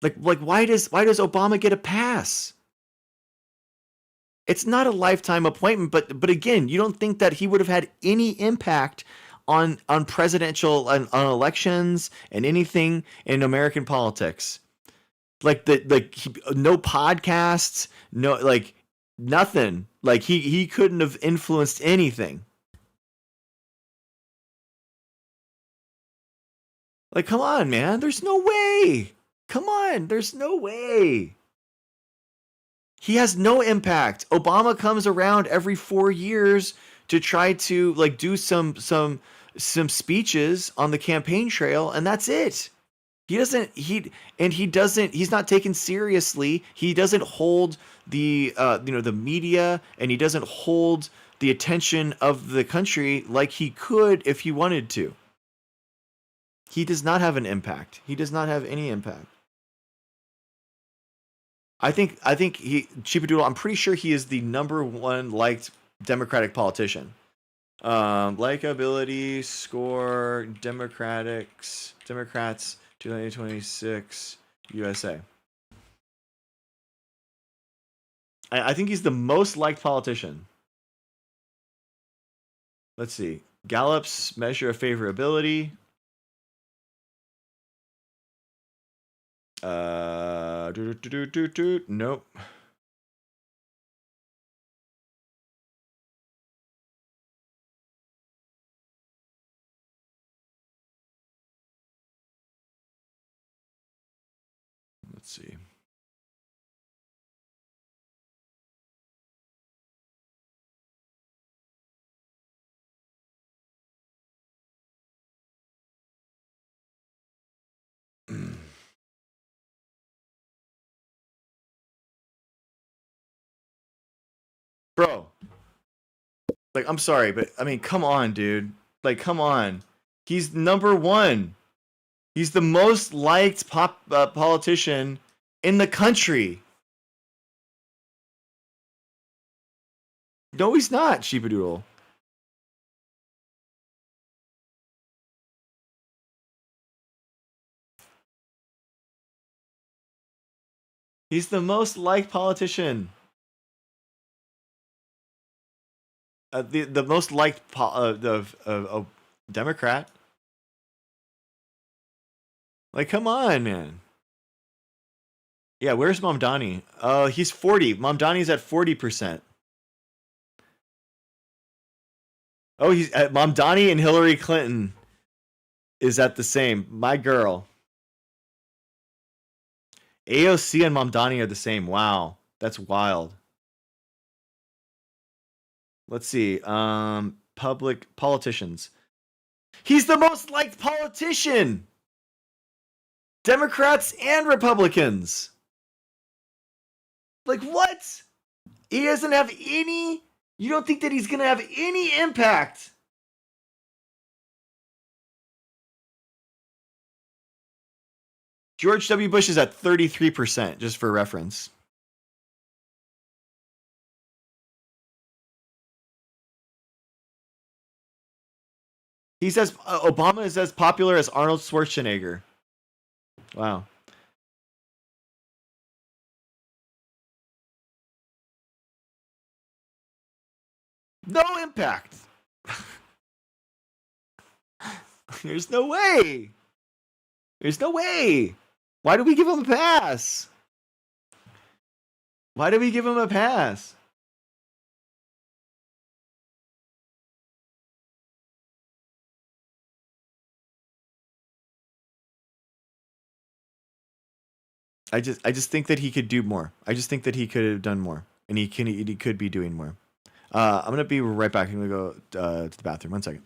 A: Like why does Obama get a pass? It's not a lifetime appointment, but again, you don't think that he would have had any impact on presidential on elections and anything in American politics? No podcasts, no like nothing. Like he couldn't have influenced anything. Like, come on, man. There's no way. Come on. There's no way. He has no impact. Obama comes around every 4 years to try to like do some speeches on the campaign trail, and that's it. He's not taken seriously. He doesn't hold the media, and he doesn't hold the attention of the country like he could if he wanted to. He does not have an impact. He does not have any impact. I think Cheapadoodle, I'm pretty sure he is the #1 liked Democratic politician. Likability score Democrats 2026 USA. I think he's the most liked politician. Let's see. Gallup's measure of favorability. Nope. Let's see. Bro, like, I'm sorry, but I mean, come on, dude. Like, come on. He's #1. He's the most liked politician in the country. No, he's not, Sheepadoodle. He's the most liked politician. The most liked Democrat. Like, come on, man. Yeah, where's Mamdani? He's 40. Mamdani's at 40%. Oh, he's at Mamdani and Hillary Clinton is at the same. My girl. AOC and Mamdani are the same. Wow, that's wild. Let's see. Public politicians. He's the most liked politician. Democrats and Republicans. Like, what? He doesn't have any. You don't think that he's going to have any impact? George W. Bush is at 33%, just for reference. He says Obama is as popular as Arnold Schwarzenegger. Wow. No impact. There's no way. There's no way. Why do we give him a pass? Why do we give him a pass? I just think that he could do more. I just think that he could have done more, and he could be doing more. I'm gonna be right back. I'm gonna go to the bathroom. 1 second.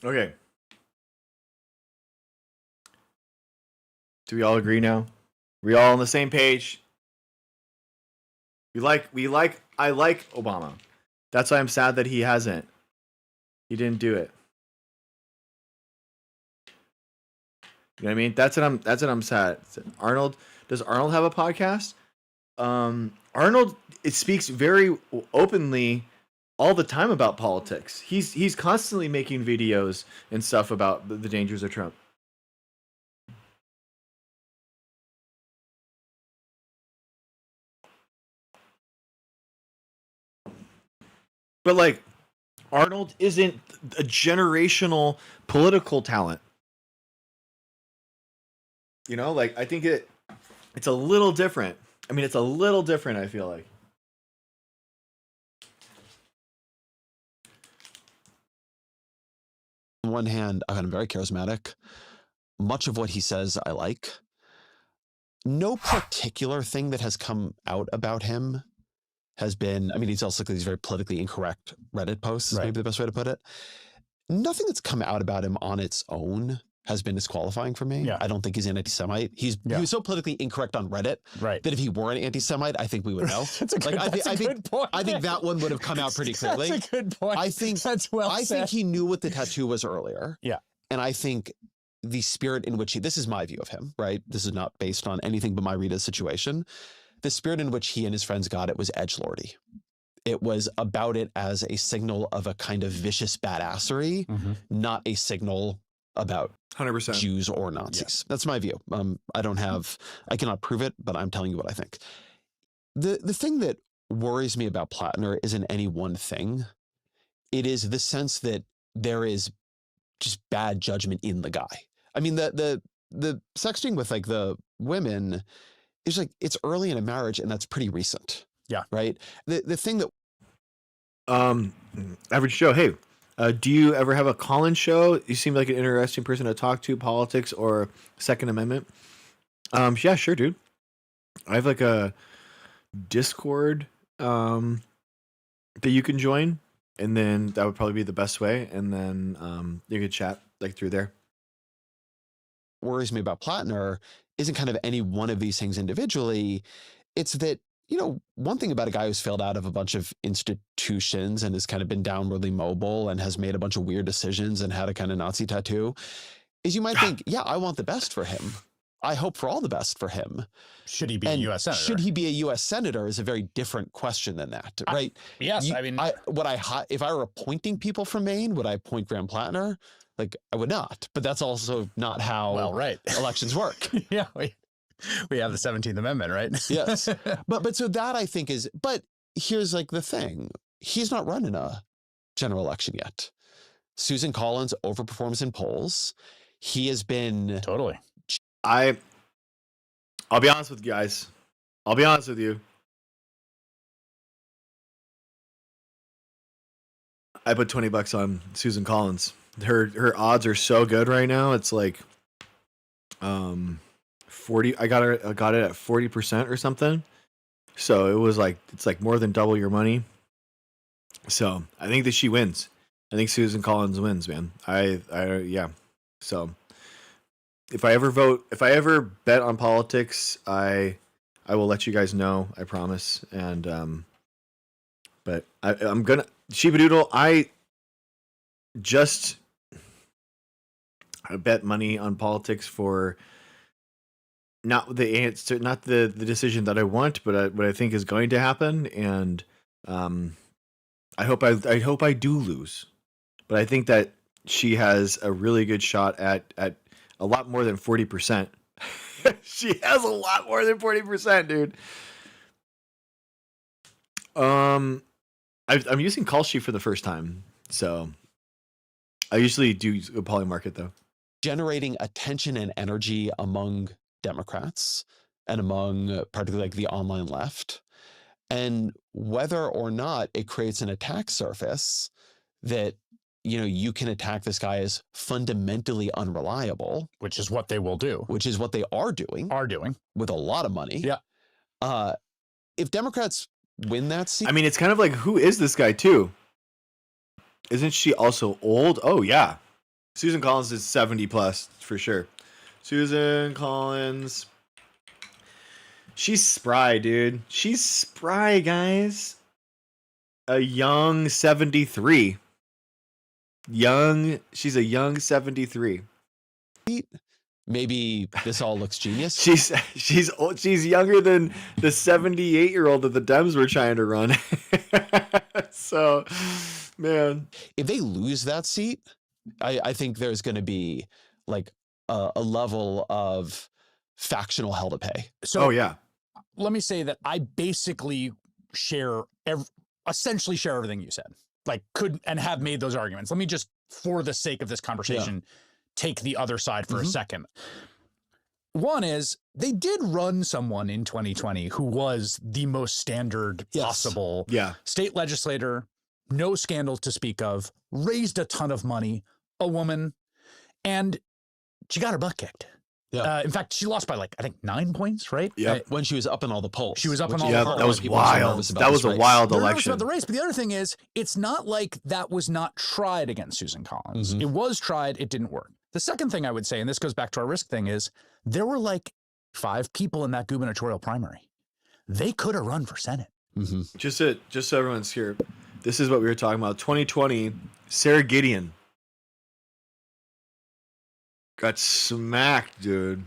A: Okay. Do we all agree now? We all on the same page? I like Obama. That's why I'm sad that he hasn't. He didn't do it. You know what I mean? That's what I'm sad. Arnold, does Arnold have a podcast? Arnold, it speaks very openly all the time about politics. He's constantly making videos and stuff about the dangers of Trump. But like, Arnold isn't a generational political talent. You know, like I think it's a little different. I mean, it's a little different, I feel like.
B: On one hand, I find him very charismatic. Much of what he says I like. No particular thing that has come out about him has been, I mean, he's also these very politically incorrect Reddit posts, maybe the best way to put it. Nothing that's come out about him on its own has been disqualifying for me. I don't think he's an anti-Semite. He was so politically incorrect on Reddit that if he were an anti-Semite, I think we would know.
K: That's a good point.
B: I think that one would have come out pretty clearly.
K: That's a good point.
B: I think I think he knew what the tattoo was earlier.
K: Yeah.
B: And I think the spirit in which this is my view of him, right? This is not based on anything but my read of the situation. The spirit in which he and his friends got it was edgelordy. It was about it as a signal of a kind of vicious badassery, not a signal about
A: 100%
B: Jews or Nazis. That's my view. I cannot prove it, but I'm telling you what I think. The thing that worries me about Platner isn't any one thing. It is the sense that there is just bad judgment in the guy. I mean, the sexting with like the women is like, it's early in a marriage and that's pretty recent.
K: Yeah.
B: Right. The thing that
A: Average Joe, hey, do you ever have a call-in show? You seem like an interesting person to talk to, politics or Second Amendment. Yeah, sure, dude. I have like a Discord that you can join, and then that would probably be the best way. And then you could chat like through there.
B: Worries me about Platner isn't kind of any one of these things individually. It's that, you know, one thing about a guy who's failed out of a bunch of institutions and has kind of been downwardly mobile and has made a bunch of weird decisions and had a kind of Nazi tattoo is you might think, yeah, I want the best for him. I hope for all the best for him.
K: Should he be a U.S. senator?
B: Should he be a U.S. senator is a very different question than that, right?
K: Yes, I mean,
B: if I were appointing people from Maine, would I appoint Graham Platner? Like, I would not, but that's also not how elections work.
K: Yeah, we have the 17th Amendment, right?
B: Yes, but so that I think is. But here's like the thing: he's not running a general election yet. Susan Collins overperforms in polls. He has been
K: totally.
A: I'll be honest with you guys. I'll be honest with you. I put $20 on Susan Collins. Her odds are so good right now. It's like 40. I got it at 40% or something. So it was like, it's like more than double your money. So I think that she wins. I think Susan Collins wins, man. Yeah. So if I ever bet on politics, I will let you guys know. I promise. And but I'm gonna Sheepadoodle. I bet money on politics for not the answer, not the decision that I want, but what I think is going to happen. And I hope I do lose, but I think that she has a really good shot at a lot more than 40%. She has a lot more than 40%, dude. I'm using Call Sheet for the first time, so I usually do a polymarket though.
B: Generating attention and energy among Democrats and among particularly like the online left, and whether or not it creates an attack surface that, you know, you can attack this guy as fundamentally unreliable,
K: which is what they will do,
B: which is what they are doing with a lot of money.
K: Yeah.
B: If Democrats win that seat,
A: I mean, it's kind of like, who is this guy too? Isn't she also old? Oh yeah. Susan Collins is 70 plus for sure. Susan Collins. She's spry, dude. She's spry, guys. A young 73. She's a young 73.
B: Maybe this all looks genius.
A: She's old. She's younger than the 78-year-old that the Dems were trying to run. So, man,
B: if they lose that seat, I think there's going to be like a level of factional hell to pay.
K: So,
A: oh yeah.
K: Let me say that I basically essentially share everything you said. like could and have made those arguments. Let me just, for the sake of this conversation, take the other side for a second. One is they did run someone in 2020 who was the most standard possible state legislator, no scandal to speak of, raised a ton of money, a woman, and she got her butt kicked. In fact, she lost by like, I think 9 points, right?
B: Yeah. When she was up in all the polls.
K: She was up in all the polls.
A: That was wild. That was a wild election.
K: About the race, but the other thing is, it's not like that was not tried against Susan Collins. It was tried. It didn't work. The second thing I would say, and this goes back to our risk thing, is there were like 5 people in that gubernatorial primary. They could have run for Senate.
A: Just so everyone's here, this is what we were talking about. 2020, Sarah Gideon got smacked, dude.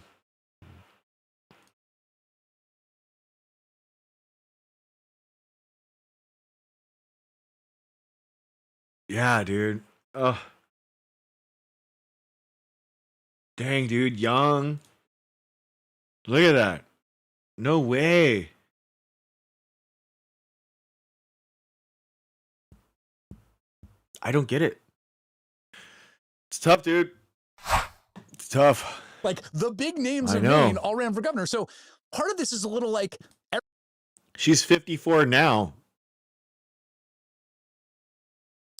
A: Yeah, dude. Ugh. Dang, dude. Young. Look at that. No way. I don't get it. It's tough, dude. It's tough.
K: Like the big names in Maine all ran for governor. So part of this is a little like.
A: She's 54 now.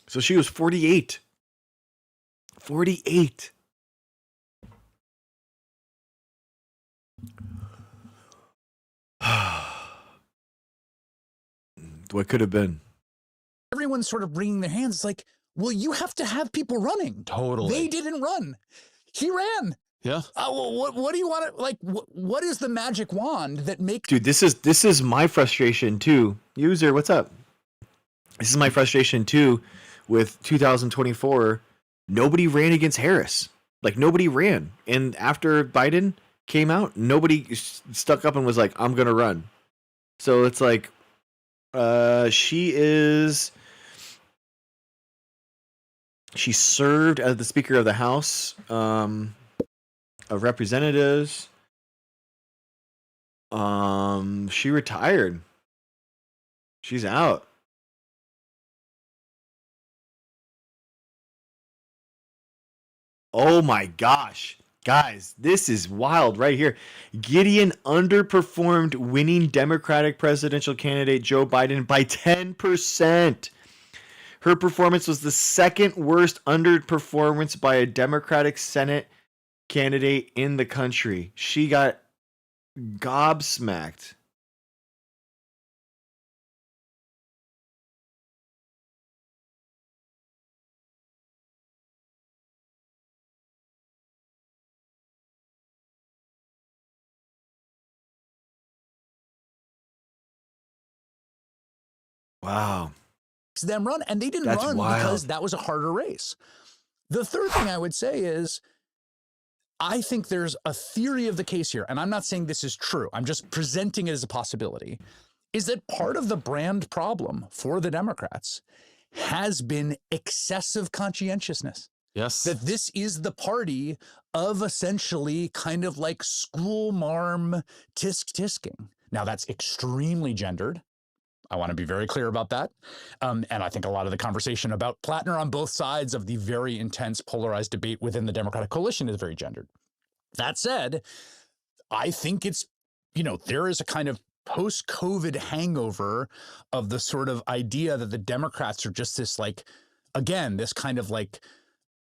A: So she was 48. 48. What could have been?
K: Everyone's sort of wringing their hands. It's like, well, you have to have people running.
B: Totally.
K: They didn't run. He ran.
B: Yeah.
K: What do you want to like? What is the magic wand that makes?
A: Dude, this is my frustration too. User, what's up? This is my frustration too. With 2024, nobody ran against Harris. Like nobody ran, and after Biden came out, nobody stuck up and was like, "I'm gonna run." So it's like, she served as the Speaker of the House of Representatives. She retired. She's out. Oh my gosh. Guys, this is wild right here. Gideon underperformed winning Democratic presidential candidate Joe Biden by 10%. Her performance was the second worst underperformance by a Democratic Senate candidate in the country. She got gobsmacked. Wow.
K: Them run, and they didn't run because that was a harder race. The third thing I would say is, I think there's a theory of the case here, and I'm not saying this is true. I'm just presenting it as a possibility, is that part of the brand problem for the Democrats has been excessive conscientiousness.
B: Yes.
K: That this is the party of essentially kind of like school marm tisk-tisking. Now, that's extremely gendered. I want to be very clear about that. And I think a lot of the conversation about Platner on both sides of the very intense polarized debate within the Democratic coalition is very gendered. That said, I think it's, there is a kind of post-COVID hangover of the sort of idea that the Democrats are just this like, again, this kind of like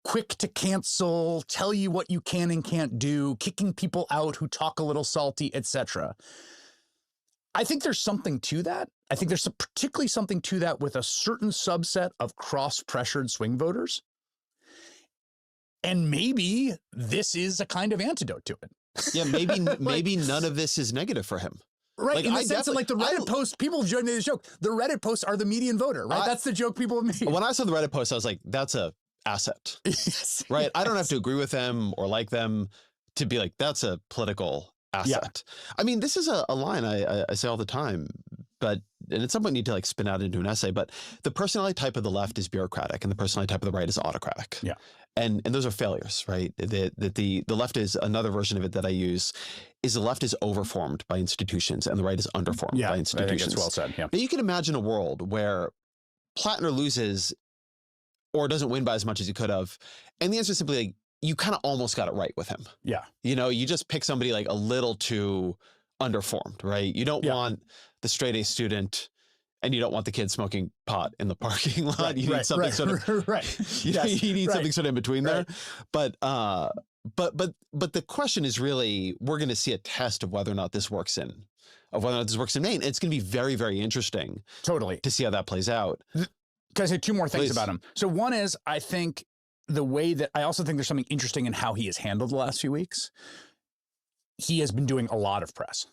K: quick to cancel, tell you what you can and can't do, kicking people out who talk a little salty, etc. I think there's something to that. I think there's particularly something to that with a certain subset of cross-pressured swing voters. And maybe this is a kind of antidote to it.
B: Yeah, maybe none of this is negative for him.
K: Right, like, in the sense that like the Reddit posts, people have joined this joke. The Reddit posts are the median voter, right? That's the joke people have made.
B: When I saw the Reddit post, I was like, that's a asset.
K: Yes,
B: right?
K: Yes.
B: I don't have to agree with them or like them to be like, that's a political asset. Yeah. I mean, this is a line I say all the time, and at some point need to like spin out into an essay, but the personality type of the left is bureaucratic and the personality type of the right is autocratic.
K: Yeah.
B: And those are failures, right? The left is another version of it that I use is the left is overformed by institutions and the right is underformed by institutions.
K: I think it's well said. Yeah.
B: Now you can imagine a world where Platner loses or doesn't win by as much as he could have? And the answer is simply like, you kind of almost got it right with him.
K: Yeah.
B: You know, you just pick somebody like a little too underformed, right? You don't want the straight A student and you don't want the kid smoking pot in the parking lot.
K: Right,
B: you need something sort of you need something sort of in between there. But the question is really, we're going to see a test of whether or not this works in Maine. It's going to be very, very interesting.
K: Totally.
B: To see how that plays out.
K: Can I say two more things
B: Please.
K: about him? So one is, I think the way that I also think there's something interesting in how he has handled the last few weeks. He has been doing a lot of press.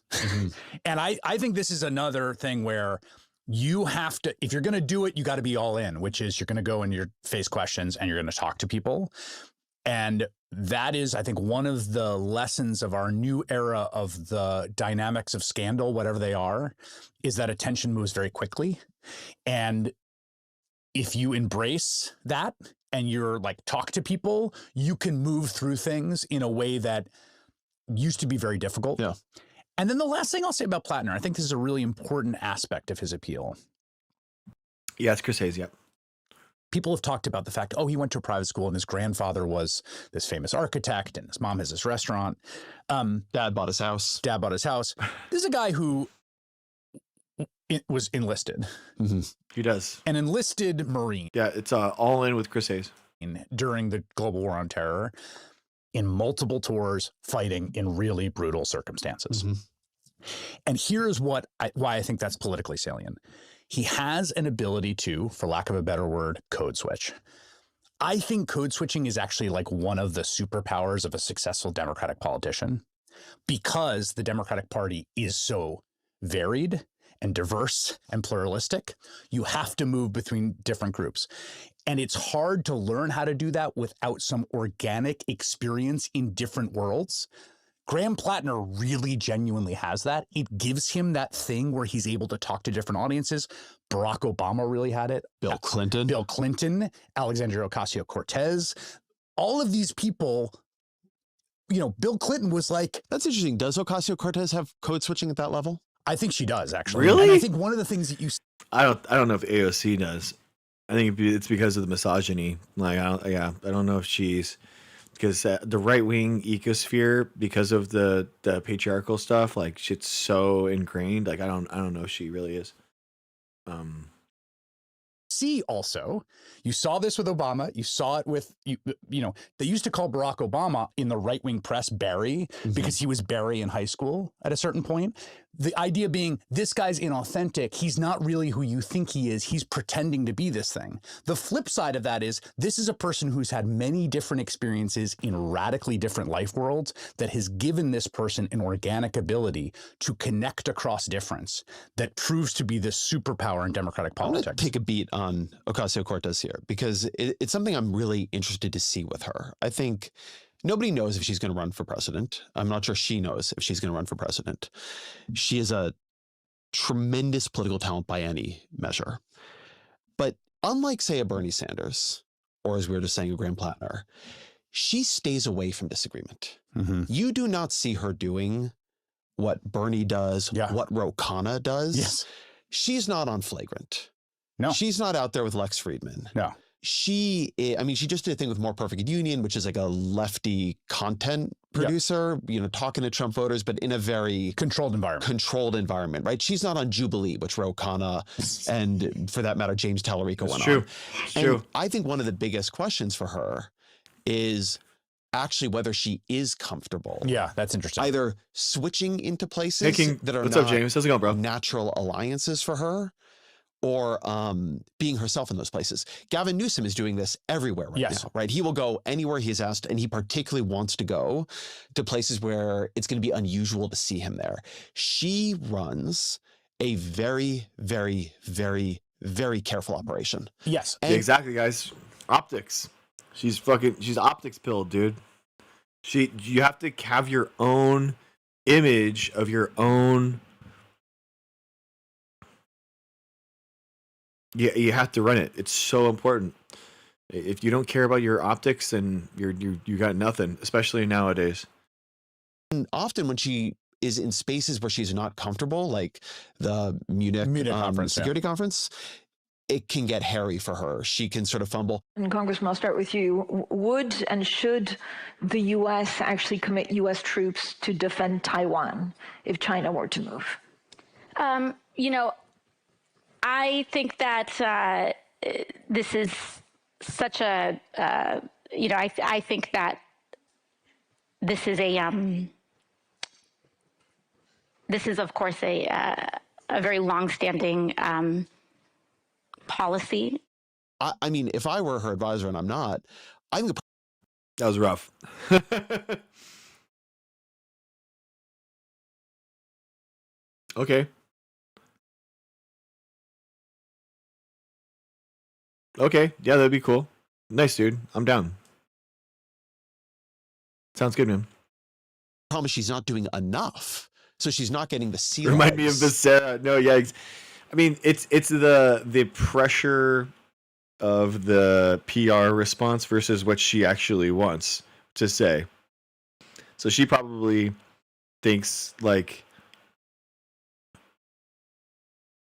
K: And I think this is another thing where you have to, if you're going to do it, you got to be all in, which is you're going to go and you're face questions and you're going to talk to people. And that is, I think, one of the lessons of our new era of the dynamics of scandal, whatever they are, is that attention moves very quickly. And if you embrace that and you're like, talk to people, you can move through things in a way that used to be very difficult.
B: Yeah.
K: And then the last thing I'll say about Platner, I think this is a really important aspect of his appeal.
A: Yeah, it's Chris Hayes, yeah.
K: People have talked about the fact, oh, he went to a private school and his grandfather was this famous architect and his mom has this restaurant.
B: Dad bought his house.
K: This is a guy who was enlisted.
A: He does.
K: An enlisted Marine.
A: Yeah, it's all in with Chris Hayes.
K: During the global war on terror, in multiple tours, fighting in really brutal circumstances. And here's why I think that's politically salient. He has an ability to, for lack of a better word, code switch. I think code switching is actually like one of the superpowers of a successful Democratic politician, because the Democratic Party is so varied and diverse and pluralistic. You have to move between different groups. And it's hard to learn how to do that without some organic experience in different worlds. Graham Platner really genuinely has that. It gives him that thing where he's able to talk to different audiences. Barack Obama really had it.
B: Bill Clinton,
K: Alexandria Ocasio-Cortez, all of these people, you know, Bill Clinton was like...
B: That's interesting. Does Ocasio-Cortez have code switching at that level?
K: I think she does, actually.
A: Really?
K: And I think one of the things that you...
A: I don't know if AOC does. I think it's because of the misogyny. Like, I don't know if she's... Because the right-wing ecosphere, because of the patriarchal stuff, like, shit's so ingrained. Like, I don't know if she really is.
K: See, also, you saw this with Obama. You saw it with, you know, they used to call Barack Obama in the right-wing press Barry because he was Barry in high school at a certain point. The idea being, this guy's inauthentic. He's not really who you think he is. He's pretending to be this thing. The flip side of that is, this is a person who's had many different experiences in radically different life worlds that has given this person an organic ability to connect across difference that proves to be this superpower in Democratic politics.
B: I'm going to take a beat on Ocasio-Cortez here, because it's something I'm really interested to see with her. I think nobody knows if she's going to run for president. I'm not sure she knows if she's going to run for president. She is a tremendous political talent by any measure. But unlike, say, a Bernie Sanders, or as we were just saying, a Graham Platner, she stays away from disagreement. You do not see her doing what Bernie does, what Ro Khanna does.
K: Yes.
B: She's not on Flagrant.
K: No.
B: She's not out there with Lex Friedman.
K: No.
B: She just did a thing with More Perfect Union, which is like a lefty content producer, you know, talking to Trump voters, but in a very
K: controlled environment,
B: right? She's not on Jubilee, which Ro Khanna and, for that matter, James Tallarico went on.
A: True.
B: I think one of the biggest questions for her is actually whether she is comfortable.
K: Yeah, that's interesting.
B: Either switching into places that are
A: What's up, James? How's it going, bro?
B: Natural alliances for her, or being herself in those places. Gavin Newsom is doing this everywhere right now, right? He will go anywhere he's asked, and he particularly wants to go to places where it's going to be unusual to see him there. She runs a very, very, very, very careful operation.
K: Yes.
A: Yeah, exactly, guys. Optics. She's optics pilled, dude. You have to have your own image of your own. Yeah, you have to run it. It's so important. If you don't care about your optics, then you got nothing, especially nowadays.
B: And often when she is in spaces where she's not comfortable, like the Munich
K: conference,
B: security conference, it can get hairy for her. She can sort of fumble.
L: And Congressman, I'll start with you. Would and should the U.S. actually commit U.S. troops to defend Taiwan if China were to move?
M: You know, I think that this is such a, you know, I think that this is a, this is of course a very longstanding policy.
B: I mean, if I were her advisor, and I'm not, I think
A: that was rough. Okay. Okay, yeah, that'd be cool. Nice, dude. I'm down. Sounds good, man.
B: Problem is she's not doing enough. So she's not getting the sea
A: Remind me of Becerra. No, yeah. I mean, it's the pressure of the PR response versus what she actually wants to say. So she probably thinks like,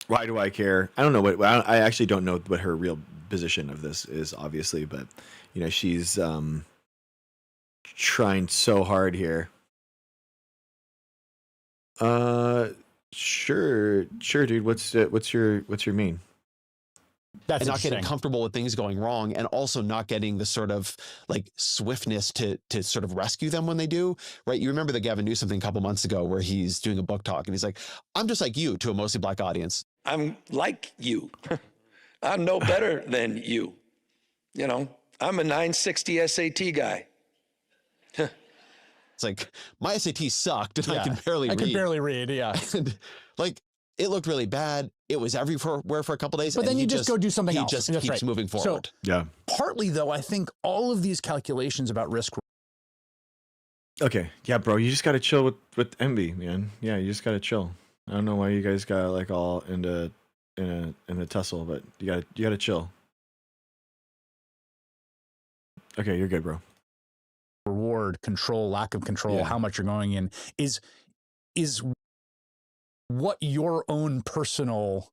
A: why do I care? I don't know what I actually don't know what her real position of this is, obviously, but you know, she's trying so hard here. Sure, dude. What's your mean?
B: That's not getting comfortable with things going wrong, and also not getting the sort of like swiftness to sort of rescue them when they do, right? You remember the Gavin Newsom thing a couple months ago where he's doing a book talk and he's like, I'm just like you, to a mostly black audience.
N: I'm like you. I'm no better than you. You know, I'm a 960 SAT guy.
B: It's like, my SAT sucked and I can barely read.
K: I can barely read, yeah.
B: And, like, it looked really bad. It was everywhere for a couple days.
K: But then you just go do something else.
B: He just keeps moving forward.
K: So,
A: yeah.
K: Partly, though, I think all of these calculations about risk.
A: Okay. Yeah, bro. You just got to chill with MB, man. Yeah, you just got to chill. I don't know why you guys got like all in the tussle, but you got to chill. Okay, you're good, bro.
K: Reward, control, lack of control, how much you're going in is what your own personal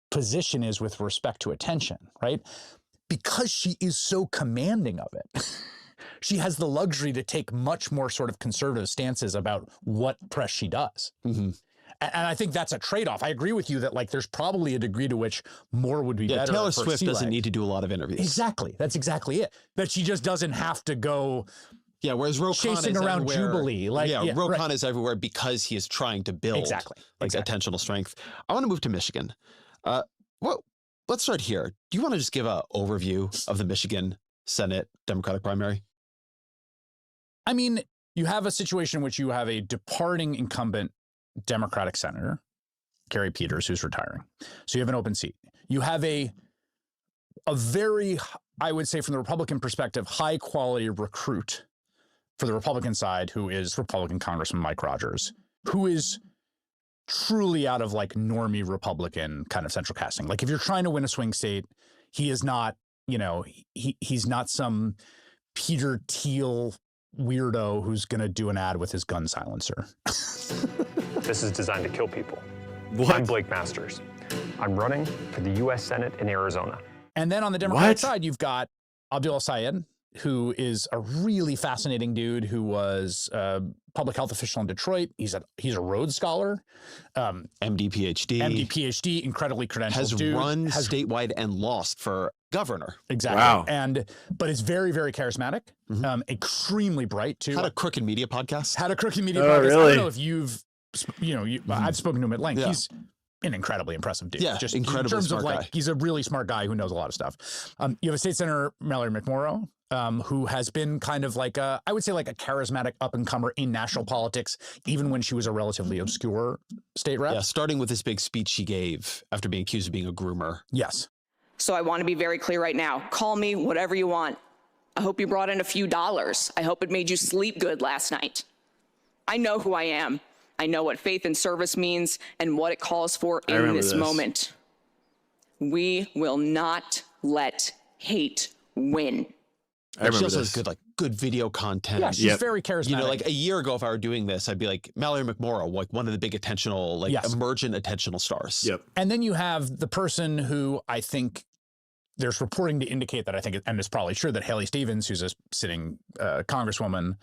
K: position is with respect to attention, right? Because she is so commanding of it. She has the luxury to take much more sort of conservative stances about what press she does.
B: Mm-hmm.
K: And I think that's a trade-off. I agree with you that like there's probably a degree to which more would be better.
B: Taylor Swift doesn't need to do a lot of interviews.
K: Exactly. That's exactly it. That she just doesn't have to go
B: whereas Ro Khan
K: chasing
B: is
K: around
B: everywhere.
K: Jubilee. Like,
B: Ro Khan is everywhere because he is trying to build attentional strength. I want to move to Michigan. Well, let's start here. Do you want to just give an overview of the Michigan Senate Democratic primary?
K: I mean, you have a situation in which you have a departing incumbent Democratic senator, Gary Peters, who's retiring. So you have an open seat. You have a very, I would say from the Republican perspective, high quality recruit for the Republican side, who is Republican Congressman Mike Rogers, who is truly out of like normie Republican kind of central casting. Like if you're trying to win a swing state, he is not, you know, he's not some Peter Thiel weirdo who's going to do an ad with his gun silencer.
O: This is designed to kill people.
A: What?
O: I'm Blake Masters. I'm running for the U.S. Senate in Arizona.
K: And then on the Democratic side, you've got Abdul Sayed, who is a really fascinating dude who was a public health official in Detroit. He's a Rhodes Scholar.
B: MD, PhD.
K: MD, PhD, incredibly credentialed
B: has
K: dude.
B: Run statewide and lost for governor.
K: Exactly.
A: Wow.
K: But is very, very charismatic. Extremely bright, too.
B: Had a Crooked Media podcast.
K: Podcast.
A: Really?
K: I don't know if you've, I've spoken to him at length.
B: Yeah.
K: He's an incredibly impressive dude.
B: Yeah,
K: just
B: incredibly
K: in terms
B: smart
K: of like,
B: guy.
K: he's a really smart guy who knows a lot of stuff. You have a state senator, Mallory McMorrow, who has been kind of like I would say like a charismatic up-and-comer in national politics, even when she was a relatively obscure state rep.
B: Yeah, starting with this big speech she gave after being accused of being a groomer.
K: Yes.
P: So I want to be very clear right now. Call me whatever you want. I hope you brought in a few dollars. I hope it made you sleep good last night. I know who I am. I know what faith and service means and what it calls for in this moment. We will not let hate win.
A: I remember
B: she also
A: this.
B: has good video content.
K: Yeah, she's very charismatic.
B: You know, like a year ago, if I were doing this, I'd be like Mallory McMorrow, like one of the big attentional, emergent attentional stars.
A: Yep.
K: And then you have the person who I think there's reporting to indicate that I think, and it's probably true, that Haley Stevens, who's a sitting congresswoman,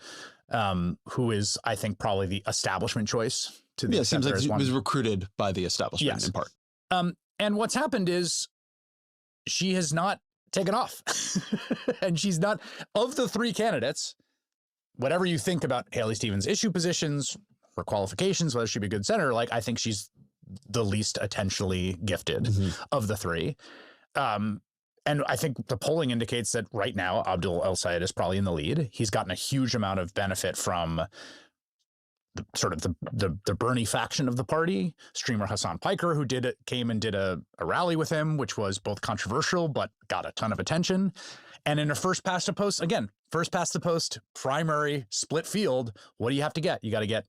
K: who is, I think, probably the establishment choice. To the
B: it seems like
K: she
B: was recruited by the establishment in part.
K: And what's happened is she has not taken off. And she's not, of the three candidates, whatever you think about Haley Stevens' issue positions, her qualifications, whether she'd be a good senator, like I think she's the least attentionally gifted of the three. And I think the polling indicates that right now Abdul El-Sayed is probably in the lead. He's gotten a huge amount of benefit from the Bernie faction of the party. Streamer Hassan Piker, who came and did a rally with him, which was both controversial but got a ton of attention. And in a first past the post primary split field, what do you have to get? You got to get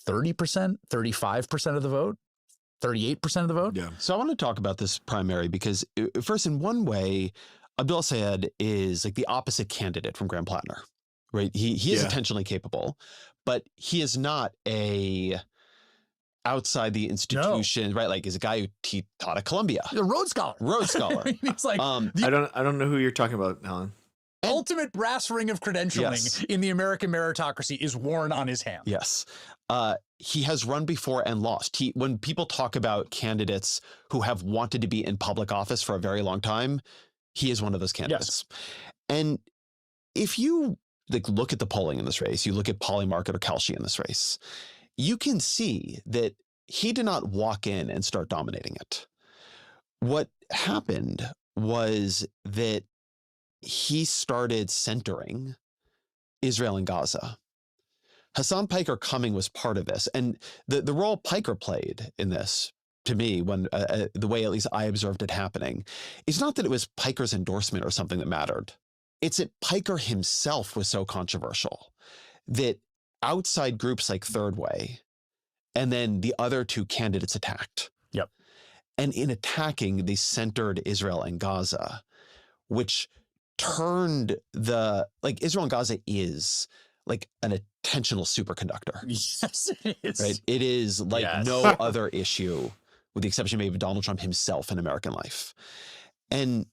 K: 30%, 35% of the vote. 38% of the vote.
B: Yeah. So I want to talk about this primary because first, in one way, Abdul El-Sayed is like the opposite candidate from Graham Platner, right? He is attentionally capable, but he is not a outside the institution, right? Like, is a guy he taught at Columbia,
K: a Rhodes Scholar. He's like,
A: I don't know who you're talking about, Alan.
K: Ultimate brass ring of credentialing in the American meritocracy is worn on his hand.
B: Yes. He has run before and lost. When people talk about candidates who have wanted to be in public office for a very long time, he is one of those candidates. Yes. And if you look at the polling in this race, you look at Polymarket or Kalshi in this race, you can see that he did not walk in and start dominating it. What happened was that he started centering Israel and Gaza. Hassan Piker coming was part of this. And the role Piker played in this, to me, when the way at least I observed it happening, is not that it was Piker's endorsement or something that mattered. It's that Piker himself was so controversial that outside groups like Third Way and then the other two candidates attacked.
K: Yep.
B: And in attacking, they centered Israel and Gaza, which turned Israel and Gaza is like an attentional superconductor.
K: Yes, it is.
B: Right? It is like no other issue, with the exception maybe of Donald Trump himself in American life. And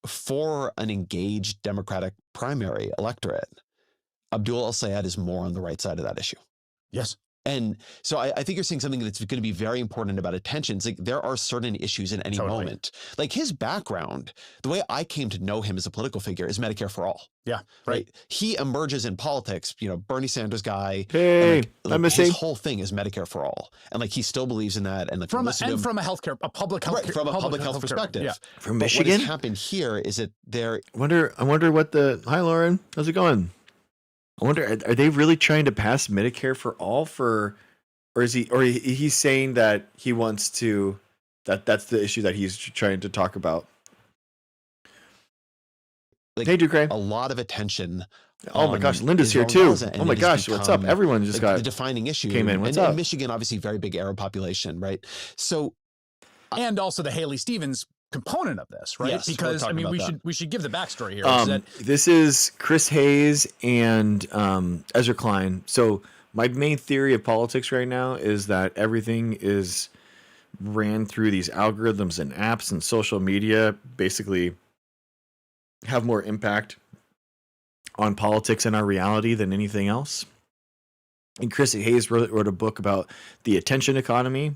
B: for an engaged Democratic primary electorate, Abdul El-Sayed is more on the right side of that issue.
K: Yes.
B: And so I think you're seeing something that's going to be very important about attention. It's like there are certain issues in any moment. Like his background, the way I came to know him as a political figure is Medicare for All.
K: Yeah,
B: right. He emerges in politics, Bernie Sanders guy.
A: Hey,
B: and his whole thing is Medicare for All, and like he still believes in that. And like
K: from a public health,
B: from a public health perspective.
K: Yeah.
A: From Michigan.
B: What has happened here is that there.
A: I wonder what hi Lauren, how's it going? I wonder, are they really trying to pass Medicare for all or is he's saying that he wants to, that's the issue that he's trying to talk about?
B: Like,
A: hey, Ducray.
B: A lot of attention.
A: Oh my gosh, Linda's here too. Oh my gosh, what's up? Everyone just got
B: the defining issue.
A: Came in. What's
B: up?
A: And
B: Michigan, obviously, very big Arab population, right? So,
K: and also the Haley Stevens component of this, right?
B: Yes,
K: because I mean, we should give the backstory here.
A: This is Chris Hayes and Ezra Klein. So my main theory of politics right now is that everything is ran through these algorithms and apps, and social media basically have more impact on politics and our reality than anything else. And Chris Hayes wrote a book about the attention economy,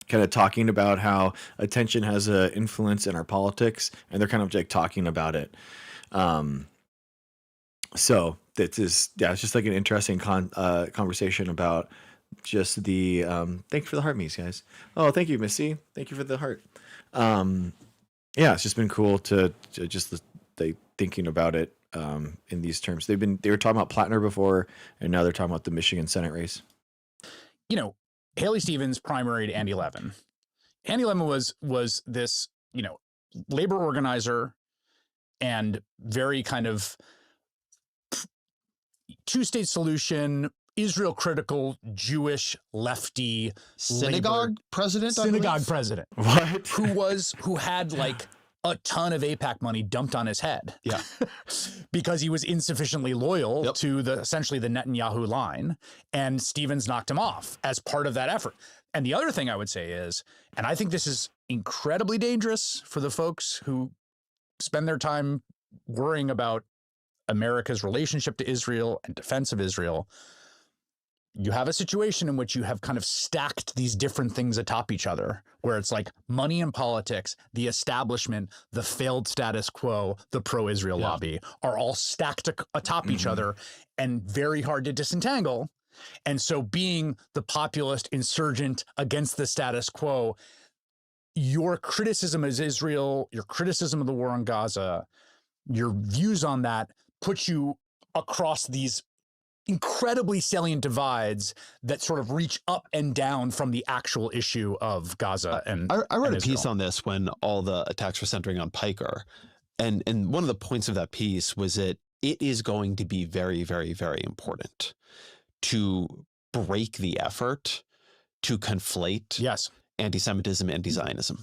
A: kind of talking about how attention has an influence in our politics, and they're kind of like talking about it. So it's just like an interesting conversation about just the thank you for the heart, Mies, guys. Oh, thank you, Missy. Thank you for the heart. Yeah, it's just been cool to just thinking about it in these terms. They were talking about Platner before, and now they're talking about the Michigan Senate race.
K: Haley Stevens primaried Andy Levin. Andy Levin was this, labor organizer and very kind of two-state solution, Israel critical, Jewish, lefty
B: synagogue president.
K: Synagogue president.
A: What?
K: Who had like a ton of AIPAC money dumped on his head.
B: Yeah.
K: Because he was insufficiently loyal to essentially the Netanyahu line, and Stevens knocked him off as part of that effort. And the other thing I would say is, and I think this is incredibly dangerous for the folks who spend their time worrying about America's relationship to Israel and defense of Israel. You have a situation in which you have kind of stacked these different things atop each other, where it's like money and politics, the establishment, the failed status quo, the pro-Israel lobby are all stacked atop each other and very hard to disentangle. And so being the populist insurgent against the status quo, your criticism as Israel, your criticism of the war on Gaza, your views on that puts you across these incredibly salient divides that sort of reach up and down from the actual issue of Gaza. And
B: I wrote
K: and
B: a piece
K: Israel.
B: on this when all the attacks were centering on Piker. And one of the points of that piece was that it is going to be very, very, very important to break the effort to conflate anti-Semitism and anti-Zionism.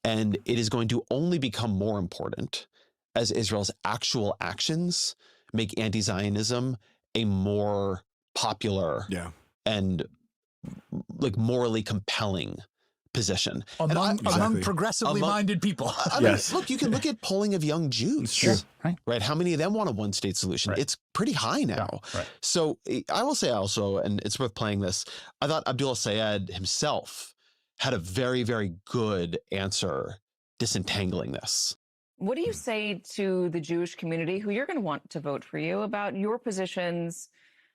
B: And it is going to only become more important as Israel's actual actions make anti-Zionism a more popular and like morally compelling position
K: among progressively minded people.
B: I mean, look, you can look at polling of young Jews, right? How many of them want a one-state solution? It's pretty high now. So I will say also, and it's worth playing this, I thought Abdullah Sayed himself had a very, very good answer disentangling this.
Q: What do you say to the Jewish community who you're going to want to vote for you about your positions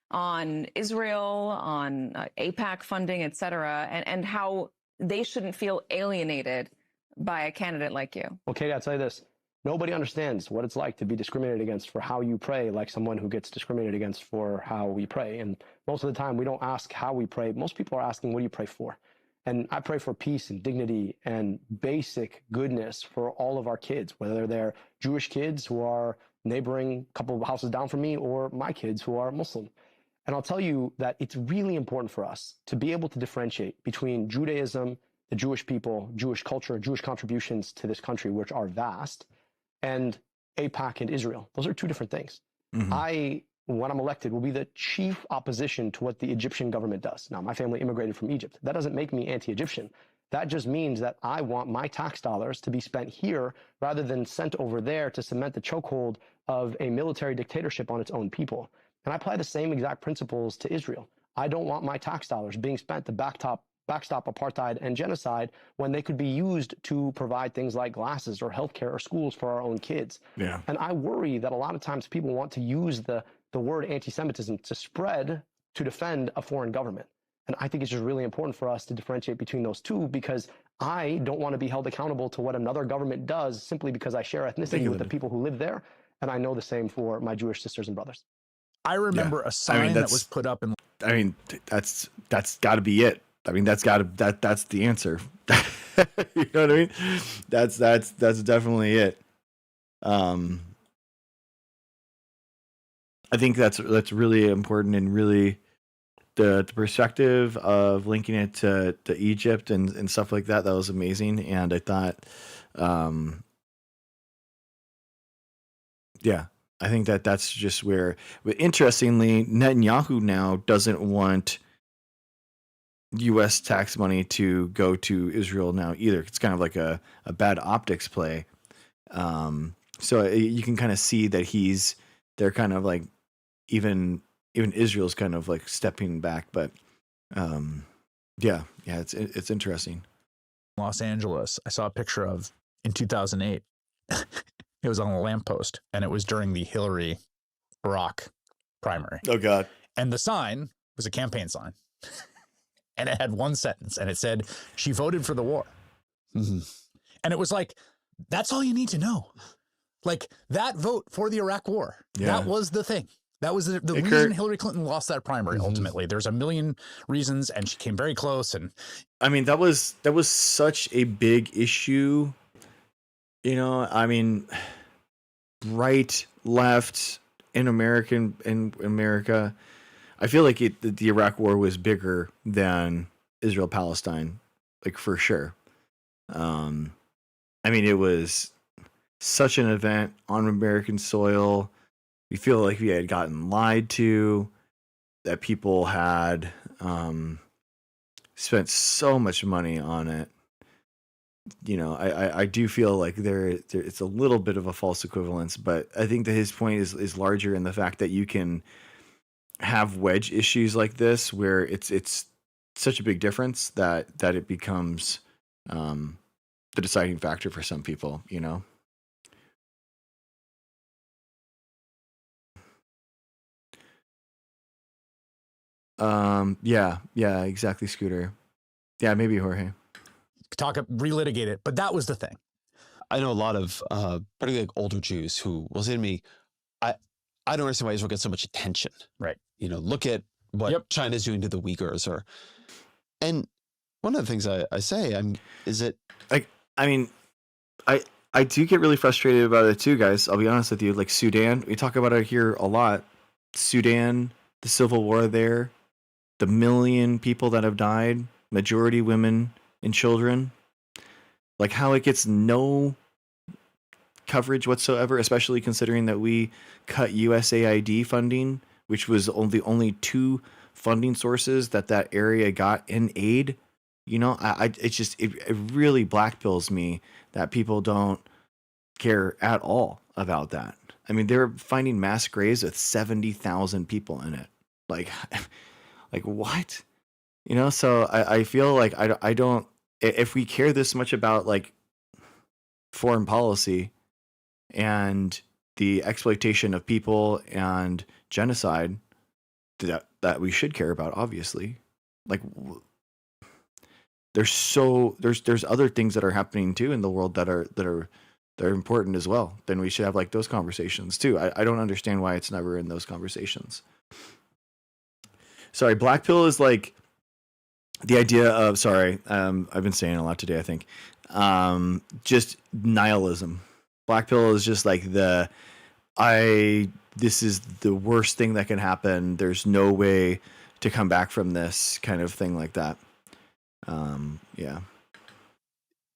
Q: on Israel, on AIPAC funding, et cetera, and how they shouldn't feel alienated by a candidate like you?
R: Well, Katie, I'll tell you this. Nobody understands what it's like to be discriminated against for how you pray, like someone who gets discriminated against for how we pray. And most of the time, we don't ask how we pray. Most people are asking, what do you pray for? And I pray for peace and dignity and basic goodness for all of our kids, whether they're Jewish kids who are neighboring a couple of houses down from me or my kids who are Muslim. And I'll tell you that it's really important for us to be able to differentiate between Judaism, the Jewish people, Jewish culture, Jewish contributions to this country, which are vast, and AIPAC and Israel. Those are two different things. When I'm elected, will be the chief opposition to what the Egyptian government does. Now, my family immigrated from Egypt. That doesn't make me anti-Egyptian. That just means that I want my tax dollars to be spent here rather than sent over there to cement the chokehold of a military dictatorship on its own people. And I apply the same exact principles to Israel. I don't want my tax dollars being spent to backstop apartheid and genocide when they could be used to provide things like glasses or healthcare or schools for our own kids.
A: Yeah.
R: And I worry that a lot of times people want to use the word anti-Semitism to spread to defend a foreign government. And I think it's just really important for us to differentiate between those two, because I don't want to be held accountable to what another government does simply because I share ethnicity with the people who live there. And I know the same for my Jewish sisters and brothers.
K: I remember a sign that was put up in.
A: I mean, that's got to be it. I mean, that's the answer. You know what I mean? That's definitely it. I think that's really important, and really the perspective of linking it to Egypt and stuff like that. That was amazing, and I thought, I think that's just where. Interestingly, Netanyahu now doesn't want U.S. tax money to go to Israel now either. It's kind of like a bad optics play. So you can kind of see that they're kind of like, even Israel's kind of like stepping back, but it's interesting.
K: Los Angeles, I saw a picture of in 2008. It was on a lamppost, and it was during the Hillary Barack primary.
A: Oh God!
K: And the sign was a campaign sign, and it had one sentence, and it said, "She voted for the war."
B: Mm-hmm.
K: And it was like, that's all you need to know. Like, that vote for the Iraq War, that was the thing. That was the reason Hillary Clinton lost that primary. Ultimately, there's a million reasons, and she came very close. And
A: I mean, that was such a big issue. You know, I mean, right, left in America. I feel like the Iraq War was bigger than Israel-Palestine, like for sure. I mean, it was such an event on American soil. We feel like we had gotten lied to, that people had spent so much money on it. You know, I do feel like there it's a little bit of a false equivalence, but I think that his point is larger in the fact that you can have wedge issues like this where it's such a big difference that it becomes the deciding factor for some people, you know. Yeah, exactly, Scooter. Yeah, maybe Jorge.
K: Relitigate it, but that was the thing.
B: I know a lot of particularly like older Jews who will say to me, I don't understand why Israel gets so much attention.
K: Right.
B: You know, look at what China's doing to the Uyghurs, and one of the things I say is that
A: I do get really frustrated about it too, guys. I'll be honest with you. Like Sudan, we talk about it here a lot. Sudan, the civil war there, the 1 million people that have died, majority women and children, like how it gets no coverage whatsoever, especially considering that we cut USAID funding, which was only 2 funding sources that area got in aid. You know, it really blackpills me that people don't care at all about that. I mean, they're finding mass graves with 70,000 people in it. Like what? You know, so I feel like I don't, if we care this much about like foreign policy and the exploitation of people and genocide that we should care about, obviously. Like there's other things that are happening too in the world that are important as well. Then we should have like those conversations too. I don't understand why it's never in those conversations. Sorry, Black Pill is like the idea of, I've been saying a lot today, I think. Just nihilism. Black Pill is just like this is the worst thing that can happen. There's no way to come back from this kind of thing like that. Yeah.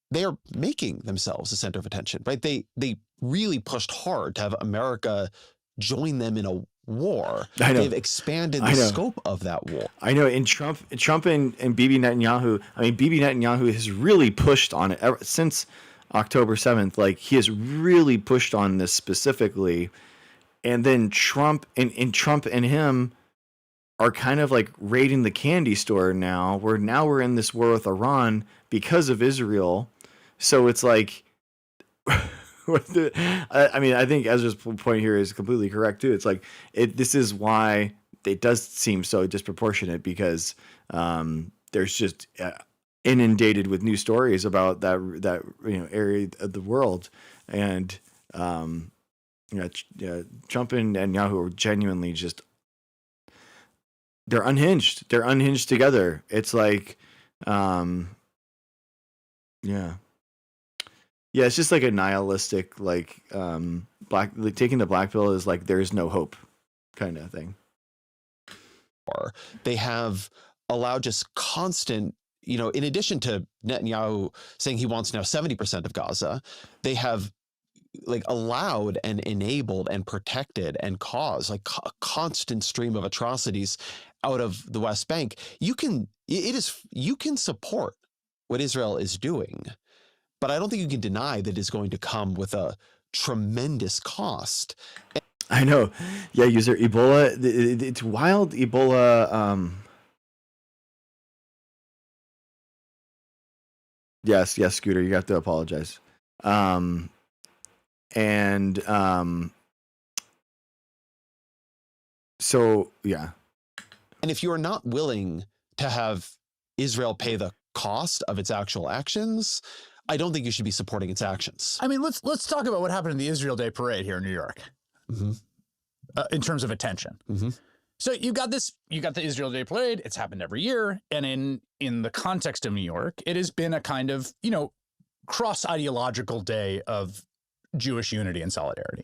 B: They are making themselves a center of attention, right? They really pushed hard to have America join them in a war.
A: I know.
B: They've expanded the scope of that war.
A: I know. And Trump and Bibi Netanyahu, I mean, Bibi Netanyahu has really pushed on it ever since October 7th. Like, he has really pushed on this specifically. And then Trump and him are kind of like raiding the candy store now. We're in this war with Iran because of Israel. So it's like, I mean, I think Ezra's point here is completely correct too. It's like this is why it does seem so disproportionate, because there's just inundated with new stories about that area of the world, and Trump and Netanyahu are genuinely just, they're unhinged. They're unhinged together. It's like, yeah, it's just like a nihilistic, like taking the black pill is like there's no hope kind of thing.
B: Or they have allowed just constant, in addition to Netanyahu saying he wants now 70% of Gaza, they have like allowed and enabled and protected and caused like a constant stream of atrocities out of the West Bank. You can support what Israel is doing, but I don't think you can deny that it's going to come with a tremendous cost.
A: I know. Yeah, user Ebola. It's wild. Ebola. Yes, Scooter, you have to apologize. So, yeah.
B: And if you are not willing to have Israel pay the cost of its actual actions, I don't think you should be supporting its actions.
K: I mean, let's talk about what happened in the Israel Day Parade here in New York, in terms of attention. So you got the Israel Day Parade. It's happened every year, and in the context of New York, it has been a kind of cross-ideological day of Jewish unity and solidarity.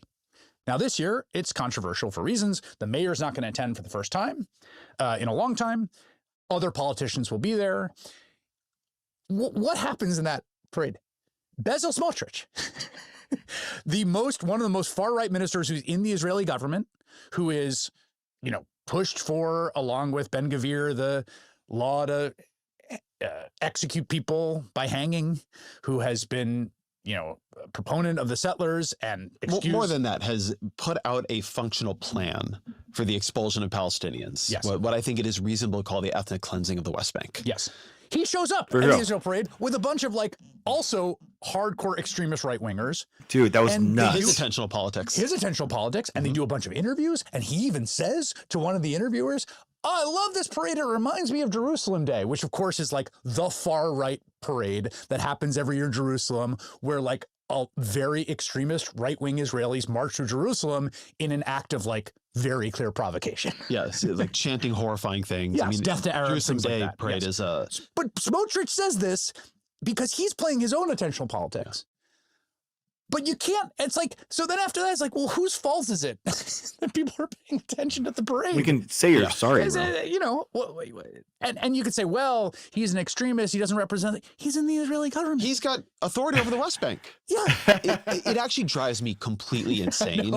K: Now this year, it's controversial for reasons. The mayor's not going to attend for the first time in a long time. Other politicians will be there. What happens in that parade? Bezos Smotrich one of the most far-right ministers who's in the Israeli government, who is, pushed for, along with Ben Gvir, the law to execute people by hanging, who has been, a proponent of the settlers and
B: more than that, has put out a functional plan for the expulsion of Palestinians.
K: Yes.
B: What I think it is reasonable to call the ethnic cleansing of the West Bank.
K: Yes. He shows up at the Israel parade with a bunch of also hardcore extremist right-wingers.
A: Dude, that was nuts.
B: His intentional politics.
K: And they do a bunch of interviews. And he even says to one of the interviewers, I love this parade. It reminds me of Jerusalem Day, which of course is the far right parade that happens every year in Jerusalem, where a very extremist right-wing Israelis march through Jerusalem in an act of very clear provocation.
B: Yes, chanting horrifying things.
K: Yes, death to Arabs.
B: Jerusalem Day
K: that.
B: parade is a.
K: But Smotrich says this because he's playing his own attentional politics. But you can't, so then after that, it's well, whose fault is it that people are paying attention to the parade?
A: We can say you're sorry, bro.
K: And you could say, well, he's an extremist. He doesn't represent, he's in the Israeli government.
B: He's got authority over the West Bank.
K: Yeah.
B: It actually drives me completely insane.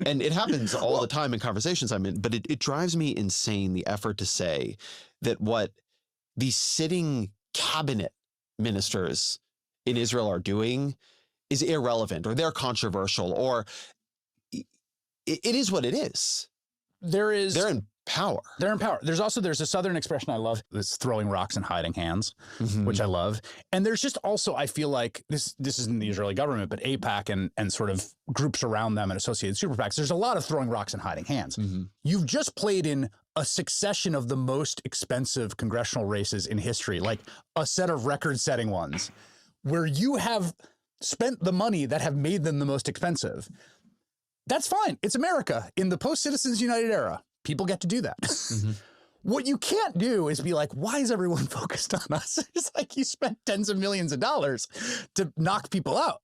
B: And it happens all the time in conversations I'm in, but it drives me insane, the effort to say that what these sitting cabinet ministers in Israel are doing is irrelevant, or they're controversial, or it is what it is. They're in power.
K: They're in power. There's a Southern expression I love, this throwing rocks and hiding hands, which I love. And there's just also, I feel like this isn't the Israeli government, but AIPAC and sort of groups around them and associated super PACs, there's a lot of throwing rocks and hiding hands. You've just played in a succession of the most expensive congressional races in history, a set of record-setting ones, where you have spent the money that have made them the most expensive. That's fine. It's America. In the post-Citizens United era, people get to do that. What you can't do is be why is everyone focused on us? It's you spent tens of millions of dollars to knock people out.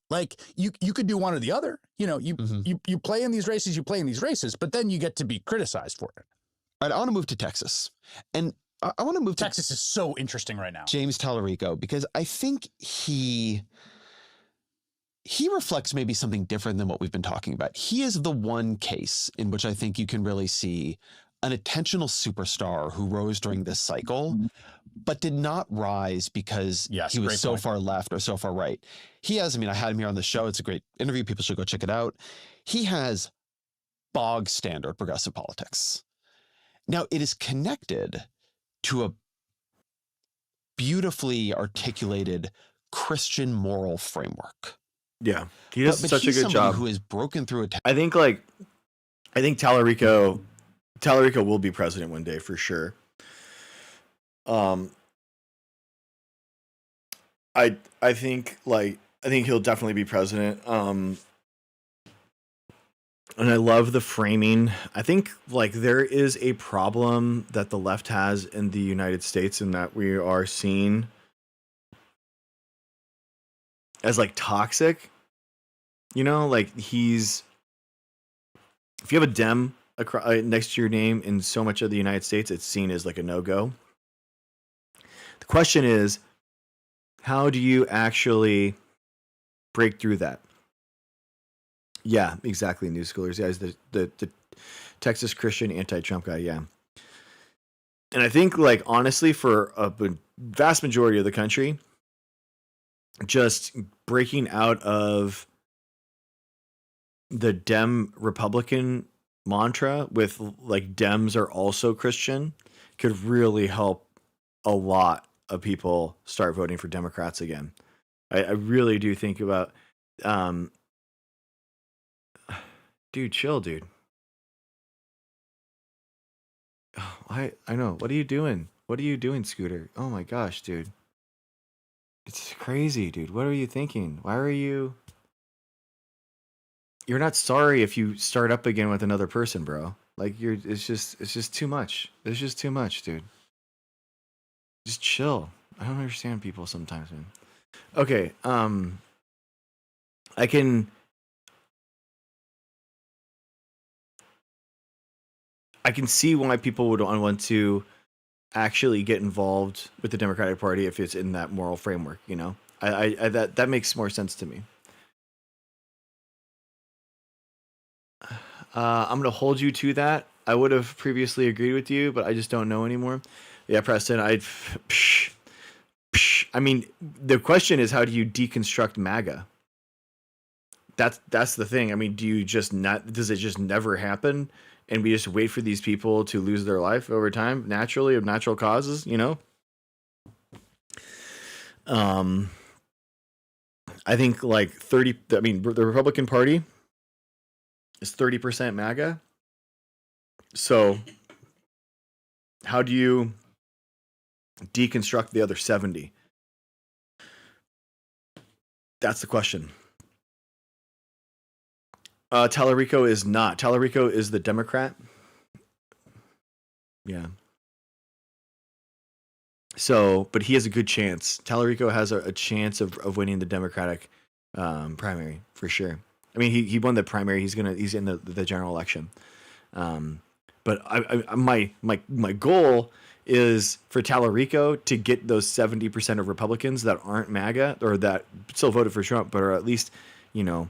K: You could do one or the other. You play in these races, but then you get to be criticized for it.
B: All right, I want to move to Texas. And I want to move to
K: Texas is so interesting right now.
B: James Tallarico, because I think he reflects maybe something different than what we've been talking about. He is the one case in which I think you can really see an attentional superstar who rose during this cycle, but did not rise because he was so far left or so far right. He has, I had him here on the show. It's a great interview. People should go check it out. He has bog standard progressive politics. Now, it is connected to a beautifully articulated Christian moral framework.
A: Yeah, he does such a good job.
B: Who has broken through
A: I think Tallarico will be president one day for sure. I think he'll definitely be president. And I love the framing. I think there is a problem that the left has in the United States, in that we are seen as toxic, if you have a Dem next to your name in so much of the United States, it's seen as a no-go. The question is, how do you actually break through that? Yeah, exactly. New Schoolers. Yeah, he's the Texas Christian anti-Trump guy. Yeah. And I think honestly, for a vast majority of the country, just breaking out of the Dem Republican mantra with Dems are also Christian could really help a lot of people start voting for Democrats again. I really do think about, dude, chill, dude. Oh, I know. What are you doing? What are you doing, Scooter? Oh my gosh, dude. It's crazy, dude. What are you thinking? Why are you... You're not sorry if you start up again with another person, bro. It's just too much. It's just too much, dude. Just chill. I don't understand people sometimes, man. Okay, I can see why people would want to actually get involved with the Democratic Party if it's in that moral framework, I that makes more sense to me. I'm gonna hold you to that. I would have previously agreed with you, but I just don't know anymore. Yeah, Preston, I mean, the question is, how do you deconstruct MAGA? That's the thing. I mean, does it just never happen? And we just wait for these people to lose their life over time, naturally, of natural causes, you know? I think like the Republican Party is 30% MAGA. So how do you deconstruct the other 70? That's the question. Tallarico is not. Tallarico is the Democrat. Yeah. So, but he has a good chance. Tallarico has a chance of winning the Democratic primary for sure. I mean, he won the primary. He's in the general election. But my goal is for Tallarico to get those 70% of Republicans that aren't MAGA or that still voted for Trump, but are at least, you know,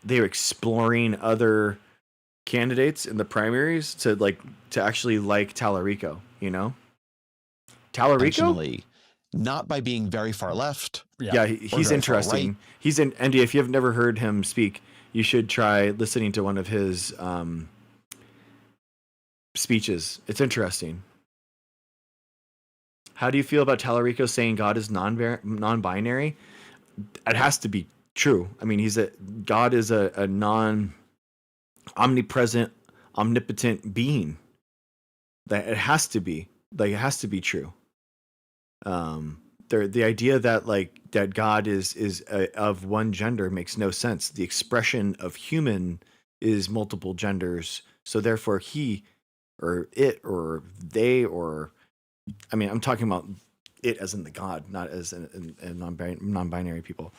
A: they're exploring other candidates in the primaries to actually like Tallarico, you know? Tallarico?
B: Not by being very far left.
A: Yeah, he's interesting. Right. He's in India. If you've never heard him speak, you should try listening to one of his speeches. It's interesting. How do you feel about Tallarico saying God is non-binary? It has to be true. I mean, God is a non-omnipresent, omnipotent being. That it has to be. Like, it has to be true. The idea that God is of one gender makes no sense. The expression of human is multiple genders, so therefore he or it or they or, I mean, I'm talking about it as in the God, not as in non-binary people.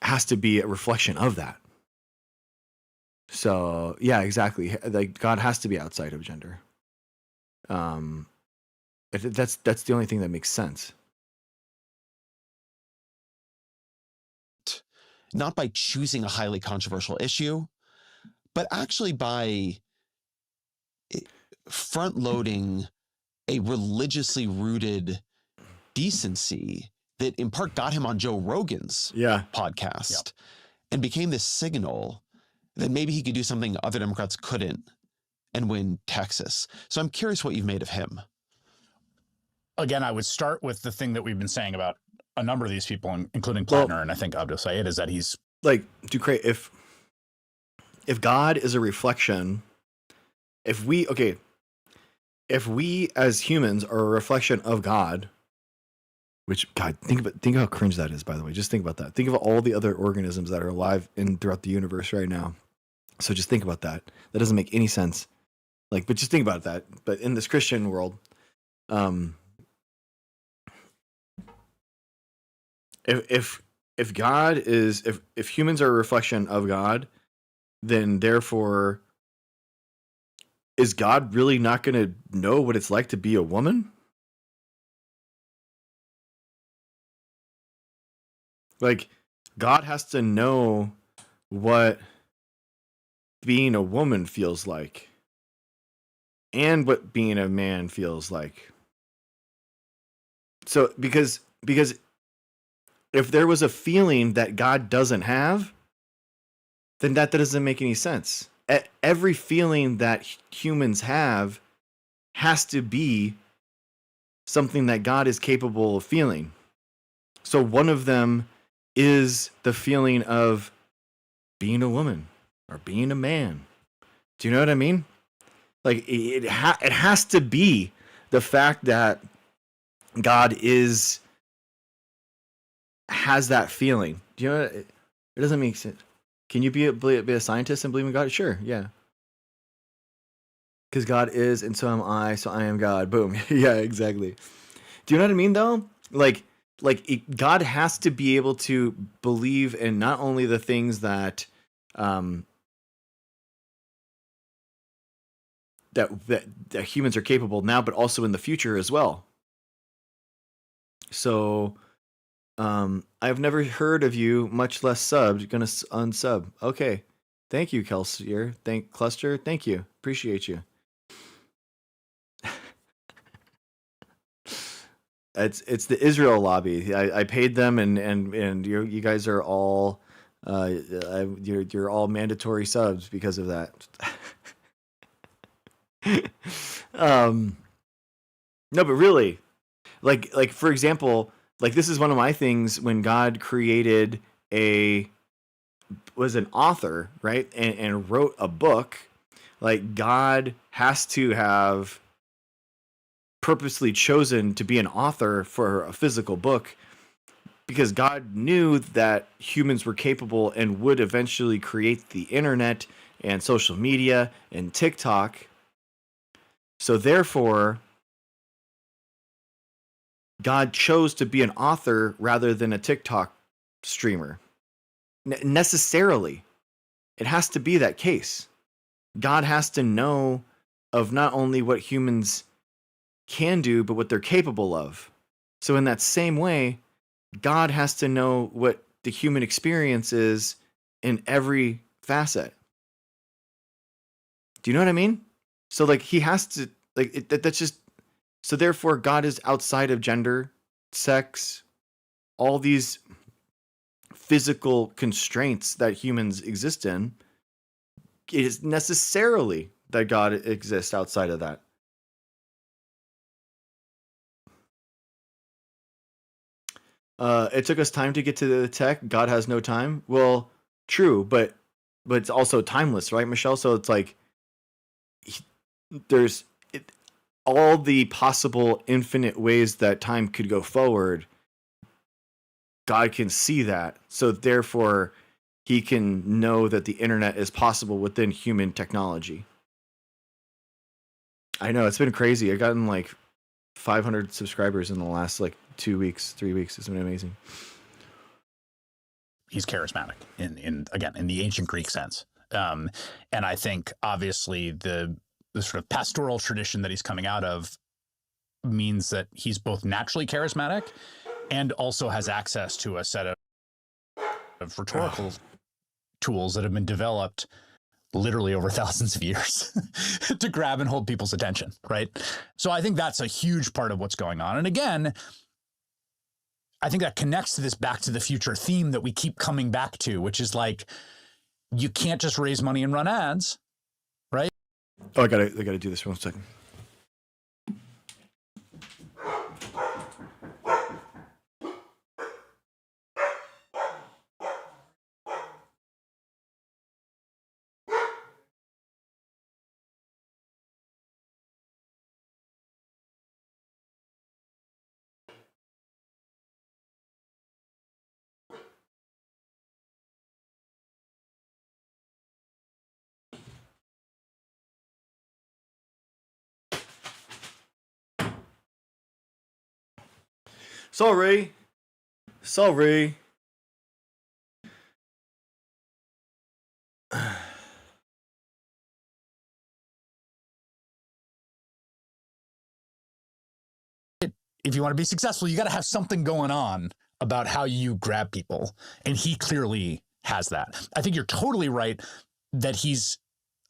A: Has to be a reflection of that. So yeah, exactly. Like, God has to be outside of gender. That's the only thing that makes sense.
B: Not by choosing a highly controversial issue, but actually by front-loading a religiously rooted decency that in part got him on Joe Rogan's podcast and became this signal that maybe he could do something other Democrats couldn't and win Texas. So I'm curious what you've made of him.
K: Again, I would start with the thing that we've been saying about a number of these people, including Platner, and I think Abdul Sayed, is that he's
A: like, if God is a reflection, if we as humans are a reflection of God, which, God, think how cringe that is, by the way. Just think about that. Think of all the other organisms that are alive throughout the universe right now. So just think about that. That doesn't make any sense. Like, but just think about that. But in this Christian world, if God is, if humans are a reflection of God, then therefore is God really not going to know what it's like to be a woman? Like, God has to know what being a woman feels like and what being a man feels like. So because if there was a feeling that God doesn't have, then that doesn't make any sense. Every feeling that humans have has to be something that God is capable of feeling. So one of them is the feeling of being a woman or being a man. Do you know what I mean? Like, it has to be the fact that God has that feeling. Do you know what? It doesn't make sense. Can you be a scientist and believe in God? Sure, yeah. Because God is, and so am I, so I am God. Boom. Yeah, exactly. Do you know what I mean, though? Like God has to be able to believe in not only the things that that humans are capable now, but also in the future as well. So I've never heard of you, much less subbed. You're gonna unsub. Okay. Thank you, Kelsier. Cluster. Thank you. Appreciate you. It's the Israel lobby. I paid them, and you guys are all you're all mandatory subs because of that. No, but really, like for example, like this is one of my things when God created was an author, right? And wrote a book. Like God has to have purposely chosen to be an author for a physical book because God knew that humans were capable and would eventually create the internet and social media and TikTok. So therefore, God chose to be an author rather than a TikTok streamer. Necessarily. It has to be that case. God has to know of not only what humans can do, but what they're capable of. So in that same way, God has to know what the human experience is in every facet. Do you know what I mean? So like he has to that's just so therefore God is outside of gender, sex, all these physical constraints that humans exist in. It is necessarily that God exists outside of that. It took us time to get to the tech. God has no time. Well, true, but it's also timeless, right, Michelle? So it's like there's all the possible infinite ways that time could go forward. God can see that. So therefore, he can know that the internet is possible within human technology. I know, it's been crazy. I've gotten like 500 subscribers in the last like 2 weeks, 3 weeks. It's been amazing.
K: He's charismatic in the ancient Greek sense. And I think obviously the sort of pastoral tradition that he's coming out of means that he's both naturally charismatic and also has access to a set of rhetorical tools that have been developed literally over thousands of years to grab and hold people's attention, right? So I think that's a huge part of what's going on. And again, I think that connects to this Back to the Future theme that we keep coming back to, which is like, you can't just raise money and run ads, right?
A: Oh, I gotta do this for 1 second. Sorry.
K: If you want to be successful, you got to have something going on about how you grab people. And he clearly has that. I think you're totally right that he's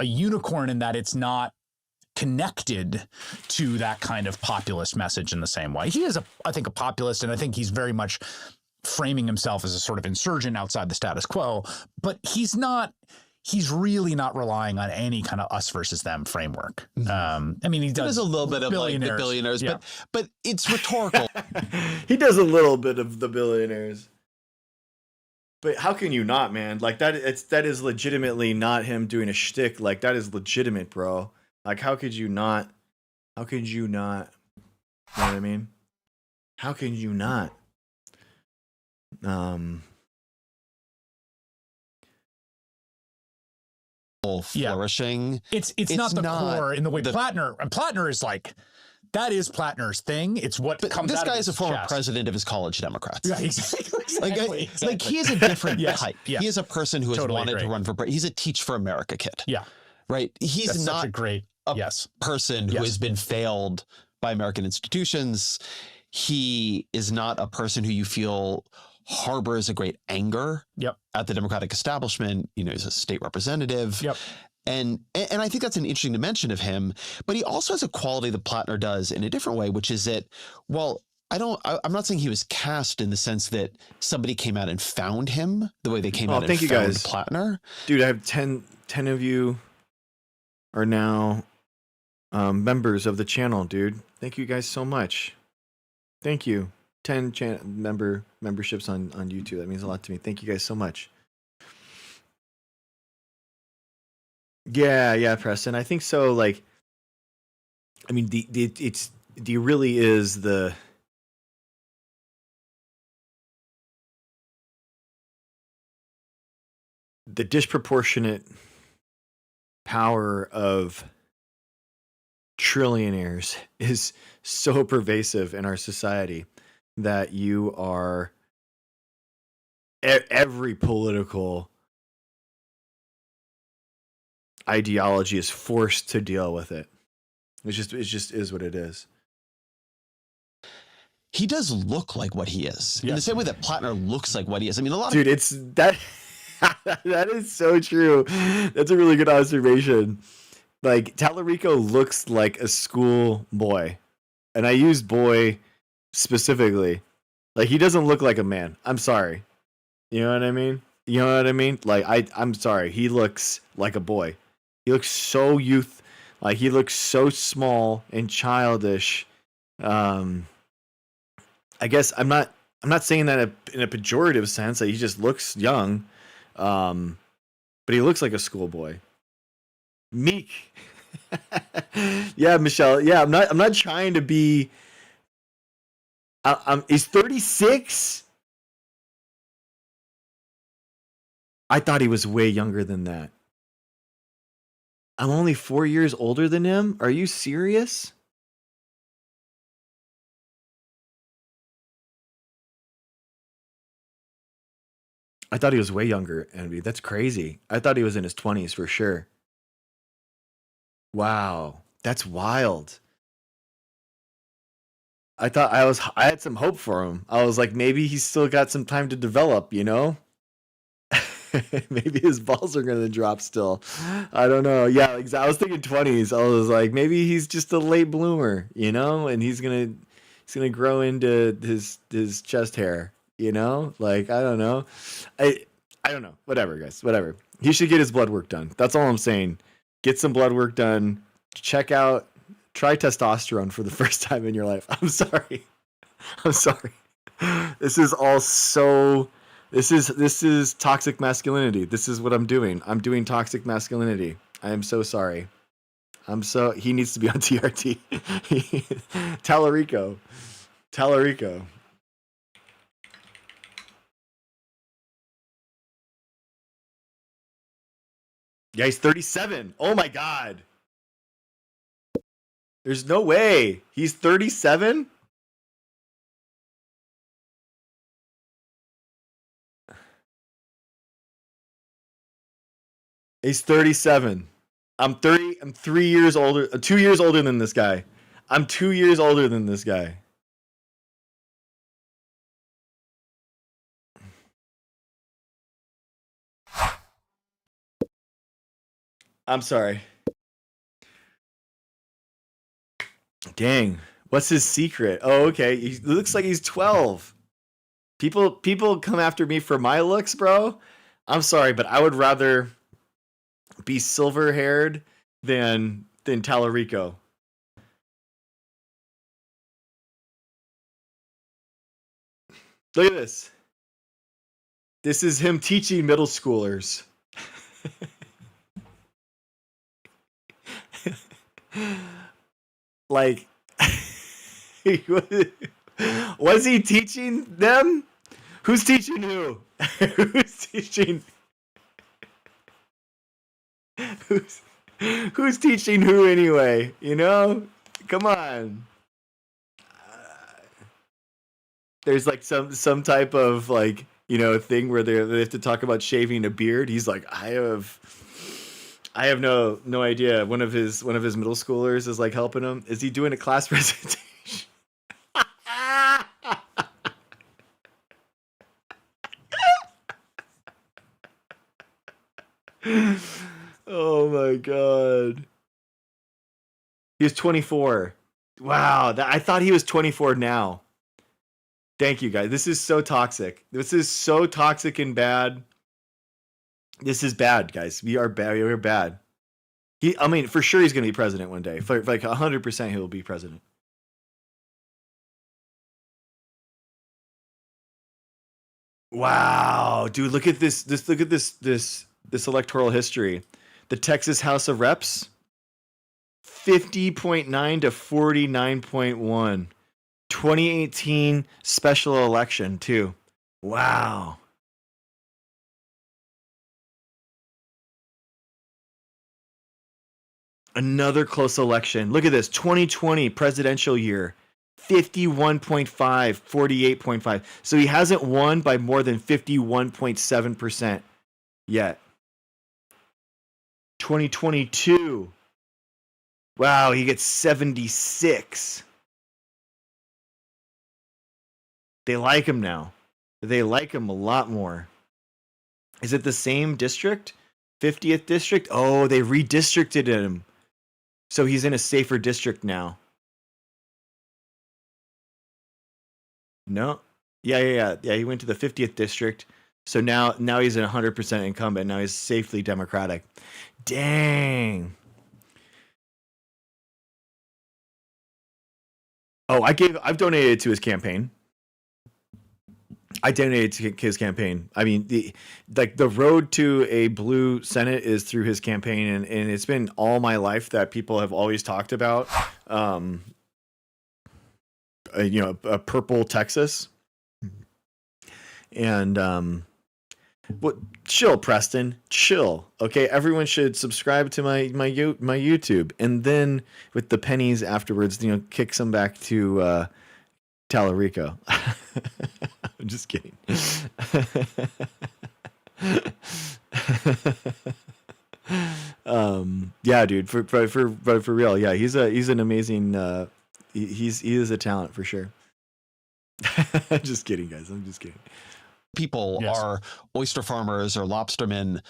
K: a unicorn in that it's not connected to that kind of populist message in the same way. He is, I think, a populist, and I think he's very much framing himself as a sort of insurgent outside the status quo, but he's really not relying on any kind of us versus them framework. I mean, he does
B: a little bit of like the billionaires,
K: yeah.
B: but it's rhetorical.
A: He does a little bit of the billionaires. But how can you not, man? Like that is legitimately not him doing a shtick. Like that is legitimate, bro. Like how could you not? How could you not? You know what I mean? How can you not?
B: Flourishing.
K: It's not the core in the way Platner is like, that is Platner's thing. It's what comes
B: this
K: out
B: guy
K: of
B: is a
K: his
B: former
K: chest.
B: president of his college Democrats.
K: Yeah, exactly.
B: Like he is a different type.
K: Yeah.
B: He is a person who has
K: Totally
B: wanted
K: agree.
B: to run for president. He's a Teach for America kid.
K: Yeah.
B: Right. He's
K: That's
B: not
K: such a great
B: person who has been failed by American institutions. He is not a person who you feel harbors a great anger at the Democratic establishment. You know, he's a state representative. And I think that's an interesting dimension of him. But he also has a quality that Platner does in a different way, which is that, well, I'm not saying he was cast in the sense that somebody came out and found him the way they came out and
A: thank you
B: found
A: guys.
B: Platner.
A: Dude, I have 10 of you are now members of the channel, dude. Thank you guys so much. Thank you. 10 memberships on YouTube. That means a lot to me. Thank you guys so much. Yeah, Preston. I think so. Like, I mean, D really is the disproportionate power of trillionaires is so pervasive in our society that you are every political ideology is forced to deal with it. It just is what it is.
B: He does look like what he is in the same way that Platner looks like what he is. I mean, a lot
A: Dude,
B: of
A: it's that that is so true. That's a really good observation. Like, Tallarico looks like a school boy. And I use boy specifically. Like, he doesn't look like a man. I'm sorry. You know what I mean? You know what I mean? Like, I'm sorry. He looks like a boy. He looks so like he looks so small and childish. I guess I'm not saying that in a pejorative sense, that he just looks young. But he looks like a schoolboy. Meek. Yeah, Michelle. Yeah, I'm not trying to be. He's 36. I thought he was way younger than that. I'm only 4 years older than him. Are you serious? I thought he was way younger, Envy. That's crazy. I thought he was in his 20s for sure. Wow, that's wild. I had some hope for him. I was like, maybe he's still got some time to develop, you know? Maybe his balls are gonna drop still. I don't know. Yeah, I was thinking 20s. I was like, maybe he's just a late bloomer, you know, and he's gonna grow into his chest hair, you know? Like, I don't know. I don't know. Whatever, guys. Whatever. He should get his blood work done. That's all I'm saying. Get some blood work done. Try testosterone for the first time in your life. I'm sorry. This is all so. This is toxic masculinity. This is what I'm doing. I'm doing toxic masculinity. I am so sorry. He needs to be on TRT. Tallarico. Yeah, he's 37. Oh my God. There's no way. He's 37? He's 37. I'm 30. I'm 3 years older. 2 years older than this guy. I'm 2 years older than this guy. I'm sorry. Dang. What's his secret? Oh, okay. He looks like he's 12. People come after me for my looks, bro. I'm sorry, but I would rather be silver-haired than Tallarico. Look at this. This is him teaching middle schoolers. Like, was he teaching them? Who's teaching who? Who's teaching who anyway? You know? Come on. There's like some type of like, you know, thing where they have to talk about shaving a beard. He's like, I have no idea. One of his middle schoolers is like helping him. Is he doing a class presentation? Oh my god. He was 24. Wow, I thought he was 24 now. Thank you, guys. This is so toxic. This is so toxic and bad. This is bad, guys. We are bad. We are bad. I mean, for sure he's going to be president one day. For like 100% he will be president. Wow, dude, look at this. Look at this electoral history. The Texas House of Reps, 50.9 to 49.1. 2018 special election too. Wow. Another close election. Look at this. 2020 presidential year. 51.5, 48.5. So he hasn't won by more than 51.7% yet. 2022. Wow, he gets 76. They like him now. They like him a lot more. Is it the same district? 50th district? Oh, they redistricted him. So he's in a safer district now. No. Yeah. He went to the 50th district. So now he's a 100% incumbent. Now he's safely Democratic. Dang. Oh, I've donated to his campaign. I donated to his campaign. I mean, the road to a blue Senate is through his campaign, and it's been all my life that people have always talked about. A purple Texas, and what? Chill, Preston. Chill. Okay, everyone should subscribe to my YouTube, and then with the pennies afterwards, kick some back to Tallarico. I'm just kidding. Yeah, dude. For real, yeah. He's an amazing. He is a talent for sure. I'm just kidding, guys. I'm just kidding.
B: People are oyster farmers or lobstermen,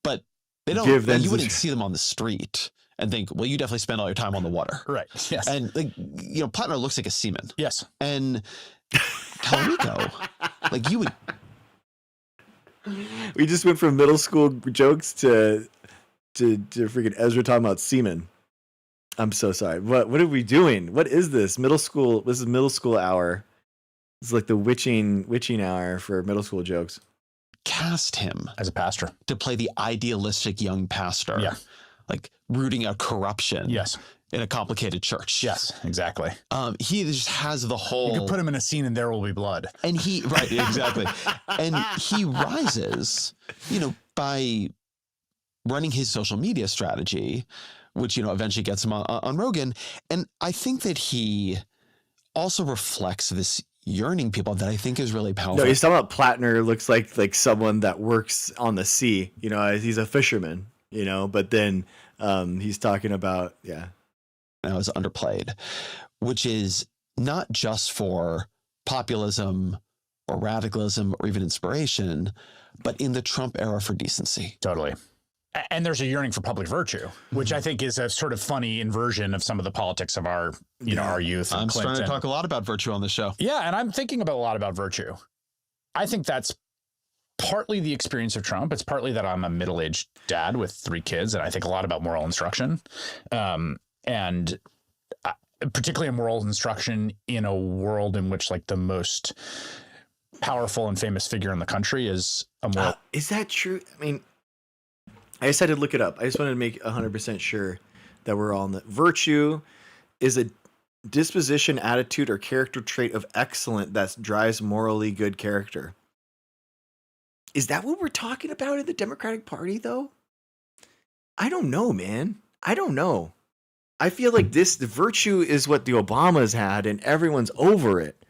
B: but they don't. You wouldn't see them on the street and think, well, you definitely spend all your time on the water,
K: right? Yes.
B: And Platner looks like a seaman.
K: Yes.
B: And Tallarico, like you would.
A: We just went from middle school jokes to freaking Ezra talking about semen. I'm so sorry. What are we doing? What is this? Middle school. This is middle school hour. It's like the witching hour for middle school jokes.
B: Cast him
K: as a pastor
B: to play the idealistic young pastor.
K: Yeah.
B: Like rooting out corruption.
K: Yes.
B: In a complicated church.
K: Yes, exactly.
B: He just has the whole.
K: You could put him in a scene and there will be blood.
B: And right, exactly. And he rises, by running his social media strategy, which, eventually gets him on Rogan. And I think that he also reflects this yearning people that I think is really powerful.
A: No, he's talking about Platner looks like someone that works on the sea. He's a fisherman, but then he's talking about, yeah.
B: Now is underplayed, which is not just for populism or radicalism or even inspiration, but in the Trump era for decency.
K: Totally. And there's a yearning for public virtue, which I think is a sort of funny inversion of some of the politics of our, our youth.
B: I'm starting to talk a lot about virtue on the show.
K: Yeah, and I'm thinking about a lot about virtue. I think that's partly the experience of Trump. It's partly that I'm a middle-aged dad with 3 kids, and I think a lot about moral instruction. And particularly a moral instruction in a world in which the most powerful and famous figure in the country is a moral.
A: Is that true? I mean, I just had to look it up. I just wanted to make 100% sure that we're all in the virtue is a disposition, attitude, or character trait of excellence that drives morally good character. Is that what we're talking about in the Democratic Party, though? I don't know, man. I don't know. I feel like the virtue is what the Obamas had and everyone's over it.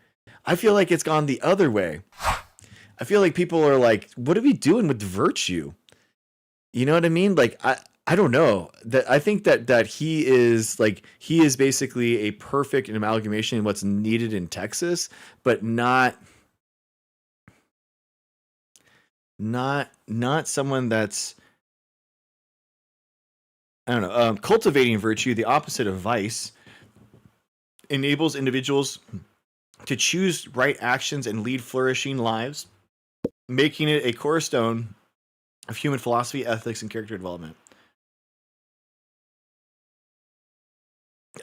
A: I feel like it's gone the other way. I feel like people are like, what are we doing with virtue? You know what I mean? I don't know. That I think that he is basically a perfect amalgamation of what's needed in Texas, but not someone that's I don't know. Cultivating virtue, the opposite of vice, enables individuals to choose right actions and lead flourishing lives, making it a cornerstone of human philosophy, ethics, and character development.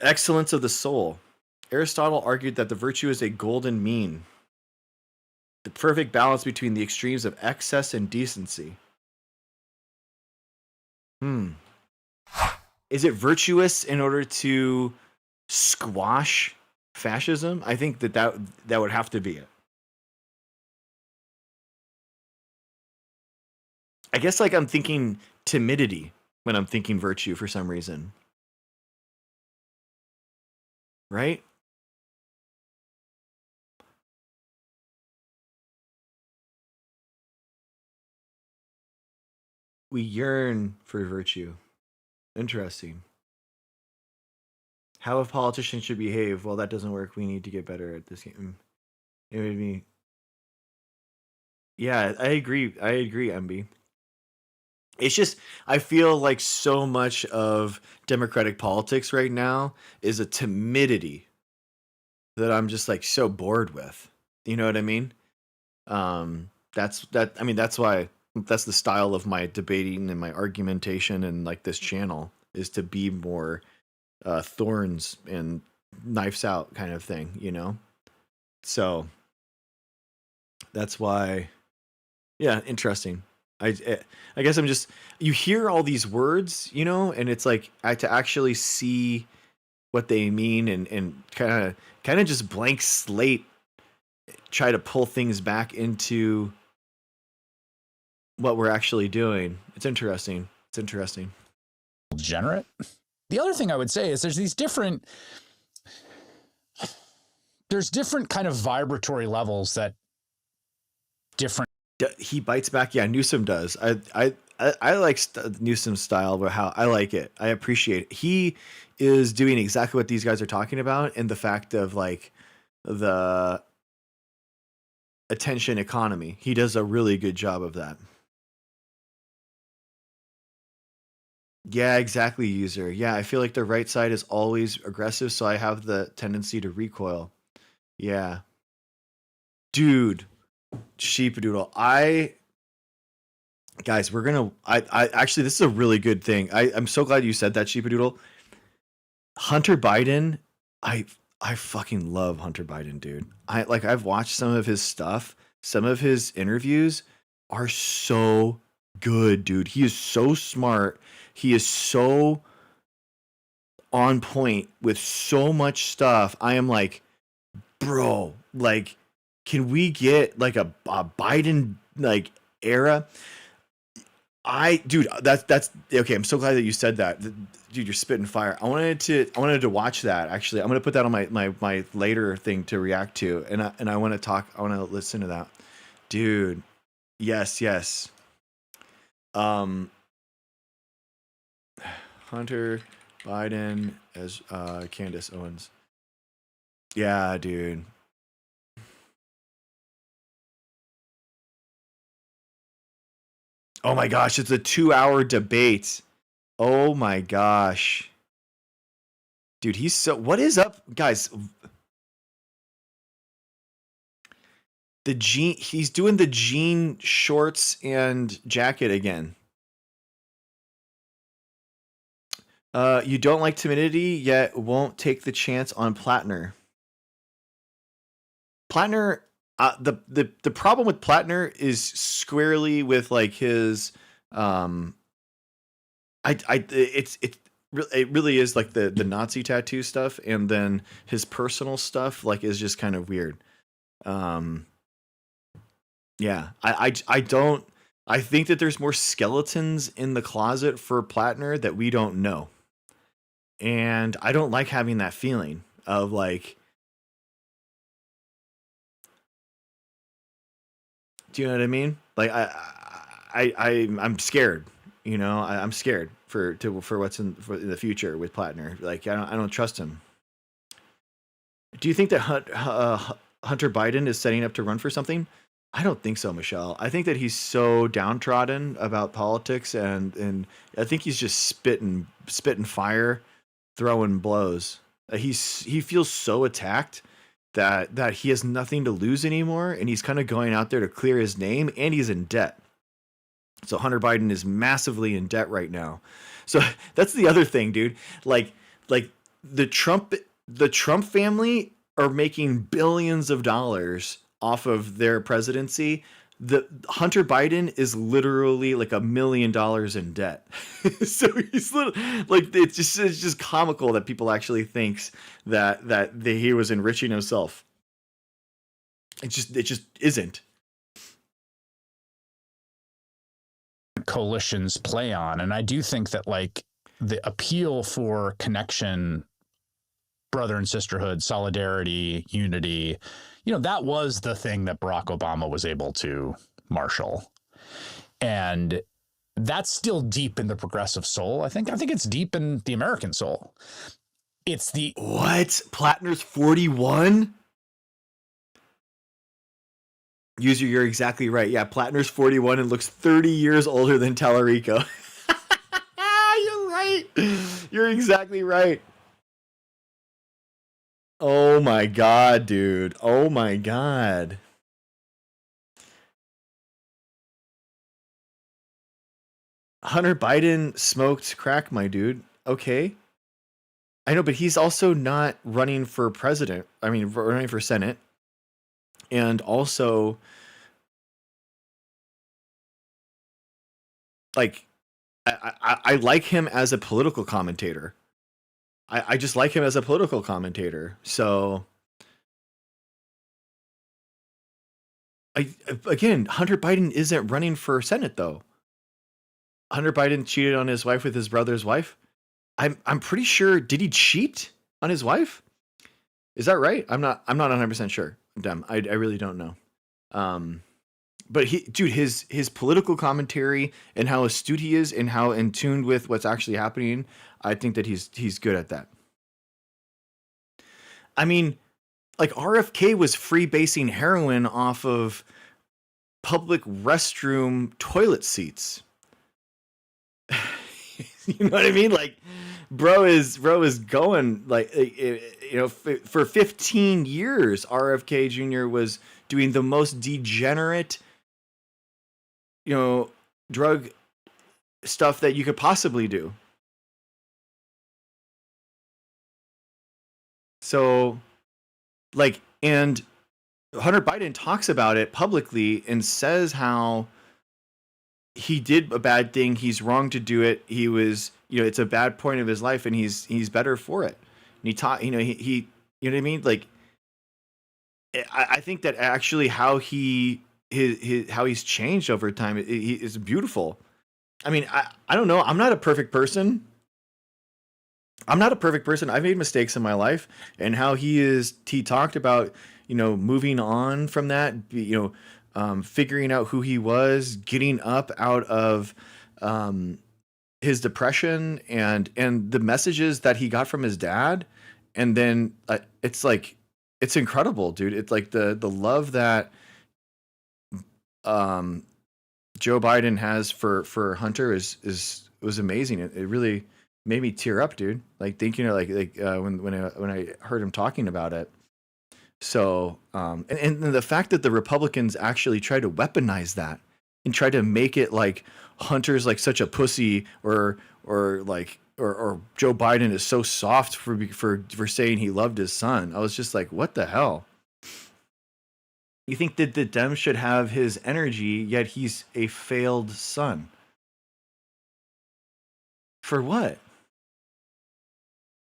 A: Excellence of the soul. Aristotle argued that the virtue is a golden mean, the perfect balance between the extremes of excess and decency. Is it virtuous in order to squash fascism? I think that would have to be it. I guess like I'm thinking timidity when I'm thinking virtue for some reason. Right? We yearn for virtue. Interesting. How a politician should behave. Well, that doesn't work. We need to get better at this game. It would be. Yeah, I agree. I agree, MB. It's just, I feel like so much of democratic politics right now is a timidity that I'm just like so bored with. You know what I mean? That's why that's the style of my debating and my argumentation and like this channel is to be more thorns and knives out kind of thing, you know? So that's why, yeah, interesting. I guess I'm just, you hear all these words, you know, and it's like to actually see what they mean and kind of just blank slate, try to pull things back into what we're actually doing. It's interesting. It's interesting.
K: Degenerate. The other thing I would say is there's different kind of vibratory levels that different.
A: He bites back. Yeah, Newsom does. I like Newsom's style, but how I like it. I appreciate it. He is doing exactly what these guys are talking about, and the fact of like the attention economy. He does a really good job of that. Yeah, exactly, user. Yeah, I feel like the right side is always aggressive, so I have the tendency to recoil. Yeah. Dude, sheepadoodle. Guys, we're gonna I actually this is a really good thing. I'm so glad you said that, sheepadoodle. Hunter Biden, I fucking love Hunter Biden, dude. I've watched some of his stuff. Some of his interviews are so good, dude. He is so smart. He is so on point with so much stuff. I am like, bro, like, can we get like a Biden like era? Dude, that's okay. I'm so glad that you said that. Dude, you're spitting fire. I wanted to watch that. Actually, I'm gonna put that on my later thing to react to, and I want to listen to that, dude. Yes. Hunter Biden as Candace Owens. Yeah, dude. Oh my gosh, it's a 2-hour debate. Oh my gosh. Dude, what is up, guys? He's doing the jean shorts and jacket again. You don't like timidity, yet won't take the chance on Platner. Platner, the problem with Platner is squarely with like his, it really is like the Nazi tattoo stuff, and then his personal stuff like is just kind of weird. Yeah, I think that there's more skeletons in the closet for Platner that we don't know. And I don't like having that feeling of like, do you know what I mean? Like I'm scared, you know, I'm scared for what's in the future with Platner. Like I don't trust him. Do you think that Hunter Biden is setting up to run for something? I don't think so, Michelle. I think that he's so downtrodden about politics, and I think he's just spitting fire, throwing blows. He feels so attacked that he has nothing to lose anymore, and he's kind of going out there to clear his name, and he's in debt. So Hunter Biden is massively in debt right now. So that's the other thing, dude. Like the Trump family are making billions of dollars off of their presidency. The Hunter Biden is literally like $1 million in debt. So he's like, it's just comical that people actually thinks that he was enriching himself. It just isn't.
K: Coalitions play on, and I do think that like the appeal for connection, brother and sisterhood, solidarity, unity, that was the thing that Barack Obama was able to marshal. And that's still deep in the progressive soul. I think it's deep in the American soul. It's the
A: what? Platner's 41? User, you're exactly right. Yeah, Platner's 41 and looks 30 years older than Tallarico. You're right. You're exactly right. Oh my God, dude. Oh my God. Hunter Biden smoked crack, my dude. Okay. I know, but he's also not running for president. I mean, running for Senate. And also, like, I like him as a political commentator. I just like him as a political commentator. So, again, Hunter Biden isn't running for Senate, though. Hunter Biden cheated on his wife with his brother's wife. I'm pretty sure. Did he cheat on his wife? Is that right? I'm not 100% sure. I'm dumb. I really don't know. But his political commentary and how astute he is and how in tune with what's actually happening, I think that he's good at that. I mean, like RFK was freebasing heroin off of public restroom toilet seats. You know what I mean? Like, bro is going like, for 15 years, RFK Jr. was doing the most degenerate, drug stuff that you could possibly do. So, like, and Hunter Biden talks about it publicly and says how he did a bad thing. He's wrong to do it. He was, it's a bad point of his life, and he's better for it. And he taught, he you know what I mean? Like, I think that actually how he's changed over time is beautiful. I mean, I don't know. I'm not a perfect person. I've made mistakes in my life, and how he talked about, moving on from that, figuring out who he was, getting up out of his depression and the messages that he got from his dad. And then it's like, it's incredible, dude. It's like the love that Joe Biden has for Hunter was amazing. It really made me tear up, dude. Like thinking when I heard him talking about it. So and the fact that the Republicans actually tried to weaponize that and try to make it like Hunter's like such a pussy or Joe Biden is so soft for saying he loved his son. I was just like, what the hell? You think that the Dems should have his energy, yet he's a failed son. For what?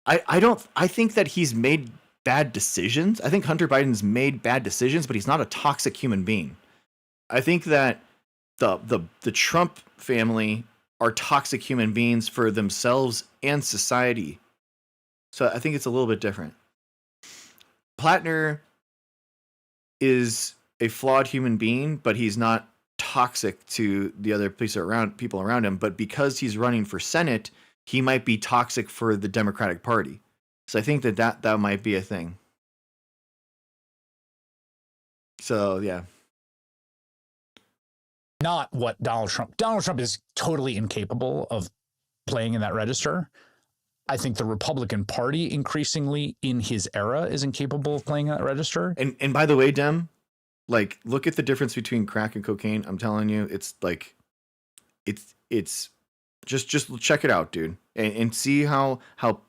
A: I think that he's made bad decisions. I think Hunter Biden's made bad decisions, but he's not a toxic human being. I think that the Trump family are toxic human beings for themselves and society. So I think it's a little bit different. Platner is a flawed human being, but he's not toxic to the other people around him. But because he's running for Senate, he might be toxic for the Democratic Party. So I think that might be a thing. So yeah.
K: not what Donald Trump is totally incapable of playing in that register. I think the Republican Party increasingly in his era is incapable of playing that register.
A: And by the way, Dem, like, look at the difference between crack and cocaine. I'm telling you, it's like, it's just check it out, dude, and see how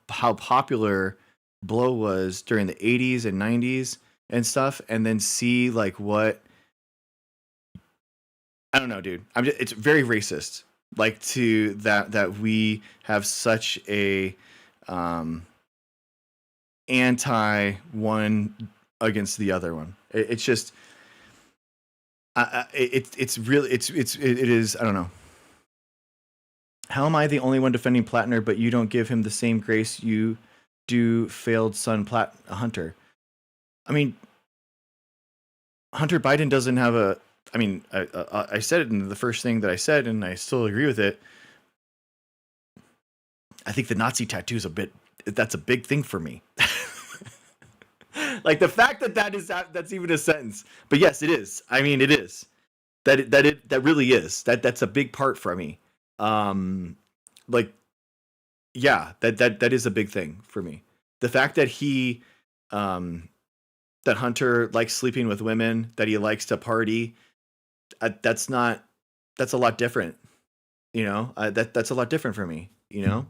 A: popular blow was during the 80s and 90s and stuff, and then see like what, I don't know, dude. It's very racist, like, to that we have such a anti one against the other one. It's just it's really it is, I don't know. How am I the only one defending Platner, but you don't give him the same grace you do failed son Hunter? I mean, Hunter Biden doesn't have a, I mean, I said it in the first thing that I said, and I still agree with it. I think the Nazi tattoo is that's a big thing for me. Like, the fact that's even a sentence. But yes, it is. I mean, it is. That really is. That's a big part for me. Like, yeah, that is a big thing for me. The fact that that Hunter likes sleeping with women, that he likes to party, that's a lot different, you know. That's a lot different for me, you know.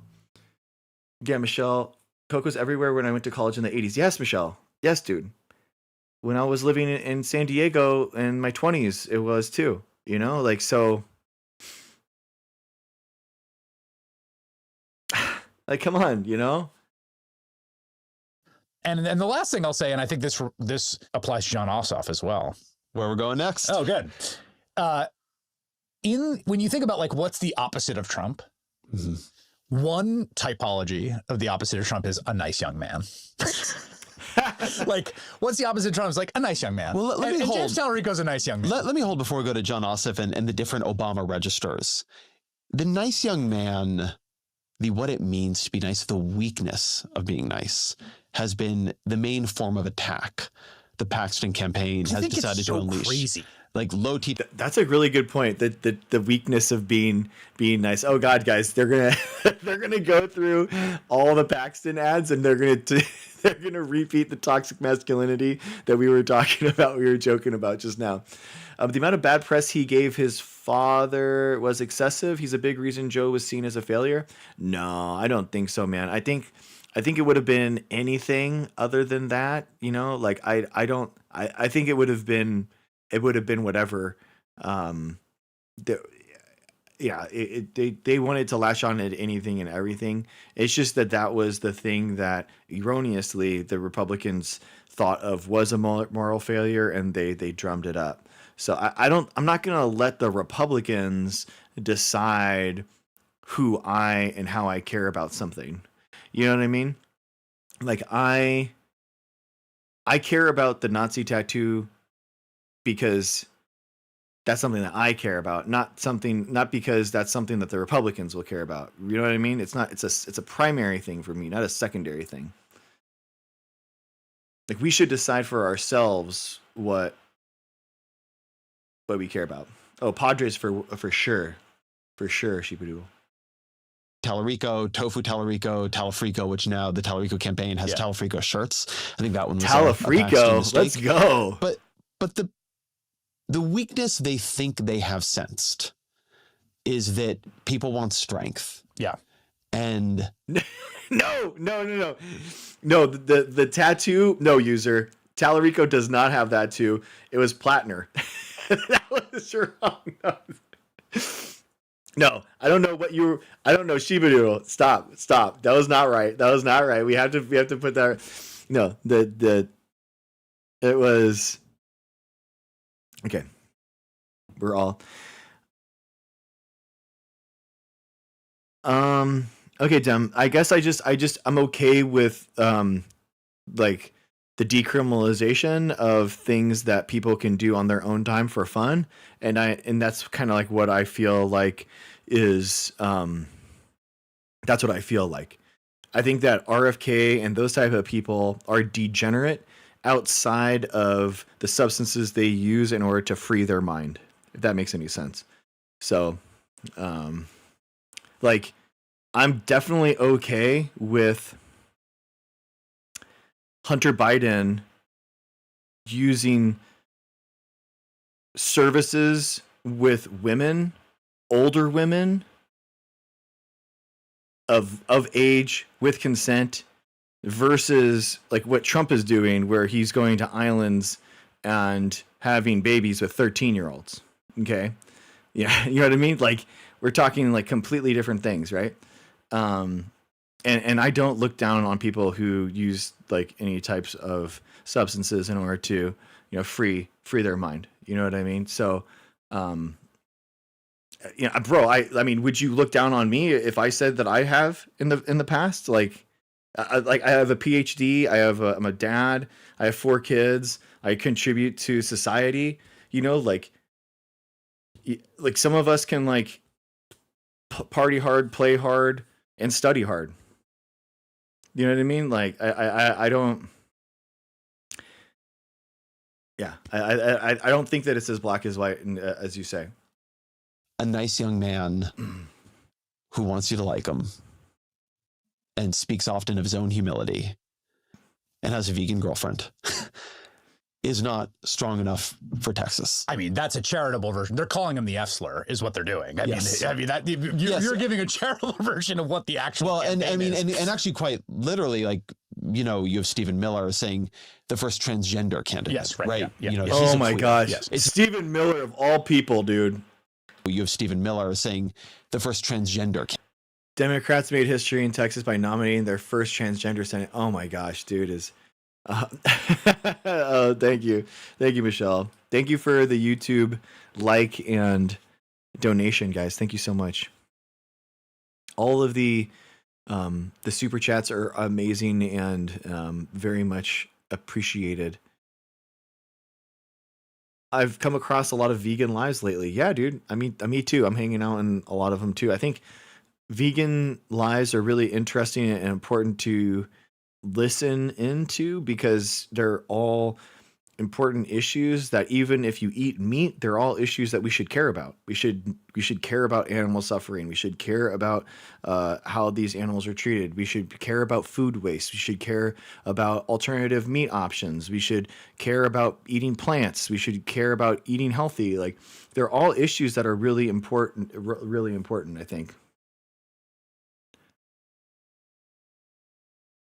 A: Yeah, Michelle, Coke was everywhere when I went to college in the 80s. Yes, Michelle. Yes, dude. When I was living in San Diego in my 20s, it was too, you know, like, so. Like, come on, you know.
K: And the last thing I'll say, and I think this applies to John Ossoff as well.
B: Where we're going next?
K: Oh, good. When you think about, like, what's the opposite of Trump? Mm-hmm. One typology of the opposite of Trump is a nice young man. Like, what's the opposite of Trump? It's like a nice young man.
B: Well, let me hold.
K: James Talarico's a nice young man.
B: Let me hold before we go to John Ossoff and the different Obama registers. The nice young man, what it means to be nice, the weakness of being nice, has been the main form of attack the Paxton campaign has decided to unleash.
K: Crazy.
B: Like low T.
A: That's a really good point. The weakness of being nice. Oh God, guys, they're gonna go through all the Paxton ads and they're gonna repeat the toxic masculinity that we were talking about. We were joking about just now. The amount of bad press he gave his father was excessive. He's a big reason Joe was seen as a failure. No, I don't think so, man. I think it would have been anything other than that. You know, like I think it would have been whatever. They wanted to lash on at anything and everything. It's just that was the thing that erroneously the Republicans thought of was a moral failure, and they drummed it up. So I'm not going to let the Republicans decide who I and how I care about something. You know what I mean? Like I care about the Nazi tattoo because that's something that I care about, not because that's something that the Republicans will care about. You know what I mean? It's a primary thing for me, not a secondary thing. Like we should decide for ourselves what we care about. Oh, Padres for sure. For sure, Sheepadoodle.
B: Talarico, Tofu Talarico, Talafrico, which now the Talarico campaign has Talafrico shirts. I think that one was
A: Talafrico. Let's go.
B: But the weakness they think they have sensed is that people want strength.
K: Yeah.
B: And
A: no. The tattoo, no, user. Talarico does not have that too. It was Platner. That was wrong. No, I don't know I don't know. Sheepadoodle. Stop. That was not right. We have to put that. No, it was. Okay. We're all. Okay, Dem. I guess I'm okay with like the decriminalization of things that people can do on their own time for fun, and that's kind of like what I feel like is that's what I feel like. I think that RFK and those type of people are degenerate outside of the substances they use in order to free their mind. if that makes any sense. So, like, I'm definitely okay with Hunter Biden using services with women, older women of age with consent, versus like what Trump is doing, where he's going to islands and having babies with 13-year-olds. Okay. Yeah. You know what I mean? Like, we're talking like completely different things, right? And I don't look down on people who use like any types of substances in order to, you know, free their mind. You know what I mean? So, you know, bro, I mean, would you look down on me if I said that I have in the past? Like I have a PhD. I'm a dad. I have 4 kids. I contribute to society. You know, like some of us can like party hard, play hard, and study hard. You know what I mean? Like I don't. Yeah, I don't think that it's as black as white as you say.
B: A nice young man who wants you to like him and speaks often of his own humility and has a vegan girlfriend is not strong enough for Texas.
K: I mean, that's a charitable version. They're calling him the F slur is what they're doing. I
B: Yes.
K: mean that you're giving a charitable version of what the actual
B: and I mean,
K: is.
B: and actually quite literally, like, you know, you have Stephen Miller saying the first transgender candidate.
K: Yes, right. Yeah,
B: You know,
K: yeah.
B: he's
A: Oh
B: a
A: my
B: queer.
A: gosh.
B: Yes.
A: It's Stephen Miller of all people, dude.
B: You have Stephen Miller saying the first transgender candidate.
A: Democrats made history in Texas by nominating their first transgender senate. Oh my gosh, dude, is oh, thank you, Michelle. Thank you for the YouTube like and donation, guys. Thank you so much. All of the super chats are amazing and very much appreciated. I've come across a lot of vegan lives lately. Yeah, dude. I mean, me too. I'm hanging out in a lot of them too. I think vegan lives are really interesting and important to listen into because they're all important issues that even if you eat meat, they're all issues that we should care about. We should care about animal suffering. We should care about how these animals are treated. We should care about food waste. We should care about alternative meat options. We should care about eating plants. We should care about eating healthy. Like, they're all issues that are really important, I think.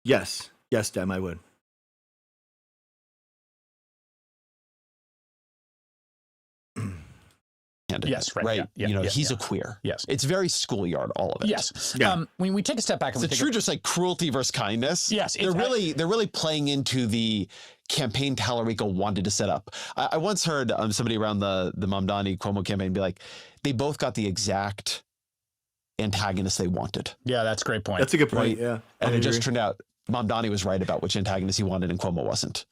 A: Yes, Dem, I would.
K: Yes, right.
B: Right.
K: Yeah, yeah,
B: you know,
K: yeah,
B: he's
K: yeah.
B: a queer.
K: Yes.
B: It's very schoolyard, all of it.
K: Yes.
A: Yeah.
K: When we take a step back and
B: It's true, just like cruelty versus kindness.
K: Yes,
B: they're really playing into the campaign Tallarico wanted to set up. I once heard somebody around the Mamdani Cuomo campaign be like, they both got the exact antagonist they wanted.
K: Yeah, that's a great point.
A: That's a good point.
B: Right?
A: Yeah.
B: And it just turned out Mamdani was right about which antagonist he wanted and Cuomo wasn't.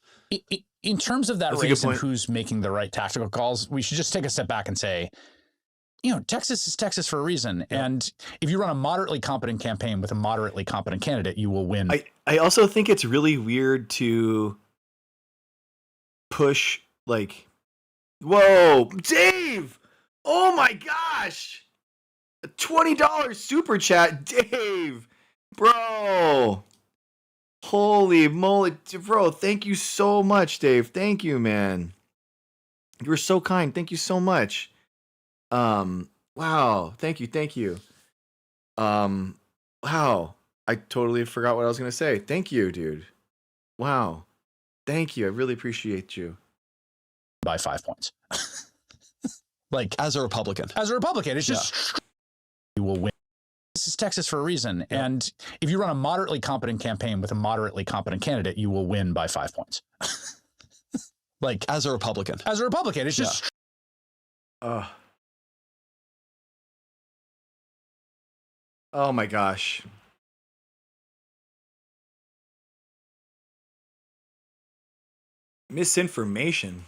K: In terms of that
A: That's a good
K: race and
A: point.
K: who's making the right tactical calls, we should just take a step back and say, you know, Texas is Texas for a reason. Yeah. And if you run a moderately competent campaign with a moderately competent candidate, you will win.
A: I also think it's really weird to push, like, whoa, Dave! Oh my gosh! A $20 super chat, Dave! Bro! Holy moly, bro, thank you so much, Dave. Thank you, man. You were so kind. Thank you so much. Wow. Thank you. Wow. I totally forgot what I was going to say. Thank you, dude. Wow. Thank you. I really appreciate you.
K: By 5 points. Like,
B: as a Republican,
K: it's just, you will win. This is Texas for a reason. Yeah. And if you run a moderately competent campaign with a moderately competent candidate, you will win by 5 points. Like,
B: as a Republican,
K: it's just,
A: oh my gosh. Misinformation.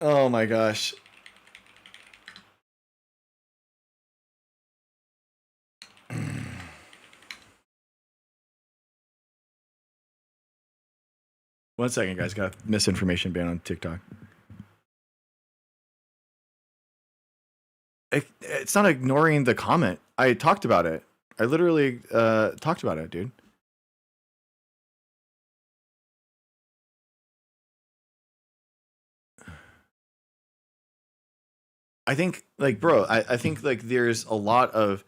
A: Oh my gosh. One second, guys. Got a misinformation ban on TikTok. It's not ignoring the comment. I talked about it. I literally talked about it, dude. I think, like, bro, I think, like, there's a lot of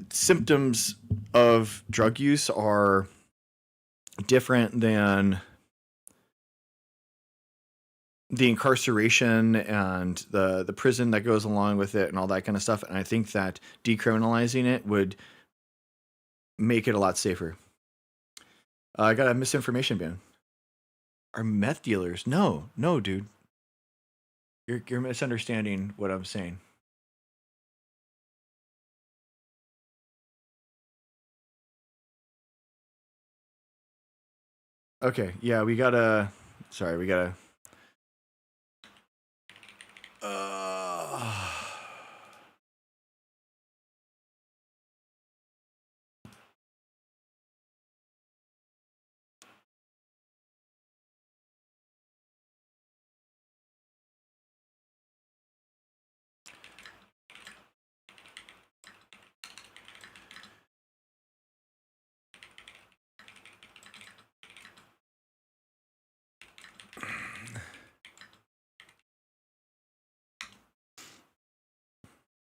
A: symptoms of drug use are different than the incarceration and the prison that goes along with it and all that kind of stuff. And I think that decriminalizing it would make it a lot safer. I got a misinformation ban. Are meth dealers? No, dude. You're misunderstanding what I'm saying. Okay, yeah, we gotta. Sorry, we gotta.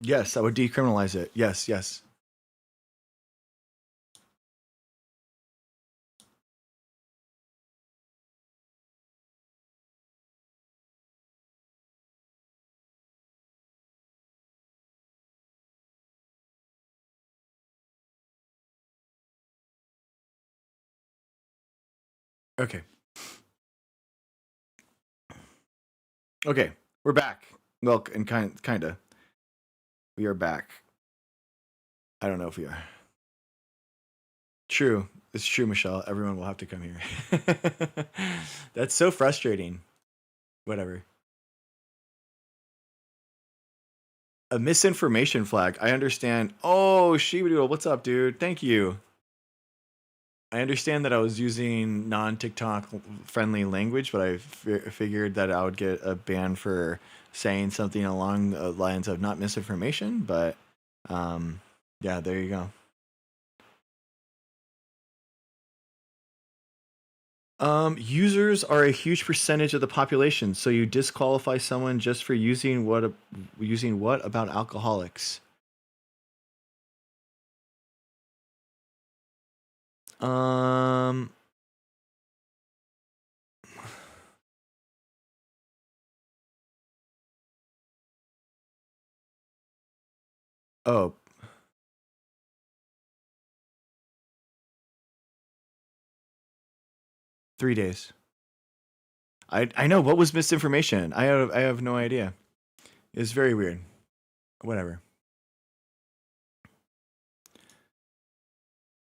A: Yes, I would decriminalize it. Yes, yes. Okay. Okay, we're back. Well, and kinda. We are back. I don't know if we are. True. It's true, Michelle. Everyone will have to come here. That's so frustrating. Whatever. A misinformation flag. I understand. Oh, Shibadoodle, what's up, dude? Thank you. I understand that I was using non-TikTok friendly language, but I figured that I would get a ban for saying something along the lines of not misinformation, but yeah, there you go. Users are a huge percentage of the population, so you disqualify someone just for using what about alcoholics? Um Oh. Three days. I know, what was misinformation? I have no idea. It's very weird. Whatever.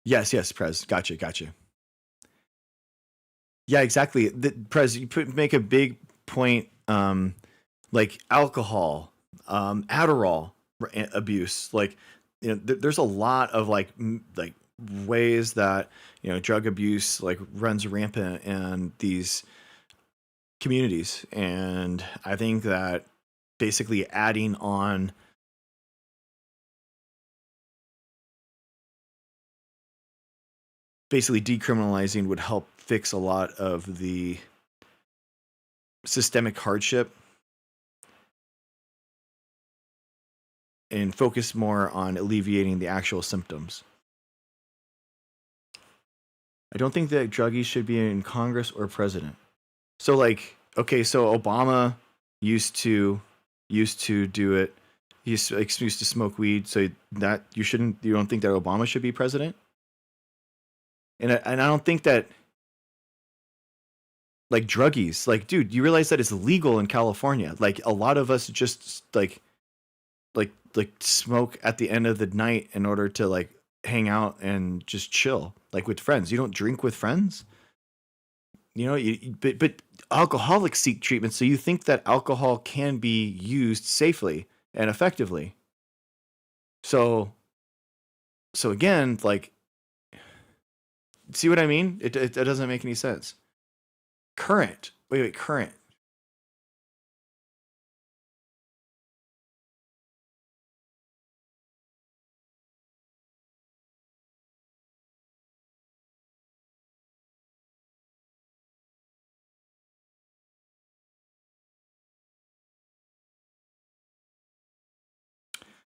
A: Yes, Prez. Gotcha. Yeah, exactly. Prez, you make a big point. Like alcohol, Adderall abuse. Like, there's a lot of like ways that drug abuse like runs rampant in these communities, and I think that basically adding on basically decriminalizing would help fix a lot of the systemic hardship and focus more on alleviating the actual symptoms. I don't think that druggies should be in Congress or president. So like, okay, so Obama used to do it. He used to smoke weed. So that you don't think that Obama should be president? And I don't think that like druggies, like, dude, you realize that it's legal in California. Like a lot of us just like smoke at the end of the night in order to like hang out and just chill, like with friends. You don't drink with friends, but alcoholics seek treatment. So you think that alcohol can be used safely and effectively. So again, like, see what I mean? It doesn't make any sense. Current. Wait, current.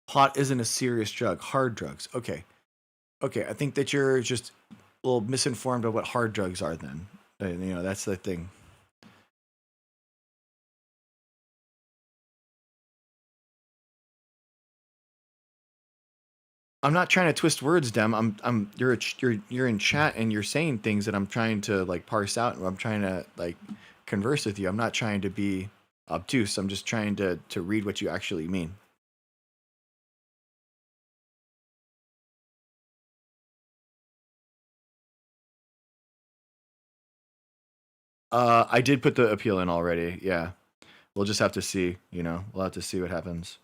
A: Pot isn't a serious drug. Hard drugs. Okay. Okay. I think that you're just a little misinformed of what hard drugs are then. And, you know, that's the thing. I'm not trying to twist words, Dem. You're in chat and you're saying things that I'm trying to like parse out, and I'm trying to like converse with you. I'm not trying to be obtuse. I'm just trying to read what you actually mean. I did put the appeal in already. Yeah. We'll just have to see, you know, we'll have to see what happens.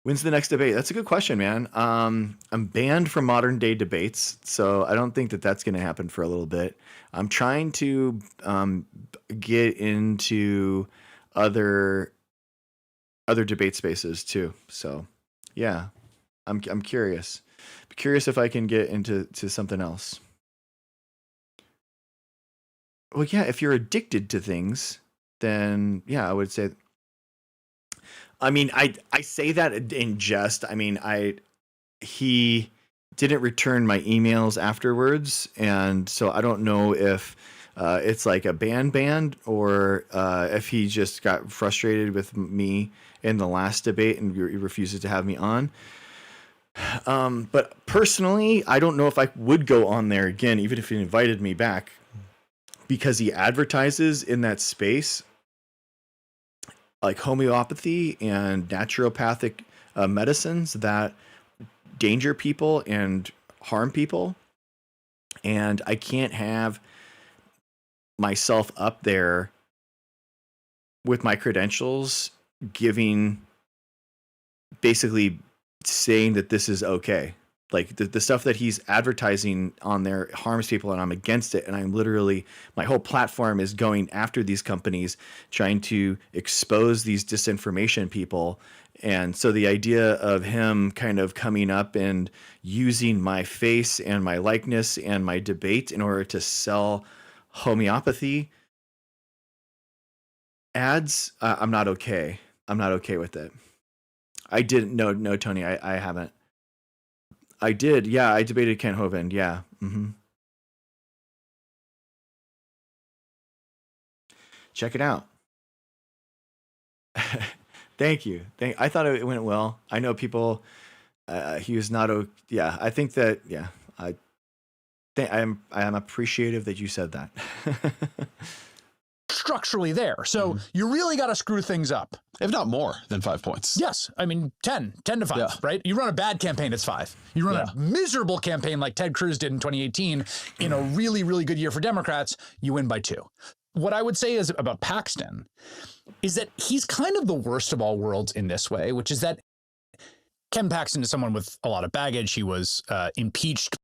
A: When's the next debate? That's a good question, man. I'm banned from modern day debates, so I don't think that that's going to happen for a little bit. I'm trying to get into other debate spaces too. So, yeah, I'm curious. Curious if I can get into something else. Well, yeah, if you're addicted to things, then yeah, I would say. I mean, I say that in jest. I mean, he didn't return my emails afterwards, and so I don't know if it's like a ban or if he just got frustrated with me in the last debate and he refuses to have me on. But personally, I don't know if I would go on there again, even if he invited me back, because he advertises in that space like homeopathy and naturopathic medicines that danger people and harm people. And I can't have myself up there with my credentials basically saying that this is okay. Like the stuff that he's advertising on there harms people, and I'm against it. And I'm literally, my whole platform is going after these companies, trying to expose these disinformation people. And so the idea of him kind of coming up and using my face and my likeness and my debate in order to sell homeopathy ads, I'm not okay. I'm not okay with it. I didn't. No, Tony, I haven't. I did. Yeah, I debated Kent Hovind. Yeah. Mm-hmm. Check it out. Thank you. I thought it went well. I know people. He was not. Yeah, I think that. Yeah, I am appreciative that you said that.
K: Structurally there. So you really got to screw things up.
B: If not more than 5 points.
K: Yes. I mean, 10 to 5, right? You run a bad campaign, it's 5. You run a miserable campaign like Ted Cruz did in 2018 in a really, really good year for Democrats, you win by 2. What I would say is about Paxton is that he's kind of the worst of all worlds in this way, which is that Ken Paxton is someone with a lot of baggage. He was impeached.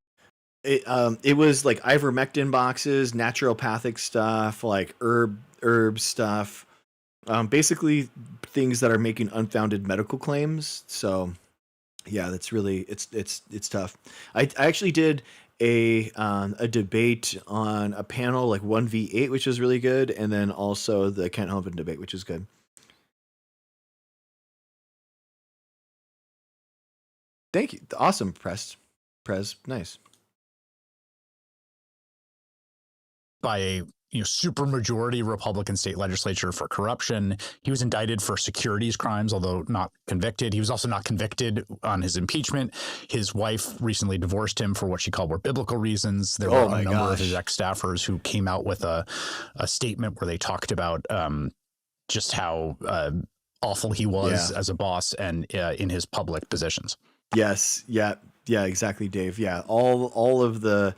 A: It was like ivermectin boxes, naturopathic stuff, like herb stuff, basically things that are making unfounded medical claims. So yeah, that's really, it's tough. I actually did a debate on a panel like 1v8, which was really good. And then also the Kent Hovind debate, which is good. Thank you. Awesome. Prez. Nice.
K: By a supermajority Republican state legislature for corruption. He was indicted for securities crimes, although not convicted. He was also not convicted on his impeachment. His wife recently divorced him for what she called were biblical reasons. There were a number of his ex-staffers who came out with a statement where they talked about just how awful he was as a boss and in his public positions.
A: Yes. Yeah, exactly, Dave. Yeah. All of the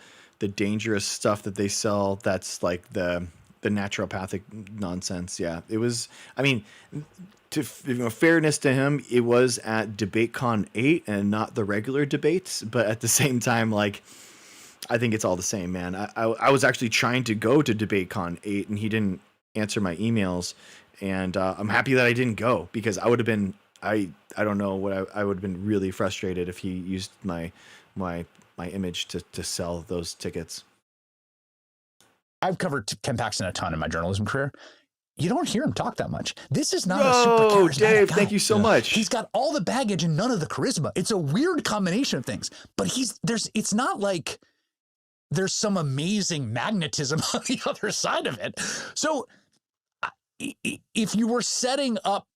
A: dangerous stuff that they sell, that's like the naturopathic nonsense. Yeah, it was, I mean, fairness to him, it was at DebateCon 8 and not the regular debates, but at the same time, like, I think it's all the same, man. I was actually trying to go to DebateCon 8 and he didn't answer my emails, and I'm happy that I didn't go, because I would have been, I don't know what I would have been really frustrated if he used my image to sell those tickets.
K: I've covered Ken Paxton a ton in my journalism career. you don't hear him talk that much. This is not a super charismatic
A: Dave,
K: guy.
A: thank you so much.
K: He's got all the baggage and none of the charisma. It's a weird combination of things, but it's not like there's some amazing magnetism on the other side of it. So if you were setting up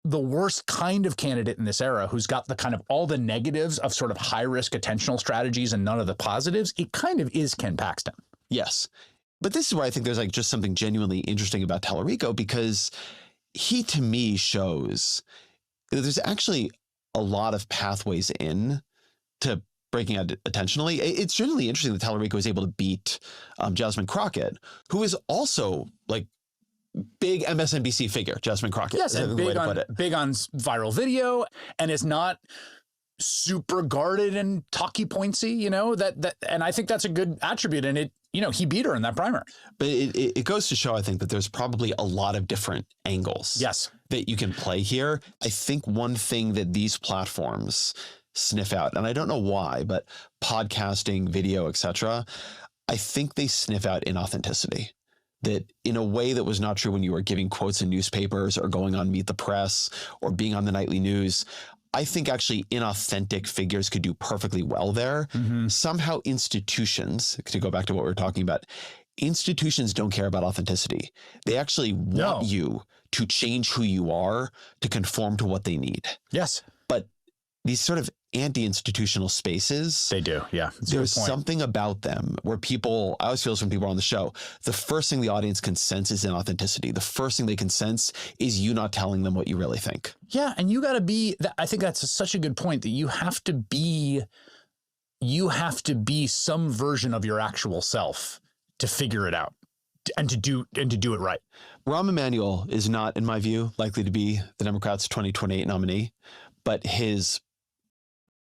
K: the worst kind of candidate in this era who's got the kind of all the negatives of sort of high risk attentional strategies and none of the positives, it kind of is Ken Paxton.
B: Yes. But this is where I think there's like just something genuinely interesting about Tallarico, because he, to me, shows that there's actually a lot of pathways in to breaking out attentionally. It's generally interesting that Tallarico was able to beat Jasmine Crockett, who is also like big MSNBC figure, Jasmine Crockett.
K: Yes, and big on viral video, and is not super guarded and talky pointsy, you know, that and I think that's a good attribute, and it, you know, he beat her in that primary.
B: But it goes to show, I think, that there's probably a lot of different angles that you can play here. I think one thing that these platforms sniff out, and I don't know why, but podcasting, video, etc., I think they sniff out inauthenticity. That in a way that was not true when you were giving quotes in newspapers or going on Meet the Press or being on the nightly news. I think actually inauthentic figures could do perfectly well there. Somehow institutions, to go back to what we were talking about, institutions don't care about authenticity. They actually want you to change who you are to conform to what they need.
K: Yes.
B: But these sort of anti-institutional spaces,
K: they do. Yeah.
B: There's something about them where people, I always feel this when people are on the show, the first thing the audience can sense is inauthenticity. The first thing they can sense is you not telling them what you really think.
K: Yeah. And you got to be, I think that's such a good point, that you have to be some version of your actual self to figure it out and to do it right.
B: Rahm Emanuel is not, in my view, likely to be the Democrats' 2028 nominee, but his...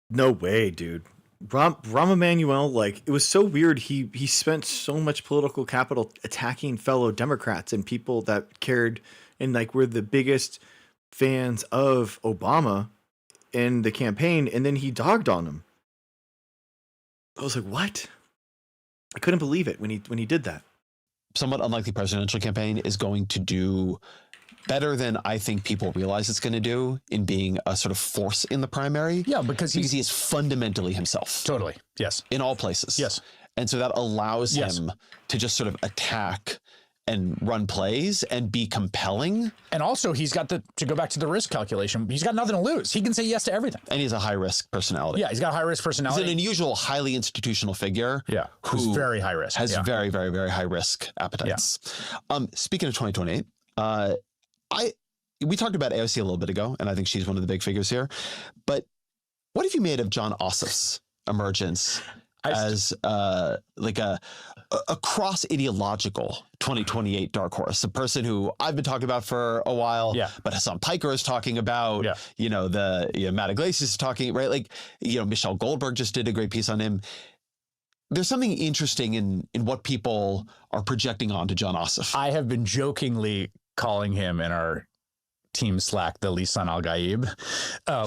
A: No way, dude. Rahm Emanuel, like, it was so weird. He spent so much political capital attacking fellow Democrats and people that cared and like were the biggest fans of Obama in the campaign, and then he dogged on him. I was like, what? I couldn't believe it when he did that.
B: Somewhat unlikely presidential campaign is going to do better than I think people realize it's going to do in being a sort of force in the primary.
K: Yeah, because he
B: is fundamentally himself.
K: Totally. Yes.
B: In all places.
K: Yes.
B: And so that allows him to just sort of attack and run plays and be compelling.
K: And also he's got to go back to the risk calculation, he's got nothing to lose. He can say yes to everything.
B: And he's a high risk personality.
K: Yeah, he's got a high risk personality.
B: He's an unusual, highly institutional figure.
K: Yeah, who's very high risk.
B: Has very, very, very high risk appetites. Yeah. Speaking of 2028, we talked about AOC a little bit ago, and I think she's one of the big figures here. But what have you made of John Ossoff's emergence as like a cross-ideological 2028 dark horse, a person who I've been talking about for a while, but Hassan Piker is talking about, you know, Matt Iglesias is talking, right? Like, you know, Michelle Goldberg just did a great piece on him. There's something interesting in what people are projecting onto John Ossoff.
K: I have been jokingly calling him in our team Slack the Lisan Al Gaib,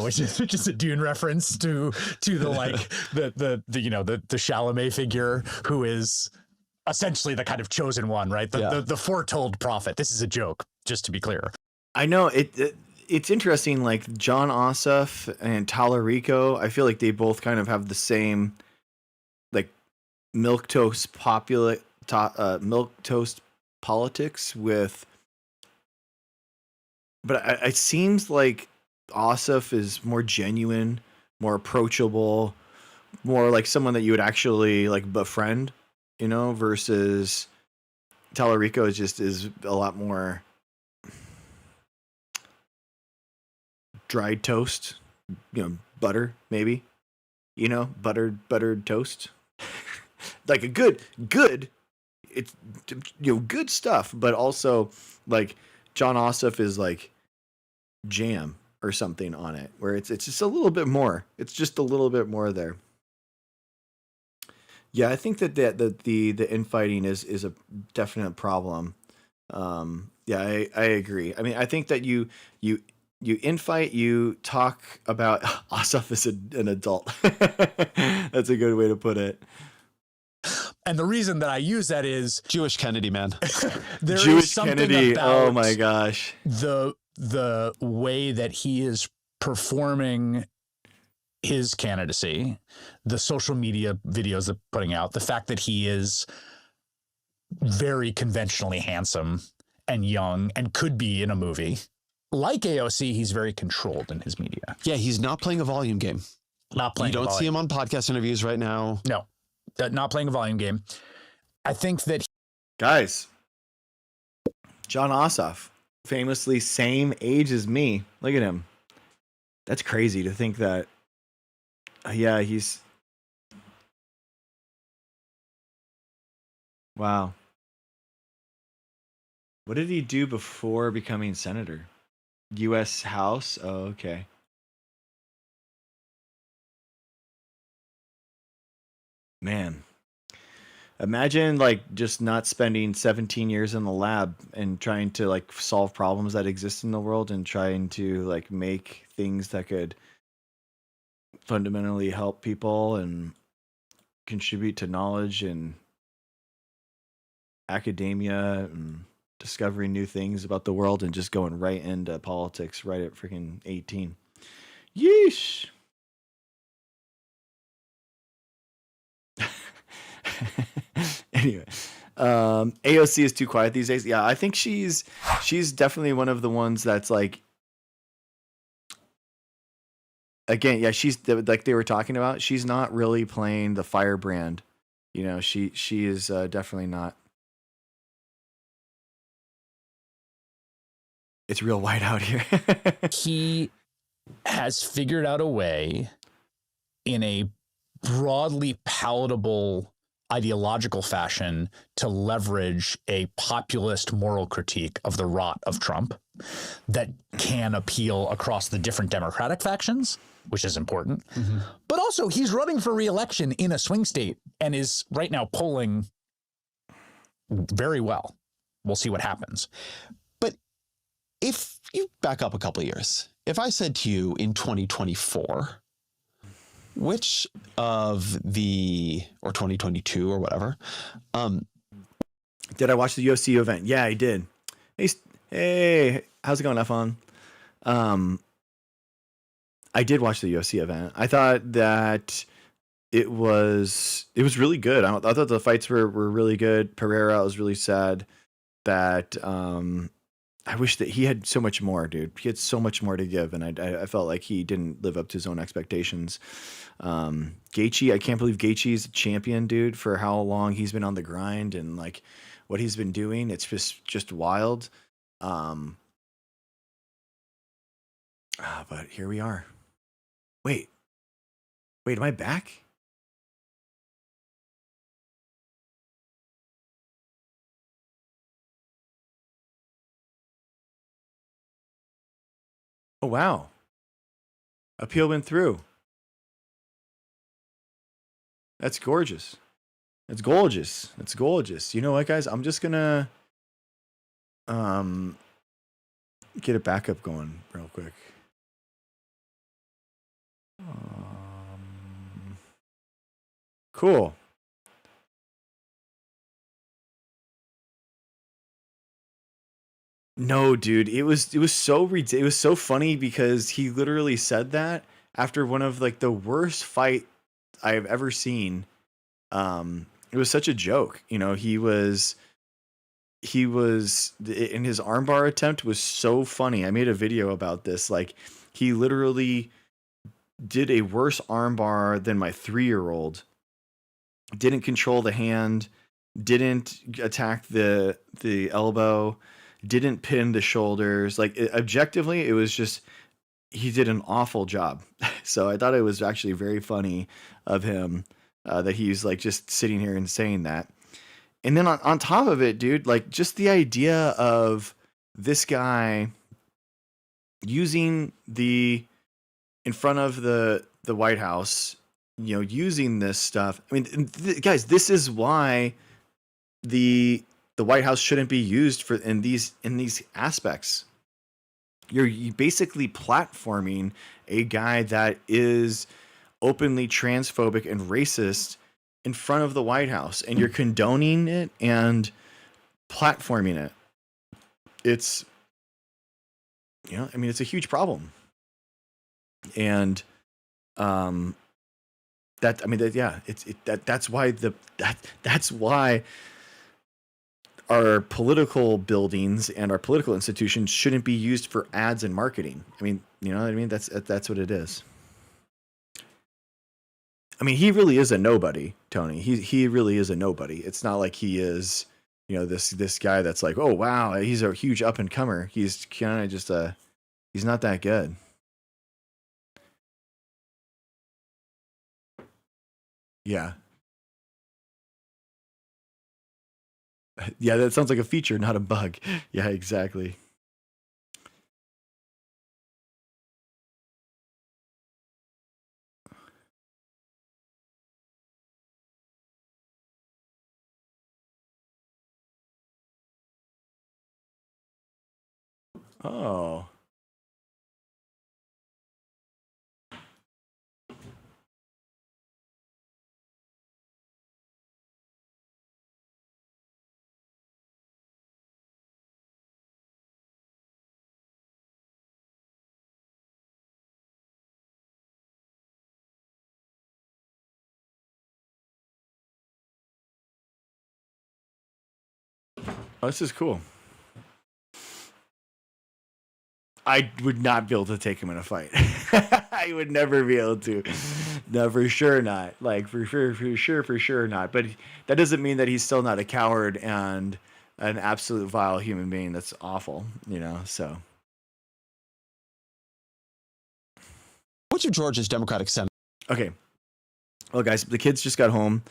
K: which is a Dune reference to the like the Chalamet figure who is essentially the kind of chosen one, right? The foretold prophet. This is a joke, just to be clear.
A: I know it's interesting. Like John Ossoff and Tallarico, I feel like they both kind of have the same like milquetoast politics with. But it seems like Ossoff is more genuine, more approachable, more like someone that you would actually like befriend, you know, versus Tallarico is a lot more dried toast, you know, butter maybe, you know, buttered toast, like a good, it's, you know, good stuff, but also like. John Ossoff is like jam or something on it, where it's just a little bit more. It's just a little bit more there. Yeah, I think that the infighting is a definite problem. Yeah, I agree. I mean, I think that you infight, you talk about Ossoff as an adult. That's a good way to put it.
K: And the reason that I use that is
B: Jewish Kennedy, man.
K: there
A: Jewish
K: is something
A: Kennedy.
K: about
A: Oh my gosh.
K: the way that he is performing his candidacy, the social media videos they're putting out, the fact that he is very conventionally handsome and young and could be in a movie. Like AOC, he's very controlled in his media.
B: Yeah, he's not playing a volume game.
K: Not playing.
B: You don't see him on podcast interviews right now.
K: No, not playing a volume game. I think that
A: Guys, John Ossoff, famously same age as me. Look at him. That's crazy to think that. Yeah, he's. Wow. What did he do before becoming senator? U.S. House? Oh, okay. Man. Imagine like just not spending 17 years in the lab and trying to like solve problems that exist in the world and trying to like make things that could fundamentally help people and contribute to knowledge and academia and discovering new things about the world and just going right into politics right at freaking 18. Yeesh. Anyway, AOC is too quiet these days. Yeah, I think she's definitely one of the ones that's like, again, yeah, she's like they were talking about. She's not really playing the firebrand. You know, she is definitely not. It's real white out here.
K: he has figured out a way in a broadly palatable ideological fashion to leverage a populist moral critique of the rot of Trump that can appeal across the different Democratic factions, which is important. Mm-hmm. But also he's running for re-election in a swing state and is right now polling very well. We'll see what happens.
B: But if you back up a couple of years, if I said to you in 2024, which of the, or 2022 or whatever,
A: did I watch the UFC event? Yeah, I did. Hey, how's it going, F-On? I did watch the UFC event. I thought that it was really good. I thought the fights were really good. Pereira, I was really sad that I wish that he had so much more, dude. He had so much more to give, and I felt like he didn't live up to his own expectations. Gaethje, I can't believe Gaethje's a champion, dude, for how long he's been on the grind and like what he's been doing. It's just wild. But here we are. Wait, am I back? Oh, wow. Appeal went through. That's gorgeous. That's gorgeous. That's gorgeous. You know what, guys? I'm just gonna get a backup going real quick. Cool. No, dude, it was so funny because he literally said that after one of like the worst fight I've ever seen. It was such a joke, you know. He was in his armbar attempt was so funny. I made a video about this. Like he literally did a worse armbar than my 3-year-old. Didn't control the hand, didn't attack the elbow, didn't pin the shoulders. Like objectively, it was just he did an awful job. So I thought it was actually very funny of him that he's like just sitting here and saying that. And then on top of it, dude, like just the idea of this guy using in front of the White House, you know, using this stuff. I mean, guys, this is why the White House shouldn't be used in these aspects. You're basically platforming a guy that is openly transphobic and racist in front of the White House, and you're condoning it and platforming it. It's, you know, I mean, it's a huge problem. And that, I mean, that, yeah, that's why that's why our political buildings and our political institutions shouldn't be used for ads and marketing. I mean, you know what I mean? That's what it is. I mean, he really is a nobody, Tony. He really is a nobody. It's not like he is, you know, this guy that's like, oh wow, he's a huge up and comer. He's kind of just he's not that good. Yeah. Yeah, that sounds like a feature, not a bug. Yeah, exactly. Oh. Oh, this is cool. I would not be able to take him in a fight. I would never be able to. No, for sure not. Like for sure not. But that doesn't mean that he's still not a coward and an absolute vile human being. That's awful, you know. So,
B: which of Georgia's Democratic Senate?
A: Okay. Well, guys, the kids just got home.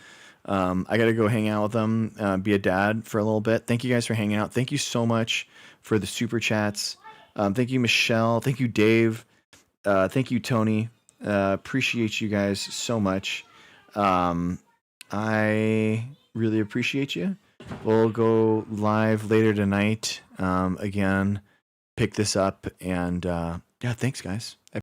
A: I got to go hang out with them, be a dad for a little bit. Thank you guys for hanging out. Thank you so much for the super chats. Thank you, Michelle. Thank you, Dave. Thank you, Tony. Appreciate you guys so much. I really appreciate you. We'll go live later tonight. Again, pick this up. And yeah, thanks, guys.